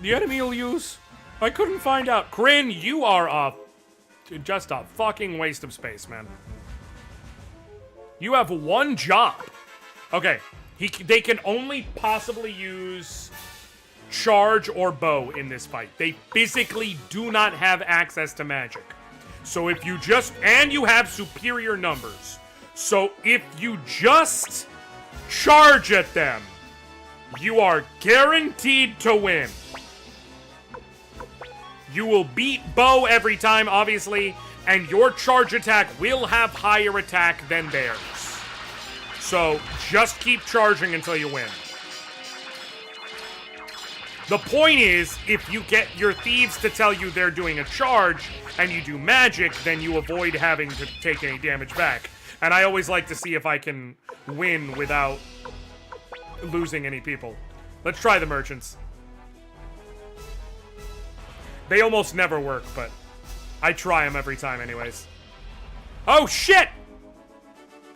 The enemy will use... I couldn't find out. Kryn, you are just a fucking waste of space, man. You have one job. Okay. They can only possibly use charge or bow in this fight. They physically do not have access to magic. So if you just... And you have superior numbers. So if you just charge at them, you are guaranteed to win. You will beat bow every time, obviously, and your charge attack will have higher attack than theirs. So just keep charging until you win. The point is, if you get your thieves to tell you they're doing a charge and you do magic, then you avoid having to take any damage back. And I always like to see if I can win without losing any people. Let's try the merchants. They almost never work, but I try them every time anyways. Oh, shit!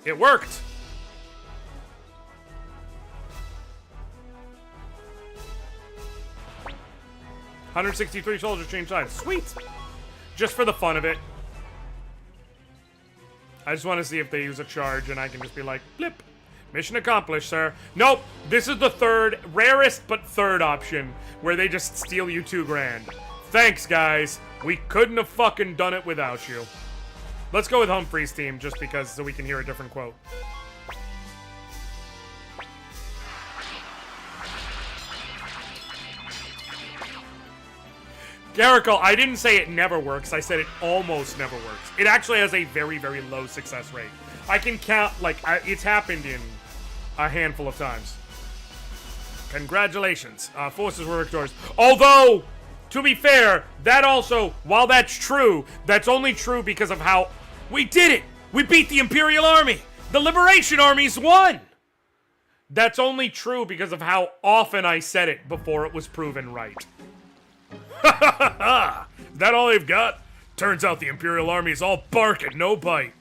It worked. $163 soldiers change sides. Sweet! Just for the fun of it. I just want to see if they use a charge and I can just be like, blip. Mission accomplished, sir. Nope. This is the third, rarest but third option, where they just steal you $2 grand. Thanks, guys. We couldn't have fucking done it without you. Let's go with Humphrey's team, just because, so we can hear a different quote. Garrickle, I didn't say it never works. I said it almost never works. It actually has a very, very low success rate. I can count, like, it's happened in a handful of times. Congratulations. Forces were victorious. Although... to be fair, that also, while that's true, that's only true because of how... We did it! We beat the Imperial Army! The Liberation Armies won! That's only true because of how often I said it before it was proven right. Ha ha ha ha! Is that all they've got? Turns out the Imperial Army is all bark and no bite.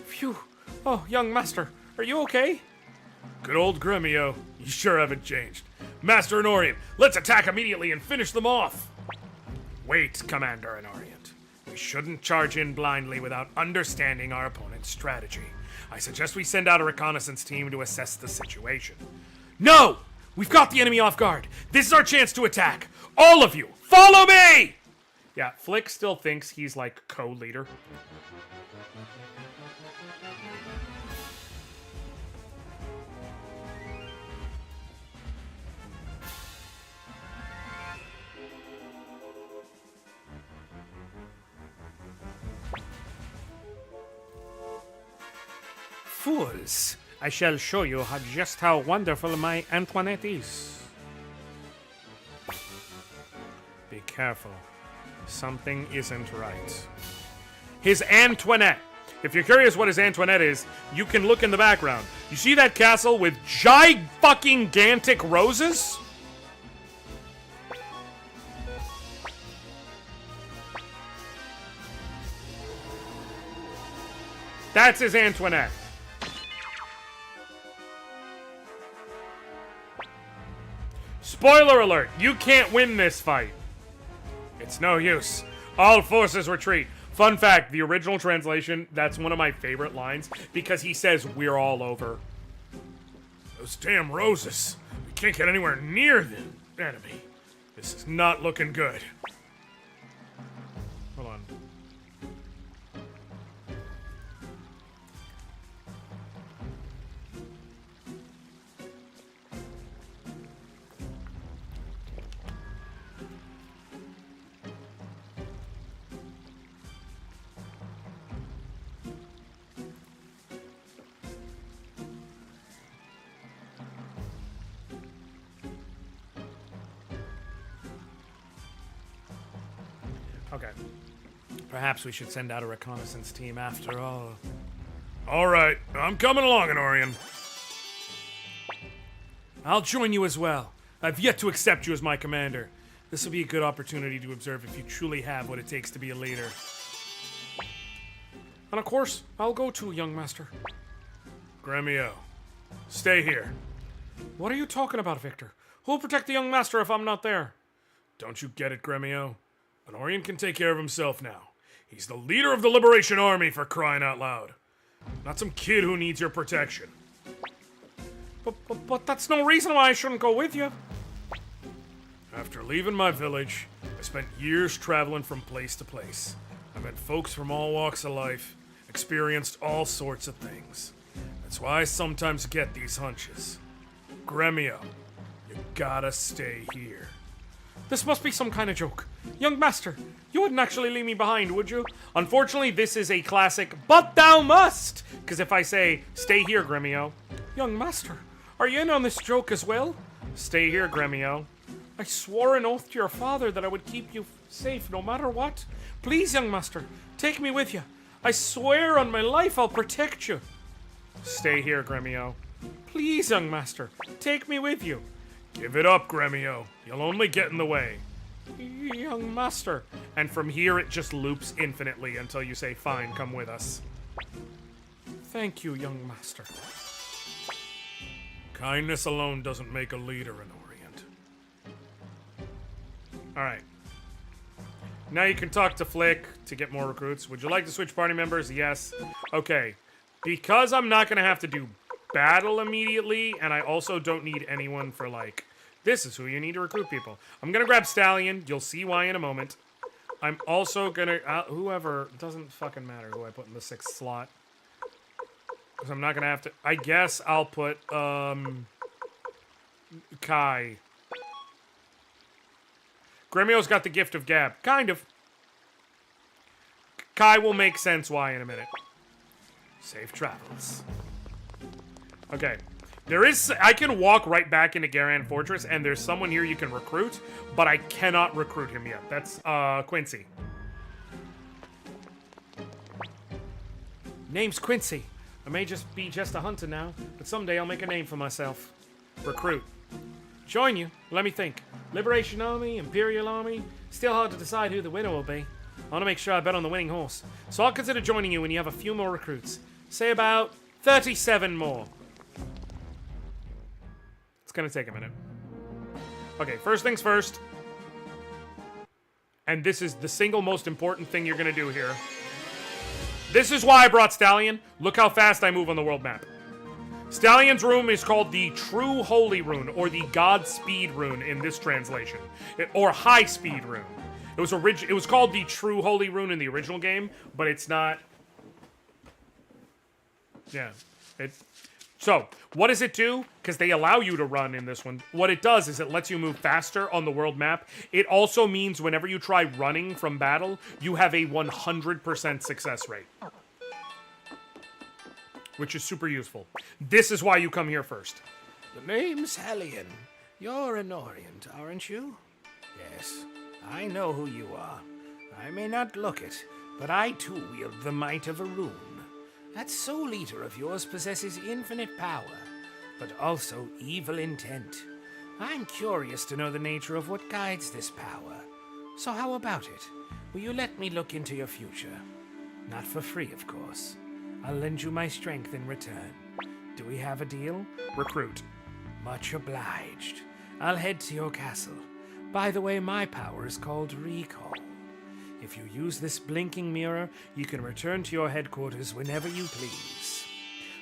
Phew. Oh, young master, are you okay? Good old Gremio. You sure haven't changed. Master Anoriand, let's attack immediately and finish them off! Wait, Commander Anoriand. We shouldn't charge in blindly without understanding our opponent's strategy. I suggest we send out a reconnaissance team to assess the situation. No! We've got the enemy off guard. This is our chance to attack. All of you, follow me! Yeah, Flick still thinks he's like co-leader. Fools, I shall show you just how wonderful my Antoinette is. Be careful. Something isn't right. His Antoinette. If you're curious what his Antoinette is, you can look in the background. You see that castle with gigantic roses? That's his Antoinette. Spoiler alert, you can't win this fight. It's no use. All forces retreat. Fun fact, the original translation, that's one of my favorite lines, because he says, we're all over. Those damn roses. We can't get anywhere near the enemy. This is not looking good. Hold on. Okay. Perhaps we should send out a reconnaissance team after all. All right, I'm coming along, Anoriand. I'll join you as well. I've yet to accept you as my commander. This will be a good opportunity to observe if you truly have what it takes to be a leader. And of course, I'll go too, young master. Gremio, stay here. What are you talking about, Victor? Who'll protect the young master if I'm not there? Don't you get it, Gremio? Anoriand can take care of himself now. He's the leader of the Liberation Army, for crying out loud. Not some kid who needs your protection. But that's no reason why I shouldn't go with you. After leaving my village, I spent years traveling from place to place. I met folks from all walks of life, experienced all sorts of things. That's why I sometimes get these hunches. Gremio, you gotta stay here. This must be some kind of joke. Young master, you wouldn't actually leave me behind, would you? Unfortunately, this is a classic, but thou must! Because if I say, stay here, Gremio. Young master, are you in on this joke as well? Stay here, Gremio. I swore an oath to your father that I would keep you safe no matter what. Please, young master, take me with you. I swear on my life I'll protect you. Stay here, Gremio. Please, young master, take me with you. Give it up, Gremio. You'll only get in the way. Young master. And from here it just loops infinitely until you say, fine, come with us. Thank you, young master. Kindness alone doesn't make a leader, Anoriand. Alright. Now you can talk to Flick to get more recruits. Would you like to switch party members? Yes. Okay. Because I'm not going to have to do battle immediately, and I also don't need anyone for, like, this is who you need to recruit people. I'm going to grab Stallion. You'll see why in a moment. I'm also going to... whoever... doesn't fucking matter who I put in the 6th slot. Because I'm not going to have to... I guess I'll put, Kai. Gremio's got the gift of gab. Kind of. Kai will make sense why in a minute. Safe travels. Okay. There is... I can walk right back into Garan Fortress, and there's someone here you can recruit, but I cannot recruit him yet. That's, Quincy. Name's Quincy. I may just be a hunter now, but someday I'll make a name for myself. Recruit. Join you? Let me think. Liberation Army, Imperial Army. Still hard to decide who the winner will be. I want to make sure I bet on the winning horse. So I'll consider joining you when you have a few more recruits. Say about 37 more. It's going to take a minute. Okay, first things first. And this is the single most important thing you're going to do here. This is why I brought Stallion. Look how fast I move on the world map. Stallion's rune is called the True Holy Rune, or the Godspeed Rune in this translation, or High Speed Rune. It was called the True Holy Rune in the original game, but it's not. Yeah, So what does it do? Because they allow you to run in this one. What it does is it lets you move faster on the world map. It also means whenever you try running from battle, you have a 100% success rate. Which is super useful. This is why you come here first. The name's Hellion. You're Anoriand, aren't you? Yes, I know who you are. I may not look it, but I too wield the might of a rune. That soul eater of yours possesses infinite power, but also evil intent. I'm curious to know the nature of what guides this power. So how about it? Will you let me look into your future? Not for free, of course. I'll lend you my strength in return. Do we have a deal? Recruit. Much obliged. I'll head to your castle. By the way, my power is called Recall. If you use this blinking mirror, you can return to your headquarters whenever you please.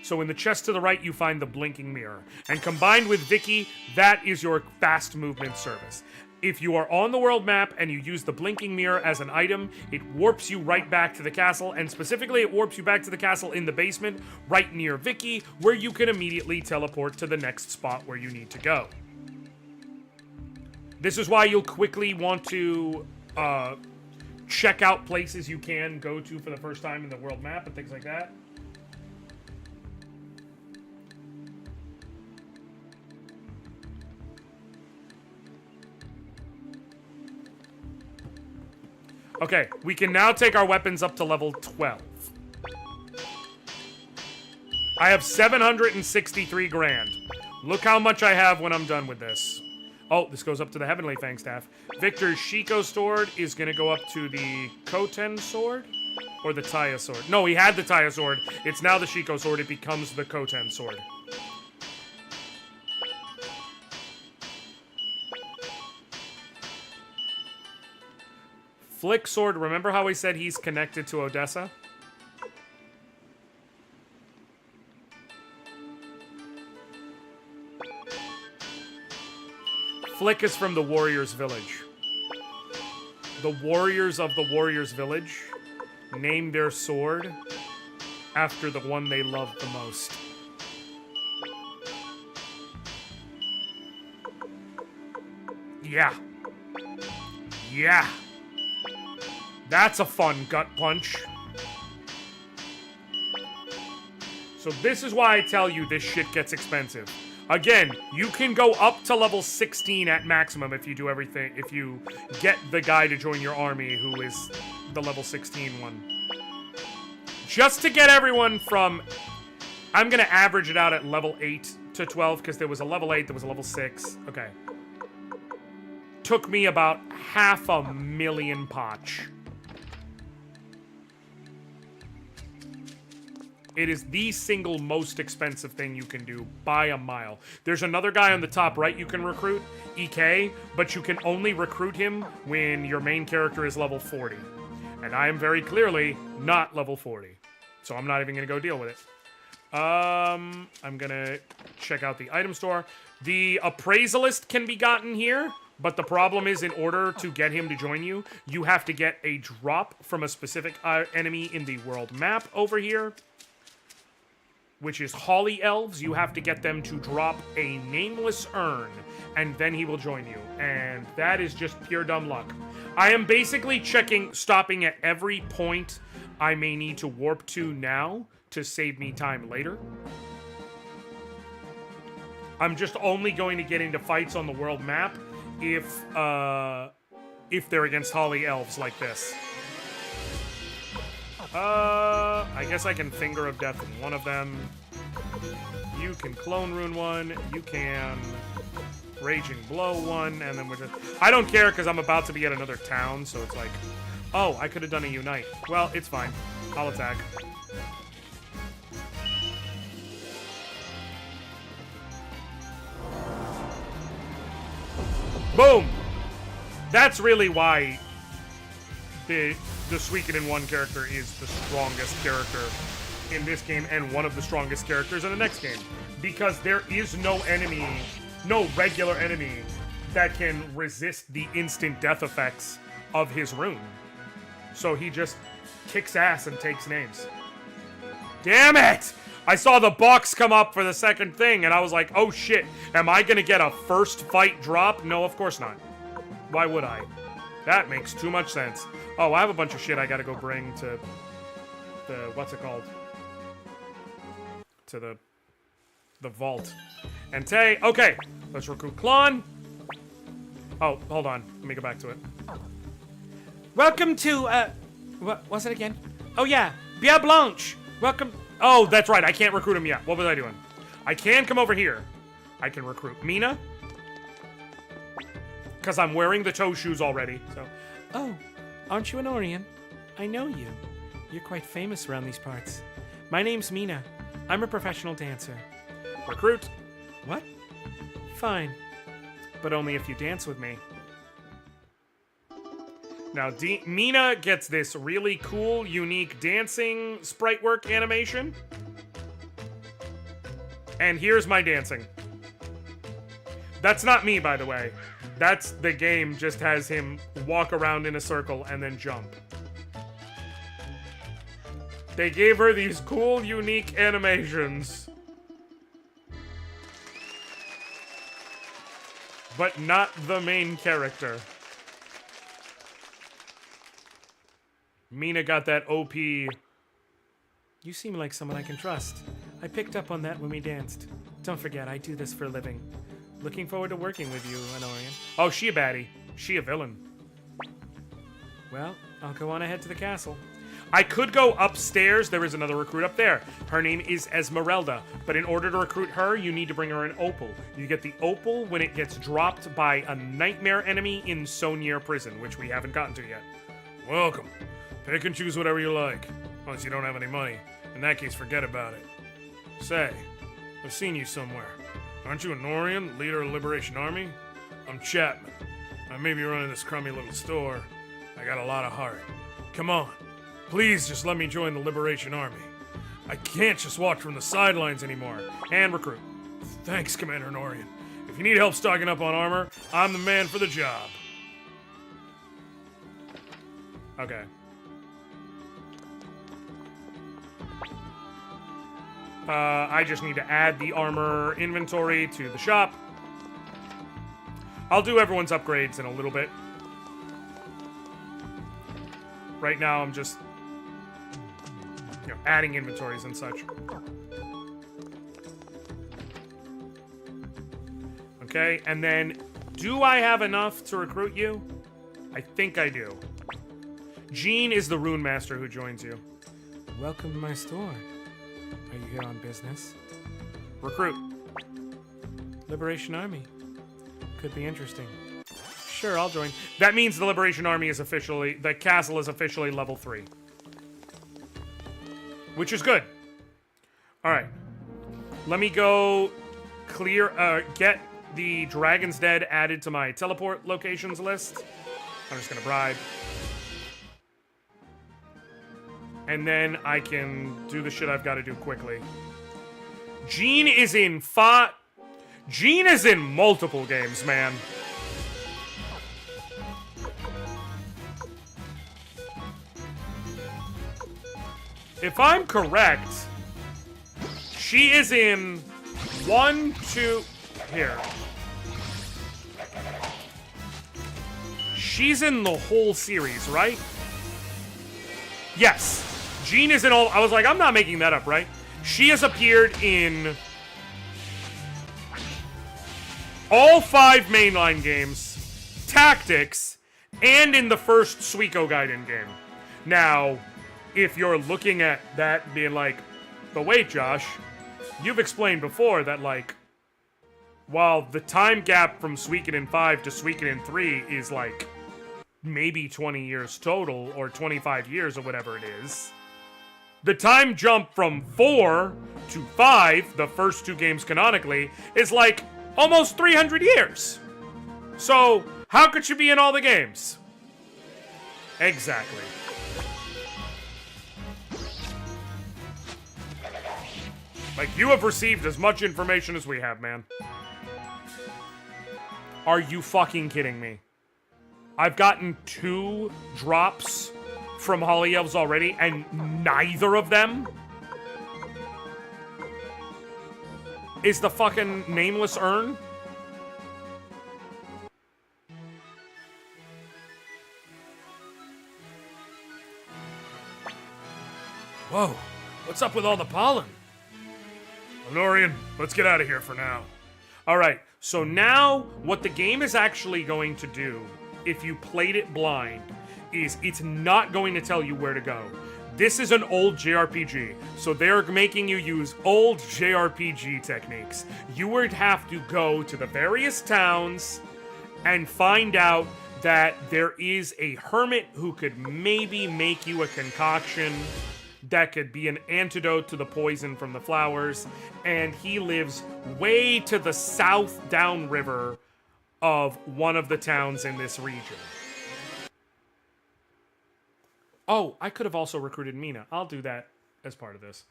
So in the chest to the right, you find the blinking mirror. And combined with Vicky, that is your fast movement service. If you are on the world map and you use the blinking mirror as an item, it warps you right back to the castle, and specifically it warps you back to the castle in the basement, right near Vicky, where you can immediately teleport to the next spot where you need to go. This is why you'll quickly want to check out places you can go to for the first time in the world map and things like that. Okay, we can now take our weapons up to level 12. I have 763 grand. Look how much I have when I'm done with this. Oh, this goes up to the Heavenly Fang Staff. Victor's Shiko sword is going to go up to the Koten sword? Or the Taya sword? No, he had the Taya sword. It's now the Shiko sword. It becomes the Koten sword. Flick sword. Remember how we said he's connected to Odessa? Flick is from the Warriors Village. The warriors of the Warriors Village name their sword after the one they love the most. Yeah. Yeah. That's a fun gut punch. So this is why I tell you this shit gets expensive. Again, you can go up to level 16 at maximum if you do everything, if you get the guy to join your army who is the level 16 one. Just to get everyone from, I'm gonna average it out at level 8 to 12 because there was a level 8, there was a level 6. Okay. Took me about 500,000 potch. It is the single most expensive thing you can do by a mile. There's another guy on the top right you can recruit, EK, but you can only recruit him when your main character is level 40. And I am very clearly not level 40. So I'm not even going to go deal with it. I'm going to check out the item store. The appraisalist can be gotten here, but the problem is in order to get him to join you, you have to get a drop from a specific enemy in the world map over here, which is Holly Elves. You have to get them to drop a nameless urn, and then he will join you. And that is just pure dumb luck. I am basically stopping at every point I may need to warp to now to save me time later. I'm just only going to get into fights on the world map if they're against Holly Elves like this. I guess I can Finger of Death in one of them. You can Clone Rune one. You can Raging Blow one. And then we're just... I don't care because I'm about to be at another town, so it's like... Oh, I could have done a Unite. Well, it's fine. I'll attack. Boom! That's really why the Suikoden 1 character is the strongest character in this game and one of the strongest characters in the next game. Because there is no enemy, no regular enemy that can resist the instant death effects of his rune. So he just kicks ass and takes names. Damn it! I saw the box come up for the second thing and I was like, oh shit, am I gonna get a first fight drop? No, of course not. Why would I? That makes too much sense. Oh, I have a bunch of shit I gotta go bring to the, what's it called? To the vault. And Tay, okay, let's recruit Klon. Oh, hold on, let me go back to it. Welcome to, what was it again? Oh yeah, Bia Blanche. Welcome. Oh, that's right, I can't recruit him yet. What was I doing? I can come over here. I can recruit Mina. Because I'm wearing the toe shoes already, so. Oh, aren't you Anoriand? I know you. You're quite famous around these parts. My name's Mina. I'm a professional dancer. Recruit. What? Fine. But only if you dance with me. Now, Mina gets this really cool, unique dancing sprite work animation. And here's my dancing. That's not me, by the way. That's the game just has him walk around in a circle and then jump. They gave her these cool, unique animations. But not the main character. Mina got that OP. You seem like someone I can trust. I picked up on that when we danced. Don't forget, I do this for a living. Looking forward to working with you, Anoriand. Oh, she a baddie. She a villain. Well, I'll go on ahead to the castle. I could go upstairs. There is another recruit up there. Her name is Esmeralda. But in order to recruit her, you need to bring her an opal. You get the opal when it gets dropped by a nightmare enemy in Sonier Prison, which we haven't gotten to yet. Welcome. Pick and choose whatever you like. Unless you don't have any money. In that case, forget about it. Say, I've seen you somewhere. Aren't you Anoriand, leader of the Liberation Army? I'm Chapman. I may be running this crummy little store. I got a lot of heart. Come on. Please just let me join the Liberation Army. I can't just watch from the sidelines anymore. And recruit. Thanks, Commander Anoriand. If you need help stocking up on armor, I'm the man for the job. Okay. I just need to add the armor inventory to the shop. I'll do everyone's upgrades in a little bit. Right now, I'm just, adding inventories and such. Okay, and then, do I have enough to recruit you? I think I do. Jean is the rune master who joins you. Welcome to my store. Are you here on business? Recruit. Liberation Army. Could be interesting. Sure, I'll join. That means the Liberation Army is officially... The castle is officially level 3. Which is good. Alright. Let me go clear... get the Dragon's Den added to my teleport locations list. I'm just gonna bribe. And then I can do the shit I've got to do quickly. Jean is in Jean is in multiple games, man. If I'm correct, she is in 1, 2... Here. She's in the whole series, right? Yes. Jean is in all... I was like, I'm not making that up, right? She has appeared in all 5 mainline games, Tactics, and in the first Suikoden game. Now, if you're looking at that being like, but wait, Josh, you've explained before that, like, while the time gap from Suikoden 5 to Suikoden 3 is, like, maybe 20 years total, or 25 years, or whatever it is, the time jump from 4 to 5, the first 2 games canonically, is like almost 300 years. So, how could she be in all the games? Exactly. Like, you have received as much information as we have, man. Are you fucking kidding me? I've gotten 2 drops from Holly Elves already, and neither of them is the fucking nameless urn? Whoa, what's up with all the pollen? Anoriand, let's get out of here for now. Alright, so now what the game is actually going to do, if you played it blind, is it's not going to tell you where to go. This is an old JRPG, so they're making you use old JRPG techniques. You would have to go to the various towns and find out that there is a hermit who could maybe make you a concoction that could be an antidote to the poison from the flowers, and he lives way to the south downriver of one of the towns in this region. Oh, I could have also recruited Mina. I'll do that as part of this.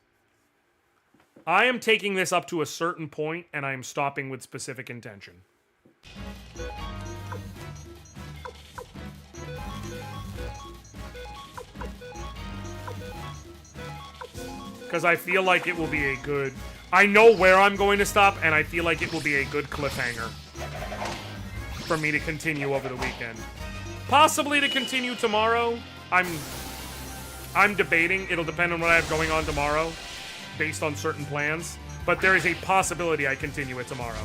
I am taking this up to a certain point, and I am stopping with specific intention. Because I feel like it will be a good... I know where I'm going to stop, and I feel like it will be a good cliffhanger for me to continue over the weekend. Possibly to continue tomorrow. I'm debating. It'll depend on what I have going on tomorrow, based on certain plans. But there is a possibility I continue it tomorrow.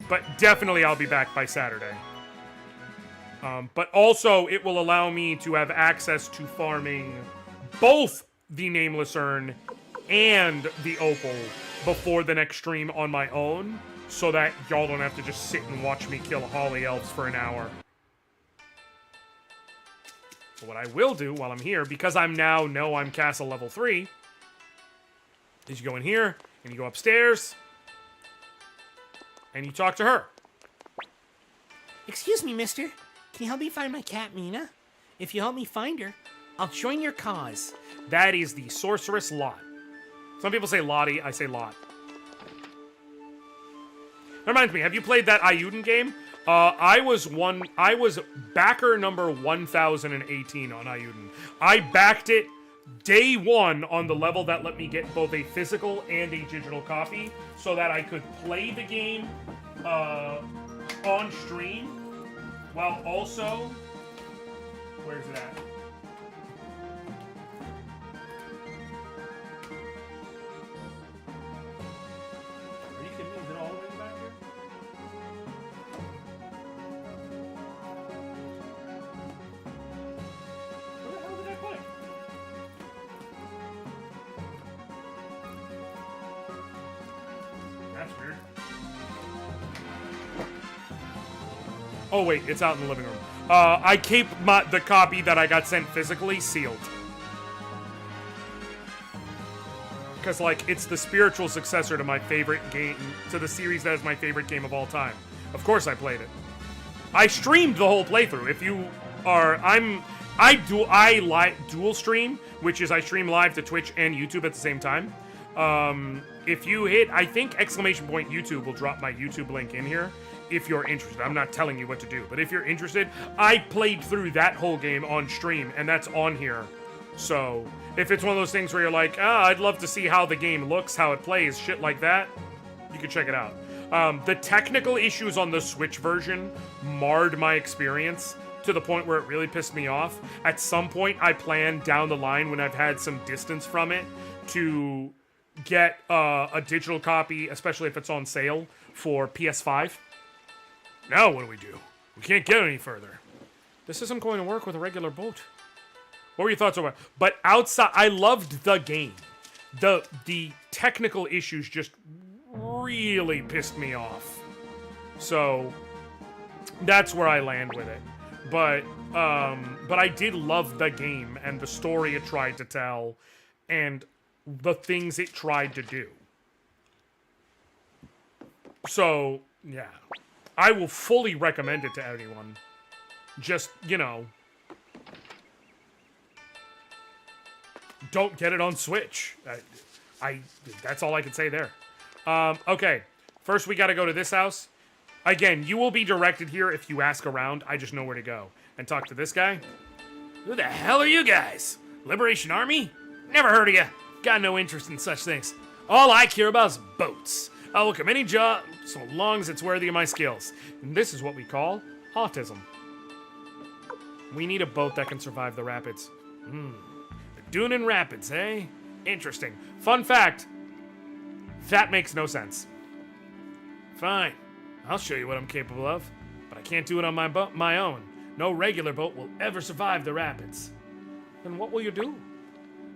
But definitely I'll be back by Saturday. But also, it will allow me to have access to farming both the Nameless Urn and the Opal before the next stream on my own, so that y'all don't have to just sit and watch me kill Holly Elves for an hour. So what I will do while I'm here, because I'm Castle level 3, is you go in here, and you go upstairs, and you talk to her. Excuse me, mister. Can you help me find my cat, Mina? If you help me find her, I'll join your cause. That is the Sorceress Lot. Some people say Lottie, I say Lot. That reminds me, have you played that Ayuden game? I was backer number 1018 on Ayuden. I backed it day one on the level that let me get both a physical and a digital copy so that I could play the game on stream while also... Where's it at? Are you kidding me? Is it all the way back here? Where the hell did I put it? That's weird. Oh wait, it's out in the living room. I keep the copy that I got sent physically sealed. Because, like, it's the spiritual successor to my favorite game, to the series that is my favorite game of all time. Of course I played it. I streamed the whole playthrough. If you are, I dual stream, which is I stream live to Twitch and YouTube at the same time. If you hit, I think !YouTube will drop my YouTube link in here. If you're interested. I'm not telling you what to do, but if you're interested, I played through that whole game on stream, and that's on here. So, if it's one of those things where you're like, I'd love to see how the game looks, how it plays, shit like that, you can check it out. The technical issues on the Switch version marred my experience to the point where it really pissed me off. At some point, I plan down the line when I've had some distance from it to get a digital copy, especially if it's on sale, for PS5. Now what do? We can't get any further. This isn't going to work with a regular boat. What were your thoughts over? But outside, I loved the game. The technical issues just really pissed me off. So that's where I land with it. But I did love the game and the story it tried to tell and the things it tried to do. So yeah. I will fully recommend it to anyone. Just, don't get it on Switch. That's all I can say there. Okay, first we gotta go to this house. Again, you will be directed here if you ask around. I just know where to go. And talk to this guy. Who the hell are you guys? Liberation Army? Never heard of you. Got no interest in such things. All I care about is boats. I'll look at any job so long as it's worthy of my skills. And this is what we call autism. We need a boat that can survive the rapids. The Dunin Rapids, eh? Interesting. Fun fact. That makes no sense. Fine. I'll show you what I'm capable of. But I can't do it on my own. No regular boat will ever survive the rapids. Then what will you do?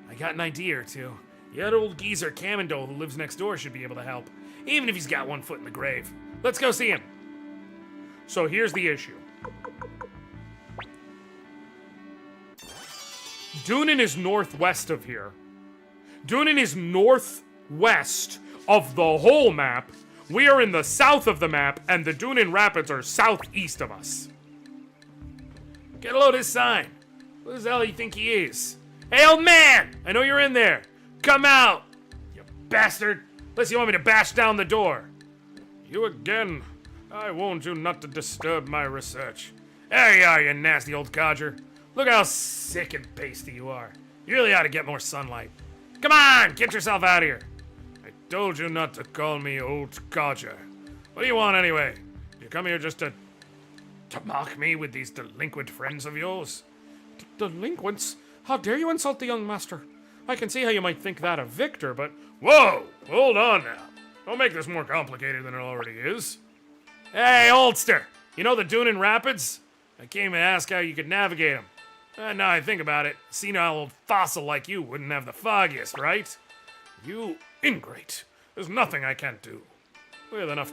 I got an idea or two. That old geezer Camindole who lives next door should be able to help. Even if he's got one foot in the grave. Let's go see him. So here's the issue. Dunin is northwest of here. Dunin is northwest of the whole map. We are in the south of the map, and the Dunin Rapids are southeast of us. Get a load of his sign. Who the hell do you think he is? Hey, old man! I know you're in there. Come out, you bastard. Unless you want me to bash down the door. You again. I warned you not to disturb my research. There you are, you nasty old codger. Look how sick and pasty you are. You really ought to get more sunlight. Come on, get yourself out of here. I told you not to call me old codger. What do you want anyway? You come here just to mock me with these delinquent friends of yours? Delinquents? How dare you insult the young master? I can see how you might think that of Victor, but... Whoa! Hold on now. Don't make this more complicated than it already is. Hey, oldster! You know the Dunin Rapids? I came to ask how you could navigate them. Now I think about it, a senile old fossil like you wouldn't have the foggiest, right? You ingrate. There's nothing I can't do. With enough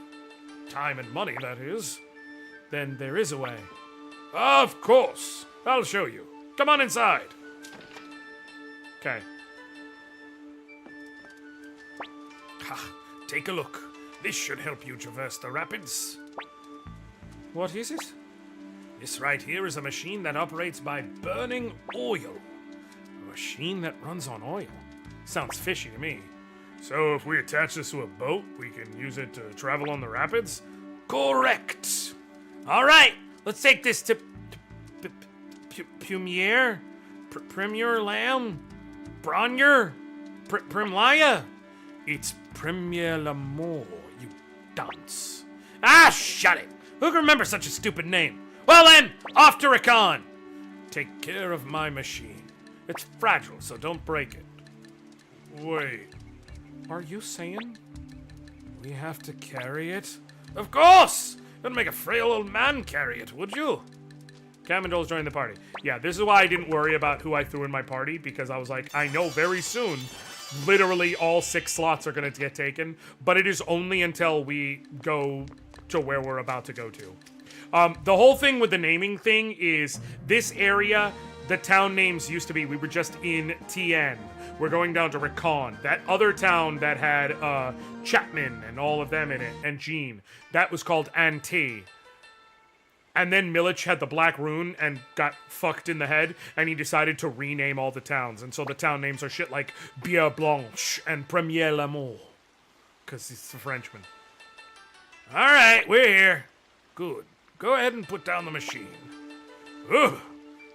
time and money, that is. Then there is a way. Of course. I'll show you. Come on inside. Okay. Ha, take a look. This should help you traverse the rapids. What is it? This right here is a machine that operates by burning oil. A machine that runs on oil. Sounds fishy to me. So if we attach this to a boat, we can use it to travel on the rapids? Correct. All right, let's take this to Premier, Premier Lamb, Bronyer, Primlaya. It's Premier L'Amour, you dunce. Ah, shut it. Who can remember such a stupid name? Well then, off to recon. Take care of my machine. It's fragile, so don't break it. Wait, Are you saying we have to carry it? of course! You'd make a frail old man carry it, would you? Camendol's joined the party. Yeah, this is why I didn't worry about who I threw in my party, because I was like, I know very soon, literally all 6 slots are going to get taken, but it is only until we go to where we're about to go to. The whole thing with the naming thing is this area, the town names used to be, we were just in TN. We're going down to Recon. That other town that had Chapman and all of them in it, and Jean, that was called Ante. And then Milich had the Black Rune and got fucked in the head, and he decided to rename all the towns. And so the town names are shit like Bière Blanche and Premier L'Amour. Because he's a Frenchman. All right, we're here. Good. Go ahead and put down the machine. Ugh,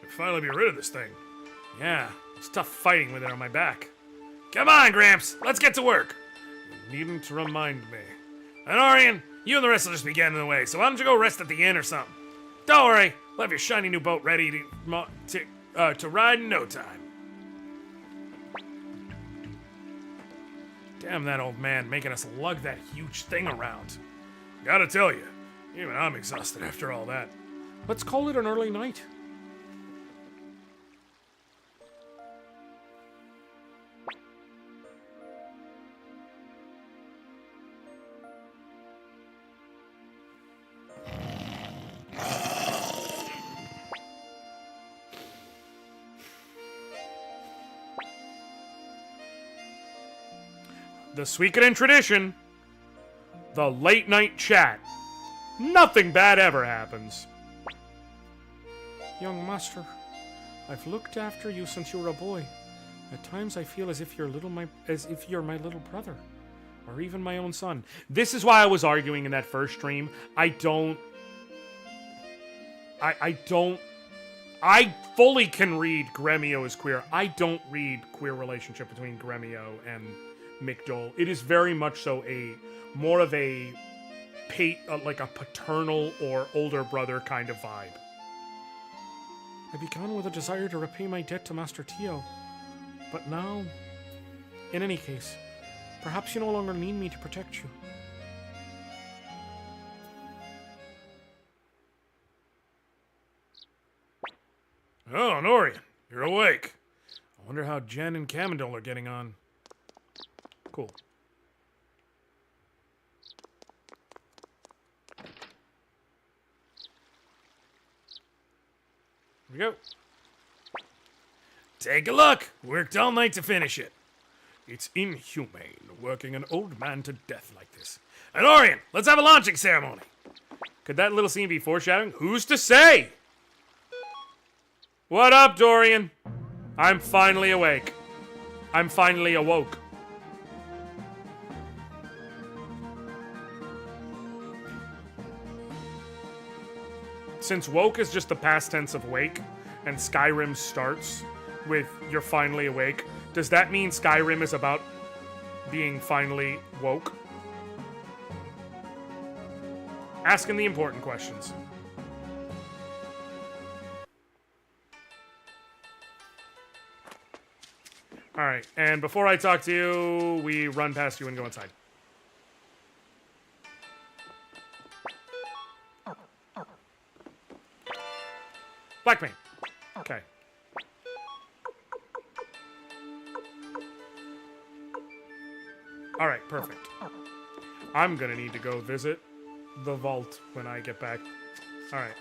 can finally be rid of this thing. Yeah, it's tough fighting with it on my back. Come on, Gramps, let's get to work. You needn't remind me. Anoriand, you and the rest will just be getting in the way, so why don't you go rest at the inn or something? Don't worry, we'll have your shiny new boat ready to ride in no time. Damn that old man making us lug that huge thing around. Gotta tell you, even I'm exhausted after all that. Let's call it an early night. The Suikoden tradition, the late night chat. Nothing bad ever happens. Young master, I've looked after you since you were a boy. At times I feel as if you're my little brother, or even my own son. This is why I was arguing in that first stream. I fully can read Gremio as queer. I don't read queer relationship between Gremio and Migdol. It is very much so more of a like a paternal or older brother kind of vibe. I began with a desire to repay my debt to Master Tio, but now, in any case, perhaps you no longer need me to protect you. Oh, Anoriand, you're awake. I wonder how Jen and Camendol are getting on. Cool. Here we go. Take a look. Worked all night to finish it. It's inhumane working an old man to death like this. Anoriand, let's have a launching ceremony. Could that little scene be foreshadowing? Who's to say? What up, Dorian? I'm finally awake. I'm finally awoke. Since woke is just the past tense of wake, and Skyrim starts with you're finally awake, does that mean Skyrim is about being finally woke? Asking the important questions. Alright, and before I talk to you, we run past you and go inside. Blackmane. Okay. Alright, perfect. I'm gonna need to go visit the vault when I get back. Alright.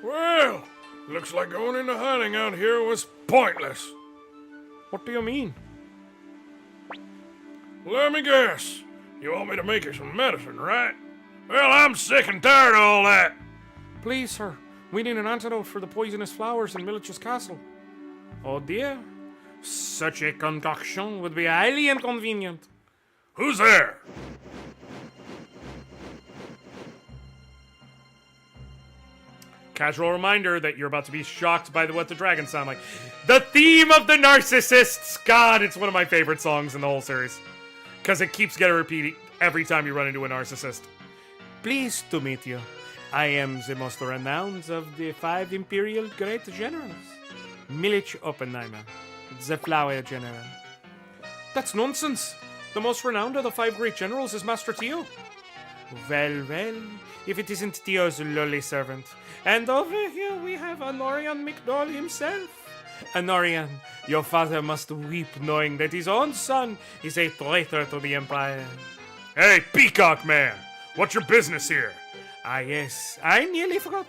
Well, looks like going into hiding out here was pointless. What do you mean? Let me guess. You want me to make you some medicine, right? Well, I'm sick and tired of all that. Please, sir. We need an antidote for the poisonous flowers in Militch's castle. Oh dear. Such a concoction would be highly inconvenient. Who's there? Casual reminder that you're about to be shocked by what the dragons sound like. The theme of the Narcissists! God, it's one of my favorite songs in the whole series. Because it keeps getting repeated every time you run into a narcissist. Pleased to meet you. I am the most renowned of the 5 Imperial Great Generals. Militch Oppenheimer, the Flower General. That's nonsense. The most renowned of the 5 Great Generals is Master Tio. Well, well, if it isn't Tio's lowly servant. And over here we have Anoriand McDowell himself. Anoriand, your father must weep knowing that his own son is a traitor to the Empire. Hey, Peacock Man! What's your business here? Ah yes, I nearly forgot.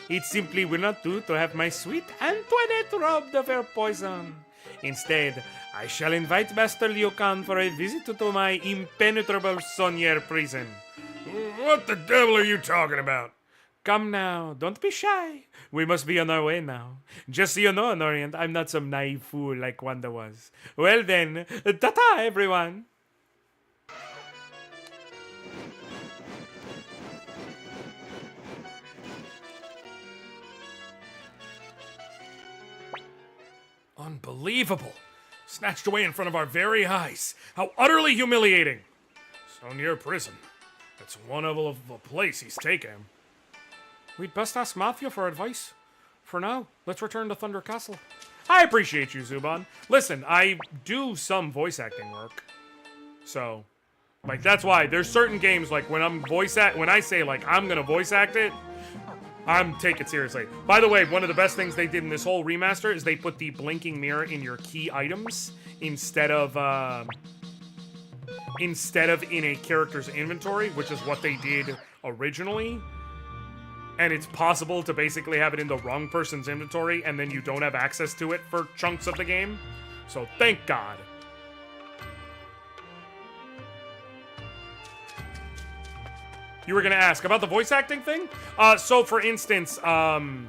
It simply will not do to have my sweet Antoinette robbed of her poison. Instead, I shall invite Master Liu Kang for a visit to my impenetrable Sonier prison. What the devil are you talking about? Come now, don't be shy. We must be on our way now. Just so you know, Anoriand, I'm not some naive fool like Wanda was. Well then, ta-ta, everyone. Unbelievable. Snatched away in front of our very eyes. How utterly humiliating. So near prison. That's one of a place he's taken him. We'd best ask Mafia for advice. For now, let's return to Thunder Castle. I appreciate you, Zuban. Listen, I do some voice acting work. So, like, that's why there's certain games, like, when I say, like, I'm gonna voice act it, I'm take it seriously. By the way, one of the best things they did in this whole remaster is they put the blinking mirror in your key items instead of in a character's inventory, which is what they did originally. And it's possible to basically have it in the wrong person's inventory and then you don't have access to it for chunks of the game. So thank God. You were gonna ask about the voice acting thing? So for instance, I've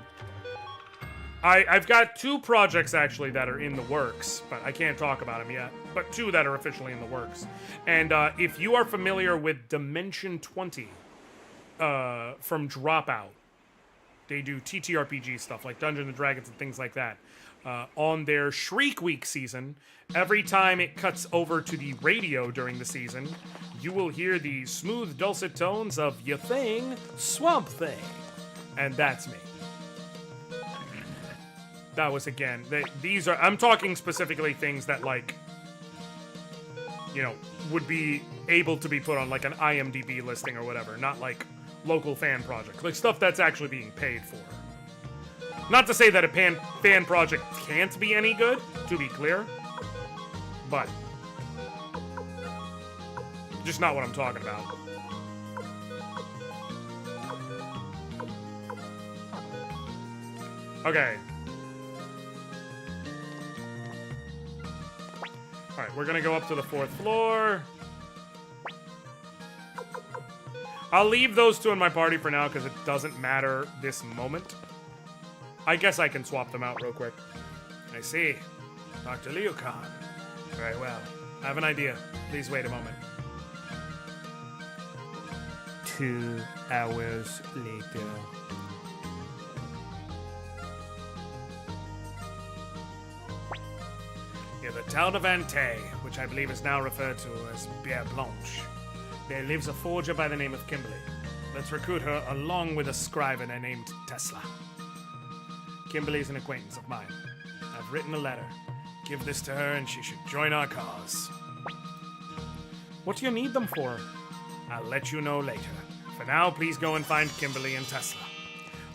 got 2 projects actually that are in the works, but I can't talk about them yet. But 2 that are officially in the works. And if you are familiar with Dimension 20 from Dropout, they do TTRPG stuff like Dungeons & Dragons and things like that. On their Shriek Week season, every time it cuts over to the radio during the season, you will hear the smooth, dulcet tones of Ya Thing, Swamp Thing. And that's me. That was, again, these are, I'm talking specifically things that, like, you know, would be able to be put on, like, an IMDb listing or whatever, not, like, local fan projects. Like, stuff that's actually being paid for. Not to say that a fan project can't be any good, to be clear, but just not what I'm talking about. Okay. Alright, we're gonna go up to the 4th floor. I'll leave those 2 in my party for now because it doesn't matter this moment. I guess I can swap them out real quick. I see. Dr. Liu Kang. Very well. I have an idea. Please wait a moment. 2 hours later. In the town of Ante, which I believe is now referred to as Bière Blanche, there lives a forger by the name of Kimberly. Let's recruit her along with a scrivener named Tesla. Kimberly's an acquaintance of mine. I've written a letter. Give this to her and she should join our cause. What do you need them for? I'll let you know later. For now, please go and find Kimberly and Tesla.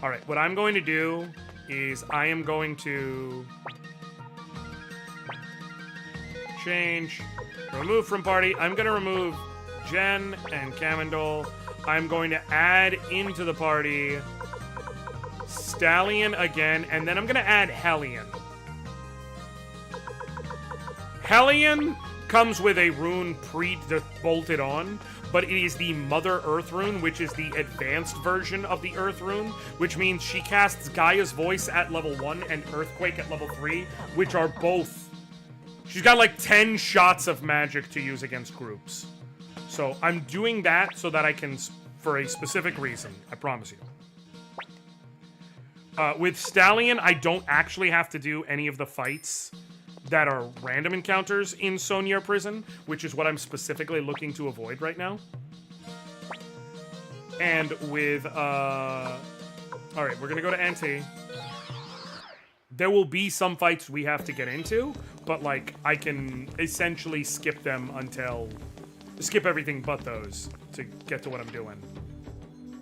All right, what I'm going to do is I am going to change, remove from party. I'm going to remove Jen and Camendol. I'm going to add into the party Stallion again, and then I'm going to add Hellion. Hellion comes with a rune bolted on, but it is the Mother Earth rune, which is the advanced version of the Earth rune, which means she casts Gaia's Voice at level 1 and Earthquake at level 3, which are both... She's got like 10 shots of magic to use against groups. So I'm doing that so that I can, for a specific reason, I promise you. With Stallion, I don't actually have to do any of the fights that are random encounters in Sonia Prison, which is what I'm specifically looking to avoid right now. And with, alright, we're gonna go to NT. There will be some fights we have to get into, but, like, I can essentially skip them until... Skip everything but those to get to what I'm doing.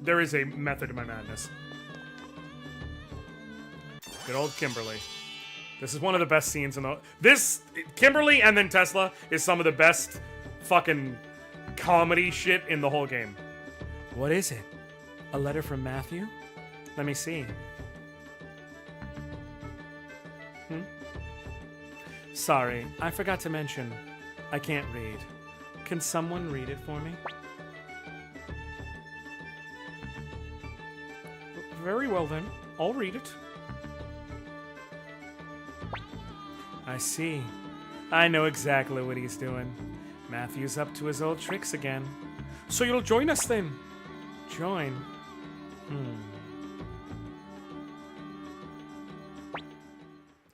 There is a method to my madness. Good old Kimberly. This is one of the best scenes in the... Kimberly and then Tesla is some of the best fucking comedy shit in the whole game. What is it? A letter from Matthew? Let me see. Sorry, I forgot to mention, I can't read. Can someone read it for me? Very well then, I'll read it. I see. I know exactly what he's doing. Matthew's up to his old tricks again. So you'll join us then? Join?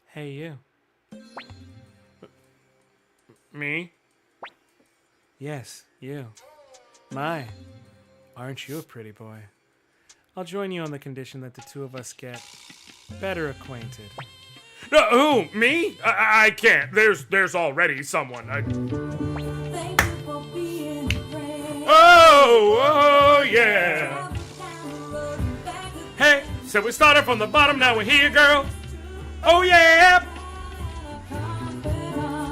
Hey, you. Me? Yes, you. My, aren't you a pretty boy? I'll join you on the condition that the two of us get better acquainted. No, who? Me? I can't. There's already someone. Thank you for being a friend. Oh, yeah. Hey, so we started from the bottom, now we're here, girl. Oh, yeah.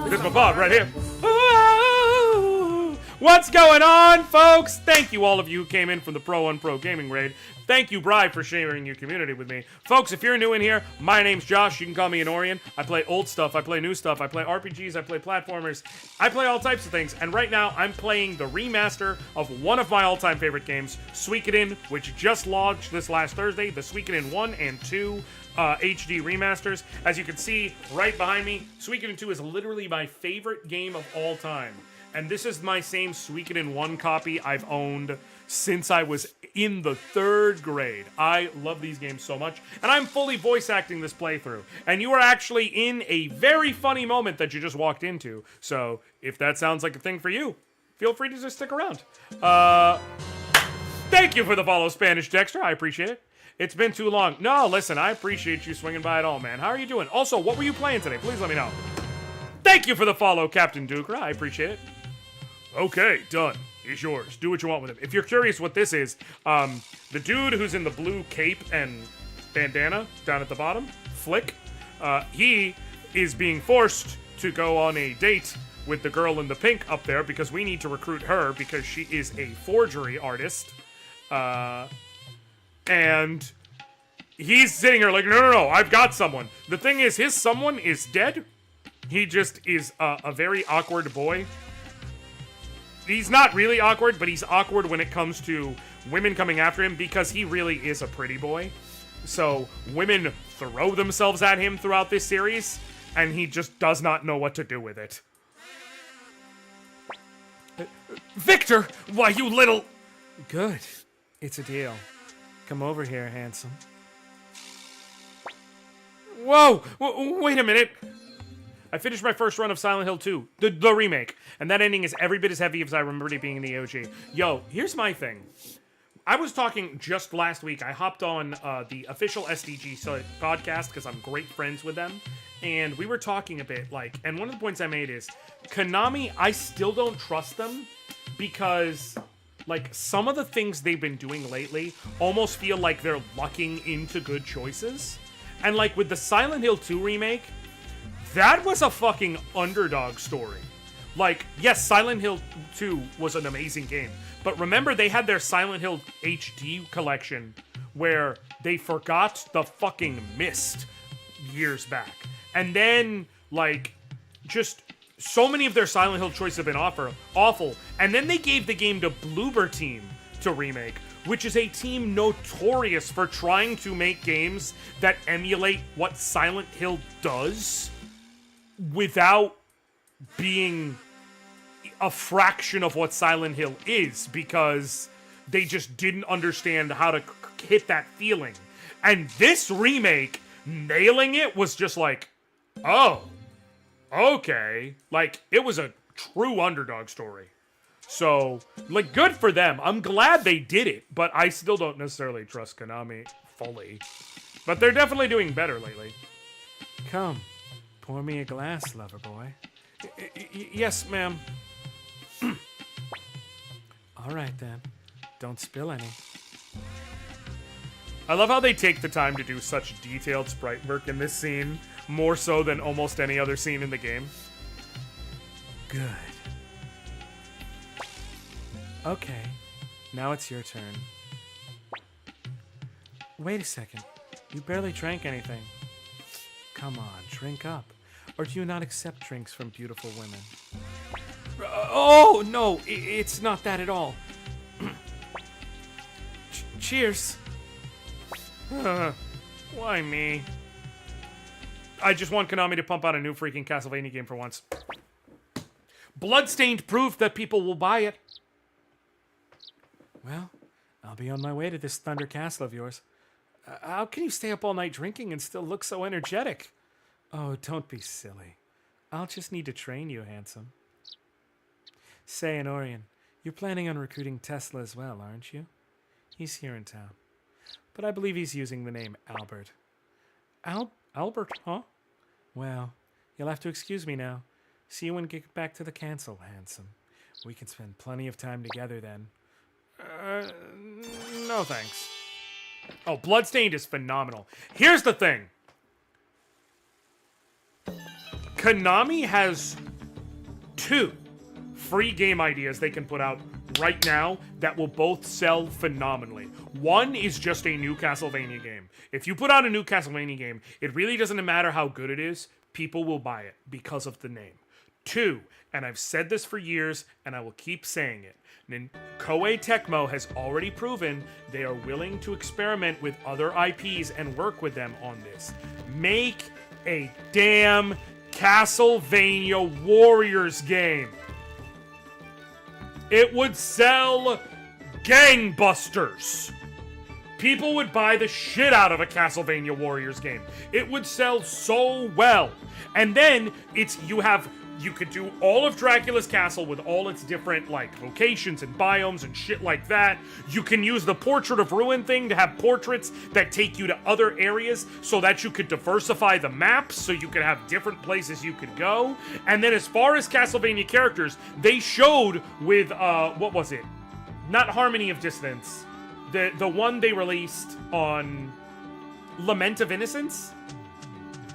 This is my part right here. Ooh. What's going on, folks? Thank you, all of you who came in from the Pro Unpro Gaming Raid. Thank you, Bri, for sharing your community with me. Folks, if you're new in here, my name's Josh. You can call me Anoriand. I play old stuff. I play new stuff. I play RPGs. I play platformers. I play all types of things. And right now, I'm playing the remaster of one of my all-time favorite games, Suikoden, which just launched this last Thursday. The Suikoden 1 and 2 HD remasters. As you can see right behind me, Suikoden 2 is literally my favorite game of all time. And this is my same Suikoden 1 copy I've owned since I was in the 3rd grade. I love these games so much. And I'm fully voice acting this playthrough. And you are actually in a very funny moment that you just walked into. So if that sounds like a thing for you, feel free to just stick around. Thank you for the follow, Spanish Dexter. I appreciate it. It's been too long. No, listen, I appreciate you swinging by at all, man. How are you doing? Also, what were you playing today? Please let me know. Thank you for the follow, Captain Dukra. I appreciate it. Okay, done. He's yours. Do what you want with him. If you're curious what this is, the dude who's in the blue cape and bandana down at the bottom, Flick, he is being forced to go on a date with the girl in the pink up there because we need to recruit her because she is a forgery artist. And he's sitting here like, no, I've got someone. The thing is, his someone is dead. He just is a very awkward boy. He's not really awkward, but he's awkward when it comes to women coming after him because he really is a pretty boy. So women throw themselves at him throughout this series, and he just does not know what to do with it. Victor! Why, you little... Good. It's a deal. Come over here, handsome. Whoa! Wait a minute! I finished my first run of Silent Hill 2, the remake, and that ending is every bit as heavy as I remembered it being in the OG. Yo, here's my thing. I was talking just last week. I hopped on the official SDG podcast because I'm great friends with them, and we were talking a bit, like, and one of the points I made is, Konami, I still don't trust them because like, some of the things they've been doing lately almost feel like they're lucking into good choices. And, like, with the Silent Hill 2 remake, that was a fucking underdog story. Like, yes, Silent Hill 2 was an amazing game, but remember they had their Silent Hill HD collection where they forgot the fucking Mist years back. And then, like, just so many of their Silent Hill choices have been awful. And then they gave the game to Bloober Team to remake, which is a team notorious for trying to make games that emulate what Silent Hill does without being a fraction of what Silent Hill is, because they just didn't understand how to hit that feeling. And this remake, nailing it, was just like, oh, okay. Like, it was a true underdog story. So, like, good for them. I'm glad they did it, but I still don't necessarily trust Konami fully. But they're definitely doing better lately. Come, pour me a glass, lover boy. Yes, ma'am. All right, then. Don't spill any. I love how they take the time to do such detailed sprite work in this scene, more so than almost any other scene in the game. Good. Okay, now it's your turn. Wait a second. You barely drank anything. Come on, drink up. Or do you not accept drinks from beautiful women? Oh, no, it's not that at all. Cheers. Why me? I just want Konami to pump out a new freaking Castlevania game for once. Bloodstained proof that people will buy it. Well, I'll be on my way to this Thunder Castle of yours. How can you stay up all night drinking and still look so energetic? Oh, don't be silly. I'll just need to train you, handsome. Say, Anoriand, you're planning on recruiting Tesla as well, aren't you? He's here in town. But I believe he's using the name Albert. Albert, huh? Well, you'll have to excuse me now. See you when we get back to the castle, handsome. We can spend plenty of time together then. No thanks. Oh, Bloodstained is phenomenal. Here's the thing. Konami has 2 free game ideas they can put out right now that will both sell phenomenally. One is just a new Castlevania game. If you put out a new Castlevania game, it really doesn't matter how good it is, people will buy it because of the name. 2, and I've said this for years, and I will keep saying it, Koei Tecmo has already proven they are willing to experiment with other IPs and work with them on this. Make a damn Castlevania Warriors game. It would sell gangbusters. People would buy the shit out of a Castlevania Warriors game. It would sell so well. And then you could do all of Dracula's castle with all its different, like, locations and biomes and shit like that. You can use the Portrait of Ruin thing to have portraits that take you to other areas so that you could diversify the maps, so you could have different places you could go. And then as far as Castlevania characters, they showed with, what was it? Not Harmony of Dissonance. The one they released on Lament of Innocence?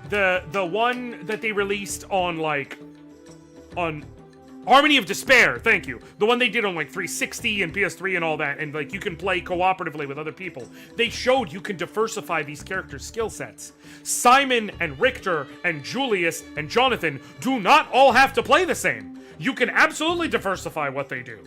The one that they released on, like, on Harmony of Despair, thank you. The one they did on, like, 360 and PS3 and all that, and, like, you can play cooperatively with other people. They showed you can diversify these characters' skill sets. Simon and Richter and Julius and Jonathan do not all have to play the same. You can absolutely diversify what they do.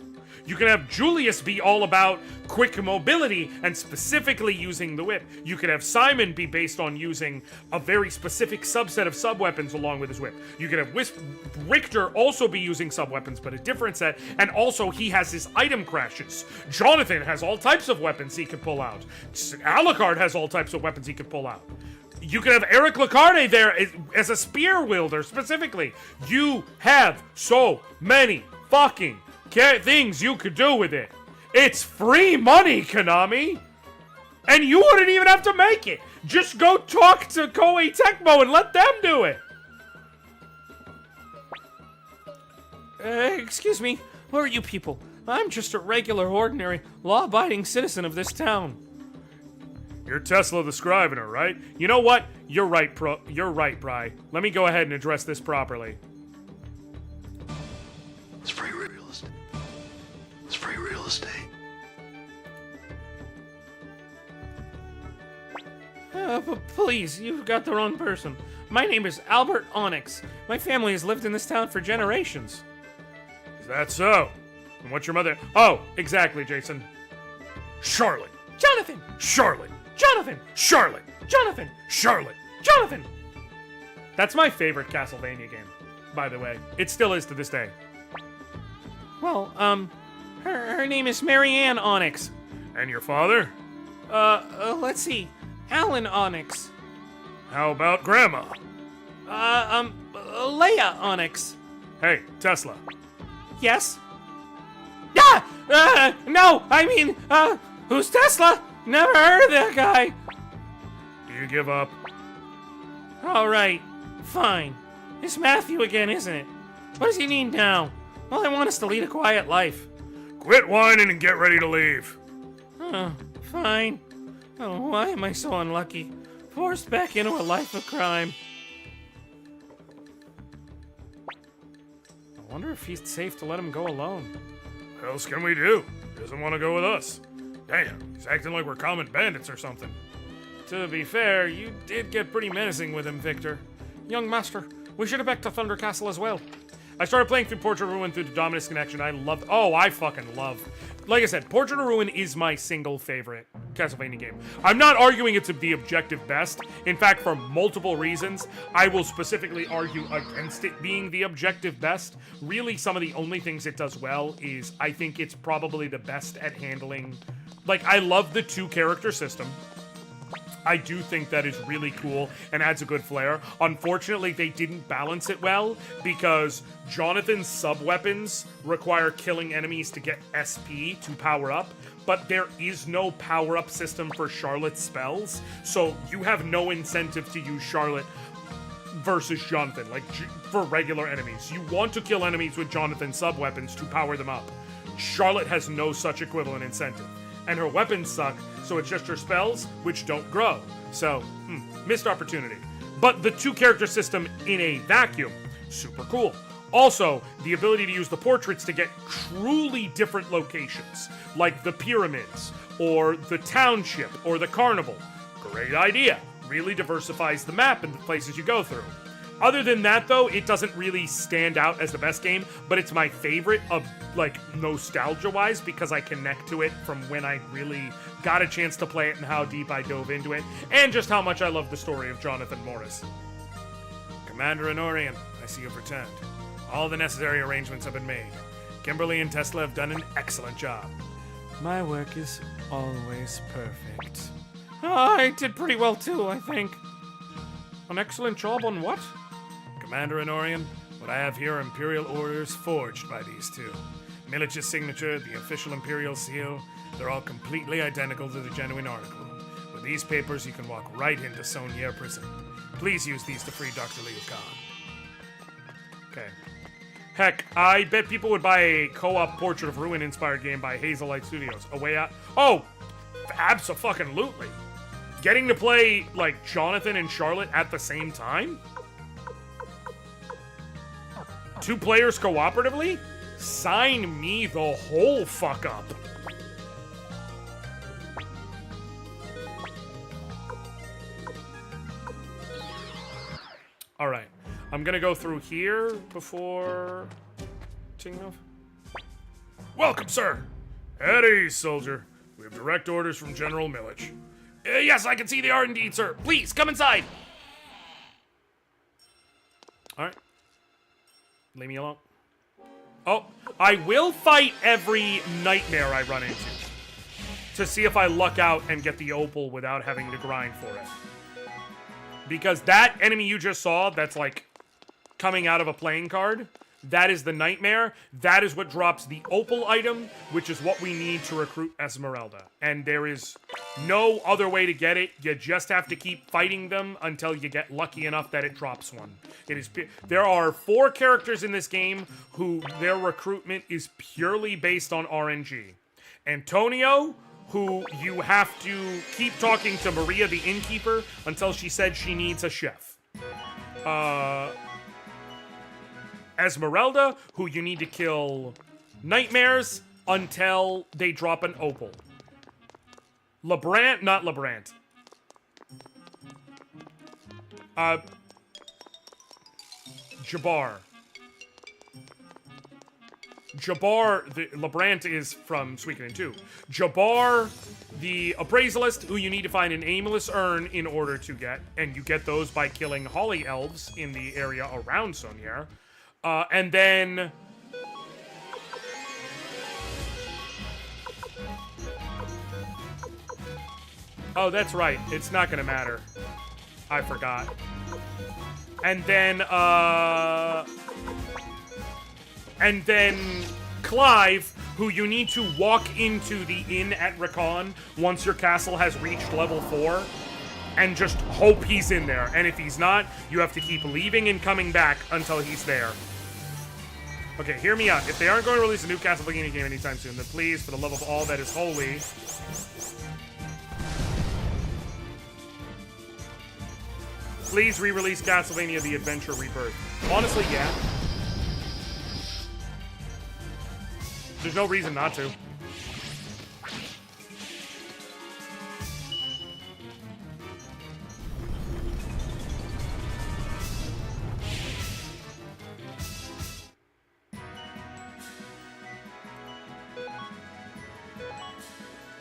You can have Julius be all about quick mobility and specifically using the whip. You can have Simon be based on using a very specific subset of sub-weapons along with his whip. You can have Richter also be using sub-weapons, but a different set, and also he has his item crashes. Jonathan has all types of weapons he can pull out. Alucard has all types of weapons he can pull out. You can have Eric Lacarde there as a spear wielder specifically. You have so many fucking things you could do with it. It's free money, Konami! And you wouldn't even have to make it! Just go talk to Koei Tecmo and let them do it! Excuse me, who are you people? I'm just a regular, ordinary, law-abiding citizen of this town. You're Tesla the Scrivener, right? You know what? You're right, You're right, Bri. Let me go ahead and address this properly. It's free real estate. It's free real estate. Please, you've got the wrong person. My name is Albert Onyx. My family has lived in this town for generations. Is that so? And what's your mother? Oh, exactly, Jason. Charlotte. Jonathan! Charlotte. Jonathan! Charlotte. Jonathan! Charlotte. Jonathan! That's my favorite Castlevania game, by the way. It still is to this day. Well, her name is Marianne Onyx. And your father? Let's see. Alan Onyx. How about Grandma? Leia Onyx. Hey, Tesla. Yes? Ah! No! I mean, who's Tesla? Never heard of that guy. Do you give up? Alright, fine. It's Matthew again, isn't it? What does he need now? Well, I want us to lead a quiet life. Quit whining and get ready to leave. Fine. Oh, why am I so unlucky? Forced back into a life of crime. I wonder if he's safe to let him go alone. What else can we do? He doesn't want to go with us. Damn, he's acting like we're common bandits or something. To be fair, you did get pretty menacing with him, Victor. Young master, we should have back to Thunder Castle as well. I started playing through Portrait of Ruin through the Dominus Connection. I fucking love. Like I said, Portrait of Ruin is my single favorite Castlevania game. I'm not arguing it's the objective best. In fact, for multiple reasons, I will specifically argue against it being the objective best. Really, some of the only things it does well is I think it's probably the best at handling. Like, I love the 2-character system. I do think that is really cool and adds a good flair. Unfortunately, they didn't balance it well because Jonathan's sub-weapons require killing enemies to get SP to power up, but there is no power-up system for Charlotte's spells, so you have no incentive to use Charlotte versus Jonathan, like for regular enemies. You want to kill enemies with Jonathan's sub-weapons to power them up. Charlotte has no such equivalent incentive. And her weapons suck, so it's just her spells, which don't grow. So, missed opportunity. But the 2-character system in a vacuum, super cool. Also, the ability to use the portraits to get truly different locations, like the pyramids, or the township, or the carnival. Great idea. Really diversifies the map and the places you go through. Other than that, though, it doesn't really stand out as the best game, but it's my favorite of, like, nostalgia-wise because I connect to it from when I really got a chance to play it and how deep I dove into it, and just how much I love the story of Jonathan Morris. Commander Anoriand, I see you've returned. All the necessary arrangements have been made. Kimberly and Tesla have done an excellent job. My work is always perfect. I did pretty well, too, I think. An excellent job on what? Commander Anoriand, what I have here are Imperial orders forged by these two. Milich's signature, the official Imperial seal, they're all completely identical to the genuine article. With these papers, you can walk right into Saunier prison. Please use these to free Dr. Liu Khan. Okay. Heck, I bet people would buy a co-op Portrait of Ruin inspired game by Hazelight Studios. A way out. Oh, abso-fucking-lutely. Getting to play, like, Jonathan and Charlotte at the same time? 2 players cooperatively? Sign me the whole fuck up. Alright. I'm gonna go through here before taking off. Welcome, sir. At ease, soldier. We have direct orders from General Milich. Yes, I can see they are indeed, sir. Please, come inside. Alright. Leave me alone. Oh, I will fight every nightmare I run into to see if I luck out and get the opal without having to grind for it. Because that enemy you just saw that's, like, coming out of a playing card, That is the nightmare. That is what drops the opal item, which is what we need to recruit Esmeralda. And there is no other way to get it. You just have to keep fighting them until you get lucky enough that it drops one. There are 4 characters in this game who their recruitment is purely based on RNG. Antonio, who you have to keep talking to Maria the innkeeper until she said she needs a chef. Esmeralda, who you need to kill nightmares until they drop an opal. Not Lebrant. Jabbar. Lebrant is from Suikoden 2. Jabbar, the appraisalist, who you need to find an aimless urn in order to get, and you get those by killing holly elves in the area around Sonier. And then... Oh, that's right. It's not gonna matter. I forgot. And then, Clive, who you need to walk into the inn at Rakan once your castle has reached level 4, and just hope he's in there. And if he's not, you have to keep leaving and coming back until he's there. Okay, hear me out. If they aren't going to release a new Castlevania game anytime soon, then please, for the love of all that is holy, please re-release Castlevania The Adventure Rebirth. Honestly, yeah. There's no reason not to.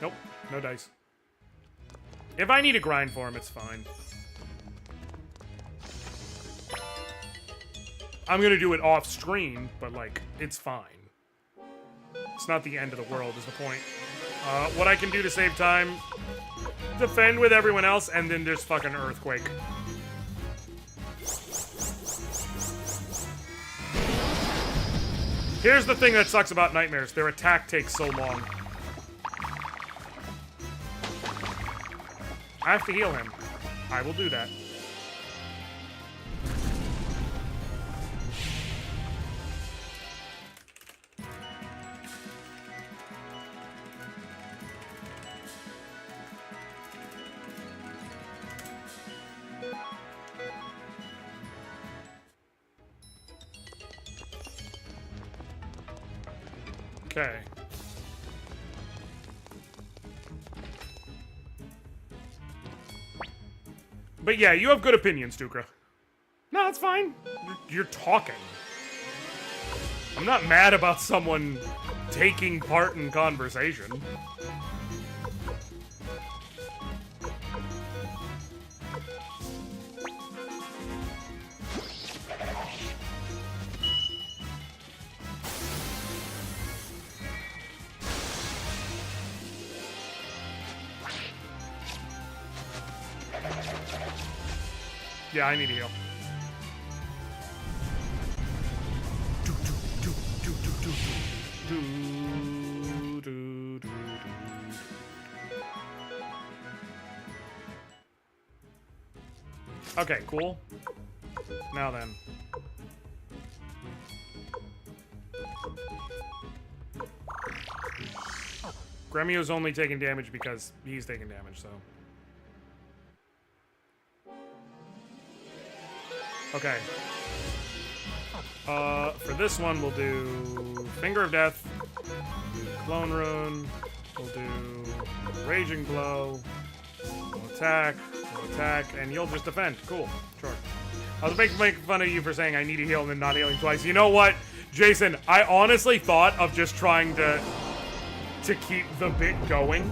Nope, no dice. If I need a grind for him, it's fine. I'm gonna do it off screen, but like, it's fine. It's not the end of the world, is the point. What I can do to save time, defend with everyone else, and then there's fucking Earthquake. Here's the thing that sucks about Nightmares. Their attack takes so long. I have to heal him. I will do that. Okay. But yeah, you have good opinions, Dukra. No, it's fine. You're talking. I'm not mad about someone taking part in conversation. Yeah, I need to heal. Okay, cool. Now then. Gremio's only taking damage because he's taking damage, so. Okay. For this one, we'll do Finger of Death, we'll do Clone Rune, we'll do Raging Blow, we'll attack, and you'll just defend. Cool. Sure. I was making fun of you for saying I need to heal and then not healing twice. You know what, Jason? I honestly thought of just trying to keep the bit going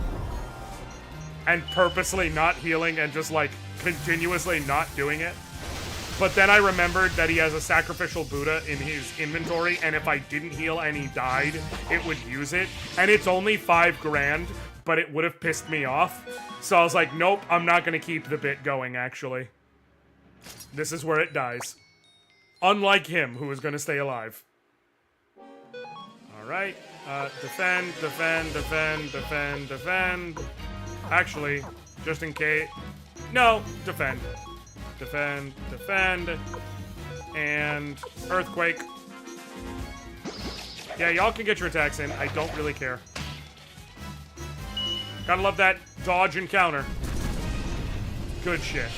and purposely not healing and just, like, continuously not doing it. But then I remembered that he has a sacrificial Buddha in his inventory, and if I didn't heal and he died, it would use it. And it's only 5 grand, but it would have pissed me off. So I was like, nope, I'm not going to keep the bit going, actually. This is where it dies. Unlike him, who is going to stay alive. right? Defend, defend, defend, defend, defend. Actually, just in case. No, defend. Defend, defend. And earthquake. Yeah, y'all can get your attacks in. I don't really care. Gotta love that dodge and counter. Good shit.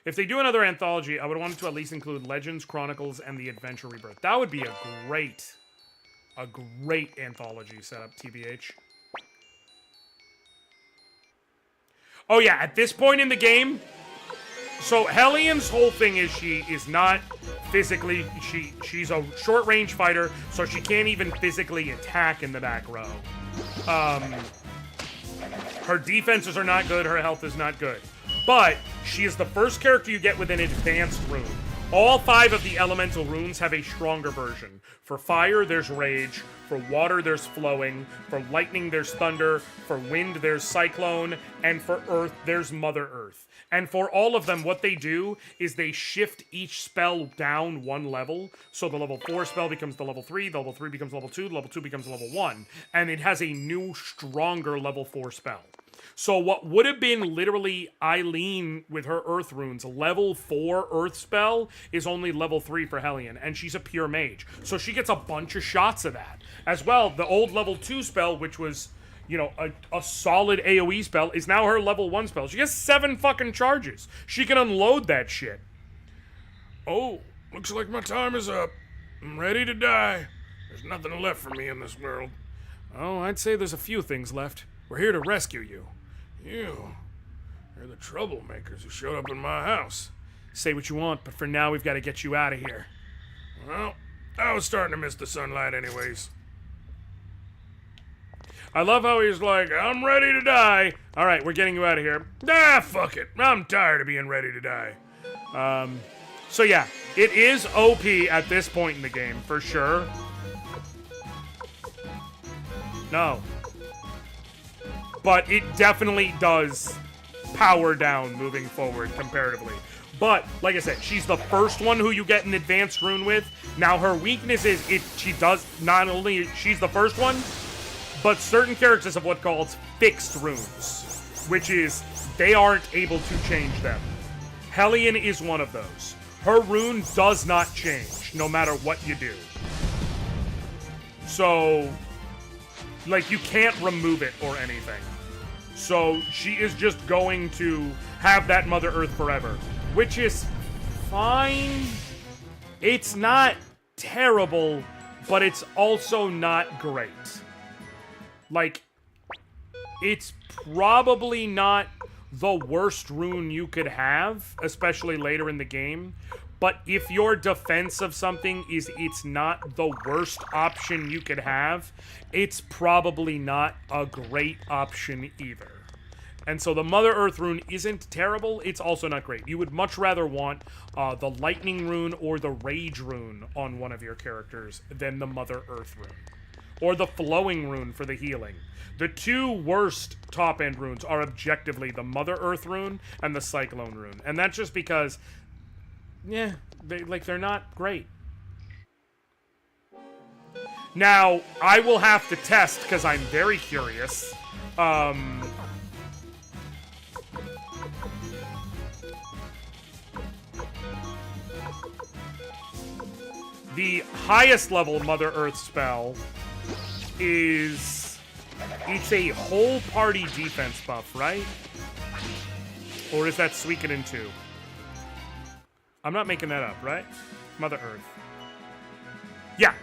If they do another anthology, I would want it to at least include Legends, Chronicles, and the Adventure Rebirth. That would be a great anthology setup, TBH. Oh yeah, at this point in the game, so Hellian's whole thing is she is not physically, she's a short-range fighter, so she can't even physically attack in the back row. Her defenses are not good, her health is not good. But she is the first character you get with an advanced rune. All 5 of the elemental runes have a stronger version. For fire, there's rage. For water, there's flowing. For lightning, there's thunder. For wind, there's cyclone. And for earth, there's Mother Earth. And for all of them, what they do is they shift each spell down 1 level. So the level 4 spell becomes the level 3, the level 3 becomes level 2, the level 2 becomes level 1. And it has a new, stronger level 4 spell. So what would have been literally Eileen with her Earth runes, level 4 Earth spell, is only level 3 for Hellion, and she's a pure mage. So she gets a bunch of shots of that. As well, the old level 2 spell, which was, you know, a solid AoE spell, is now her level 1 spell. She has 7 fucking charges. She can unload that shit. Oh, looks like my time is up. I'm ready to die. There's nothing left for me in this world. Oh, I'd say there's a few things left. We're here to rescue you. You. They're the troublemakers who showed up in my house. Say what you want, but for now we've got to get you out of here. Well, I was starting to miss the sunlight anyways. I love how he's like, I'm ready to die. All right, we're getting you out of here. Ah, fuck it. I'm tired of being ready to die. So yeah, it is OP at this point in the game, for sure. No. But it definitely does power down moving forward comparatively. But, like I said, she's the first one who you get an advanced rune with. Now, her weakness is she does not only, she's the first one, but certain characters have what calls fixed runes, which is they aren't able to change them. Hellion is one of those. Her rune does not change, no matter what you do. So, like, you can't remove it or anything. So she is just going to have that Mother Earth forever, which is fine. It's not terrible, but it's also not great. Like, it's probably not the worst rune you could have, especially later in the game. But if your defense of something is it's not the worst option you could have, it's probably not a great option either. And so the Mother Earth rune isn't terrible, it's also not great. You would much rather want the Lightning rune or the Rage rune on one of your characters than the Mother Earth rune. Or the Flowing rune for the healing. The 2 worst top-end runes are objectively the Mother Earth rune and the Cyclone rune. And that's just because, yeah, they're not great. Now, I will have to test, because I'm very curious. The highest level Mother Earth spell is... It's a whole party defense buff, right? Or is that Suikoden 2? I'm not making that up, right? Mother Earth. Yeah.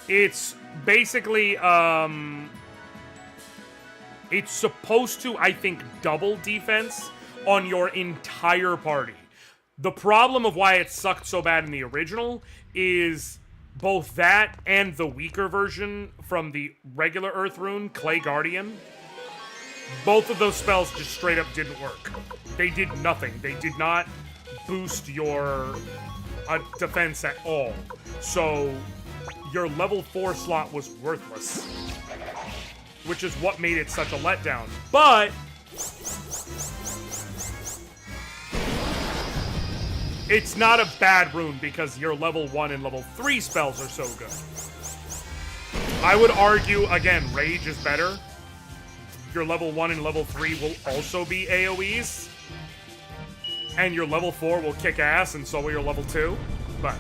It's basically, it's supposed to, I think, double defense on your entire party. The problem of why it sucked so bad in the original is both that and the weaker version from the regular Earth rune, Clay Guardian. Both of those spells just straight up didn't work. They did nothing. They did not boost your defense at all. So your level 4 slot was worthless. Which is what made it such a letdown. But it's not a bad rune because your level 1 and level 3 spells are so good. I would argue, again, Rage is better. Your level 1 and level 3 will also be AoEs. And your level 4 will kick ass, and so will your level 2. But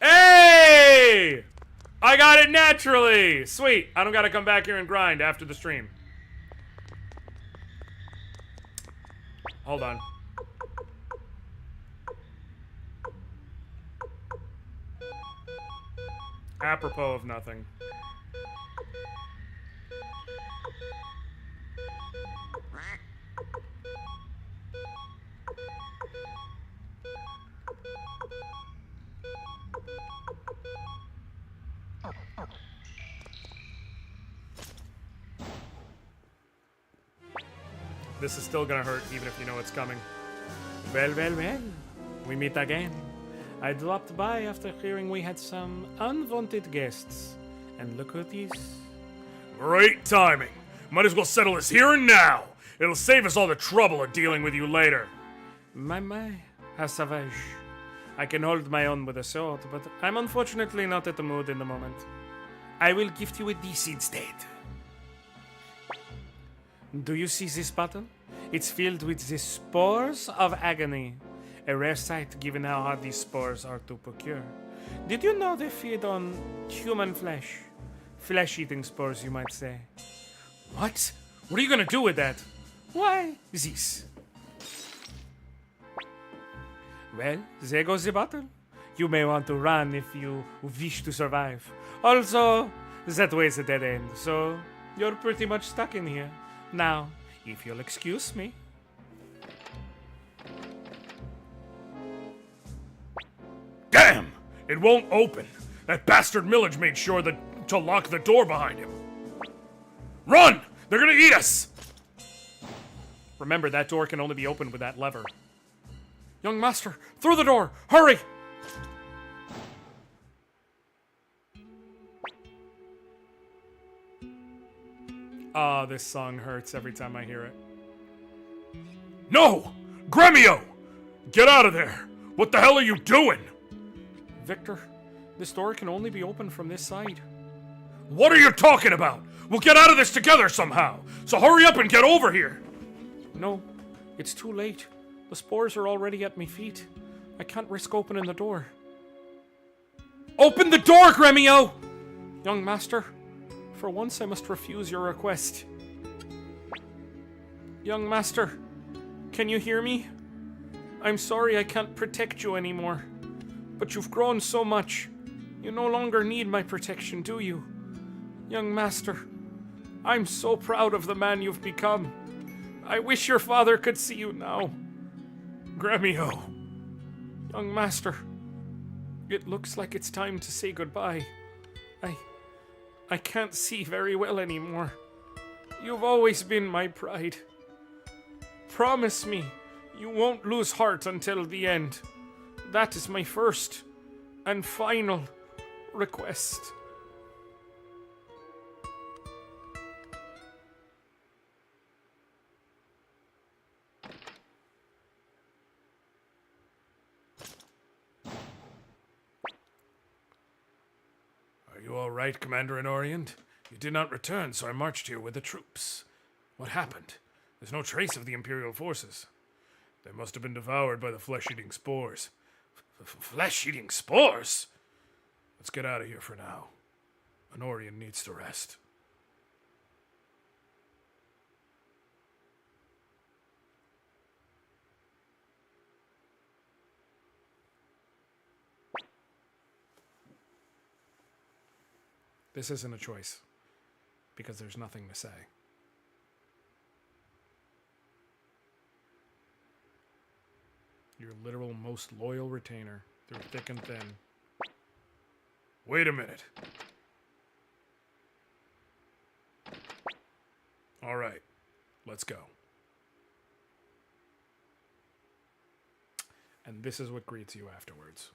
hey! I got it naturally! Sweet. I don't gotta come back here and grind after the stream. Hold on. Apropos of nothing. This is still gonna hurt, even if you know it's coming. Well, well, well. We meet again. I dropped by after hearing we had some unwanted guests. And look who it is. Great timing. Might as well settle this here and now. It'll save us all the trouble of dealing with you later. My, how savage. I can hold my own with a sword, but I'm unfortunately not at the mood in the moment. I will gift you this instead. Do you see this bottle? It's filled with the spores of agony. A rare sight given how hard these spores are to procure. Did you know they feed on human flesh? Flesh-eating spores, you might say. What? What are you gonna do with that? Why, this. Well, there goes the bottle. You may want to run if you wish to survive. Also, that way's a dead end, so you're pretty much stuck in here. Now, if you'll excuse me. Damn! It won't open. That bastard Millage made sure to lock the door behind him. Run! They're gonna eat us! Remember, that door can only be opened with that lever. Young master, through the door! Hurry! Ah, this song hurts every time I hear it. No! Gremio! Get out of there! What the hell are you doing? Victor, this door can only be opened from this side. What are you talking about? We'll get out of this together somehow. So hurry up and get over here. No, it's too late. The spores are already at my feet. I can't risk opening the door. Open the door, Gremio! Young master, for once I must refuse your request. Young master, can you hear me? I'm sorry I can't protect you anymore. But you've grown so much. You no longer need my protection, do you? Young master, I'm so proud of the man you've become. I wish your father could see you now. Gremio. Young master, it looks like it's time to say goodbye. I can't see very well anymore. You've always been my pride. Promise me you won't lose heart until the end. That is my first and final request. Are you all right, Commander Anoriand? You did not return, so I marched here with the troops. What happened? There's no trace of the Imperial forces. They must have been devoured by the flesh-eating spores. Flesh-eating spores? Let's get out of here for now. Anoriand needs to rest. This isn't a choice, because there's nothing to say. Your literal most loyal retainer, through thick and thin. Wait a minute. All right. Let's go. And this is what greets you afterwards.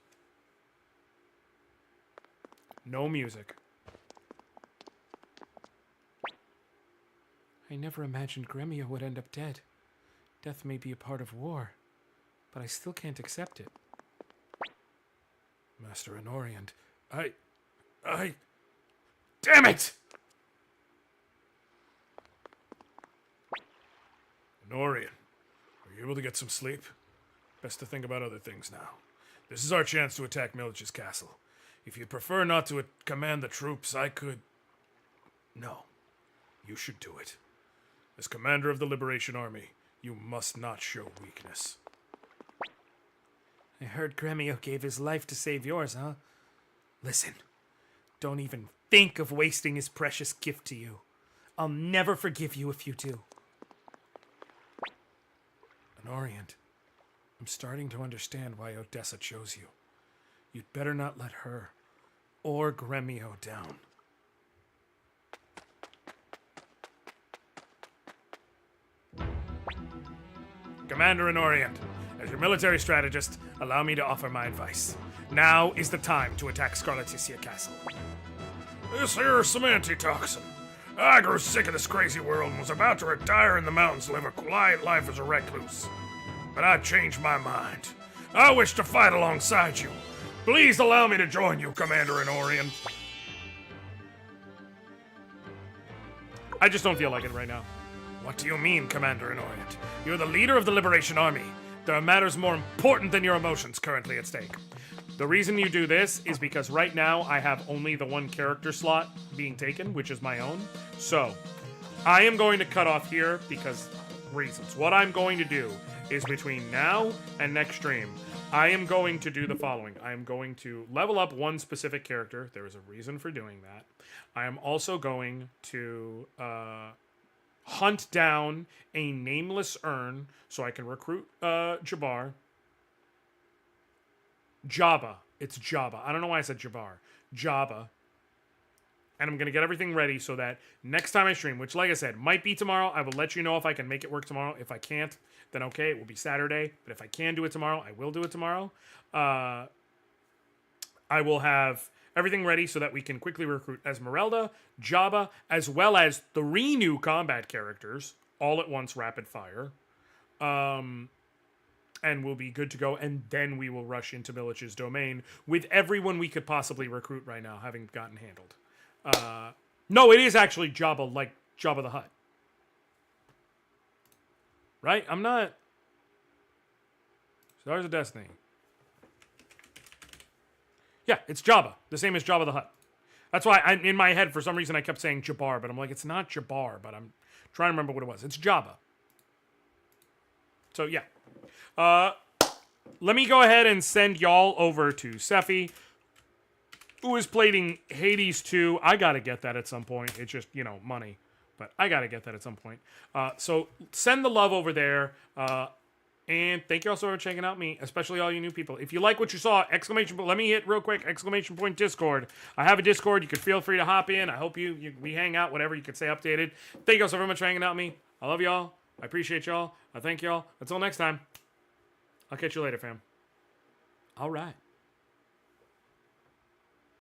No music. I never imagined Gremio would end up dead. Death may be a part of war, but I still can't accept it. Master Anoriand, Damn it! Anorian, are you able to get some sleep? Best to think about other things now. This is our chance to attack Militch's castle. If you prefer not to command the troops, I could... No, you should do it. As commander of the Liberation Army, you must not show weakness. I heard Gremio gave his life to save yours, huh? Listen, don't even think of wasting his precious gift to you. I'll never forgive you if you do. Anoriand, I'm starting to understand why Odessa chose you. You'd better not let her or Gremio down. Commander Anoriand, as your military strategist, allow me to offer my advice. Now is the time to attack Scarlaticia Castle. This here is some antitoxin. I grew sick of this crazy world and was about to retire in the mountains to live a quiet life as a recluse. But I changed my mind. I wish to fight alongside you. Please allow me to join you, Commander Anoriand. I just don't feel like it right now. What do you mean, Commander Anoriand? You're the leader of the Liberation Army. There are matters more important than your emotions currently at stake. The reason you do this is because right now I have only the one character slot being taken, which is my own. So, I am going to cut off here because reasons. What I'm going to do is between now and next stream, I am going to do the following. I am going to level up one specific character. There is a reason for doing that. I am also going to hunt down a nameless urn so I can recruit Jabbar. Jabba. It's Jabba. I don't know why I said Jabbar. Jabba. And I'm going to get everything ready so that next time I stream, which like I said, might be tomorrow, I will let you know if I can make it work tomorrow. If I can't, then okay, it will be Saturday. But if I can do it tomorrow, I will do it tomorrow. I will have everything ready so that we can quickly recruit Esmeralda, Jabba, as well as 3 new combat characters, all at once, rapid fire. And we'll be good to go, and then we will rush into Militch's domain with everyone we could possibly recruit right now having gotten handled. No, it is actually Jabba, like Jabba the Hutt. Right? I'm not... Stars of Destiny. Yeah, it's Jabba. The same as Jabba the Hutt. That's why in my head, for some reason, I kept saying Jabbar, but I'm like, it's not Jabbar, but I'm trying to remember what it was. It's Jabba. So, yeah. Let me go ahead and send y'all over to Sephi, who is playing Hades 2. I gotta get that at some point. It's just, money. But I gotta get that at some point. So send the love over there. And thank you all so much for checking out me, especially all you new people. If you like what you saw, let me hit real quick, ! Discord. I have a Discord. You can feel free to hop in. I hope we hang out, whatever. You could stay updated. Thank you all so very much for hanging out with me. I love y'all. I appreciate y'all. I thank y'all. Until next time. I'll catch you later, fam. All right.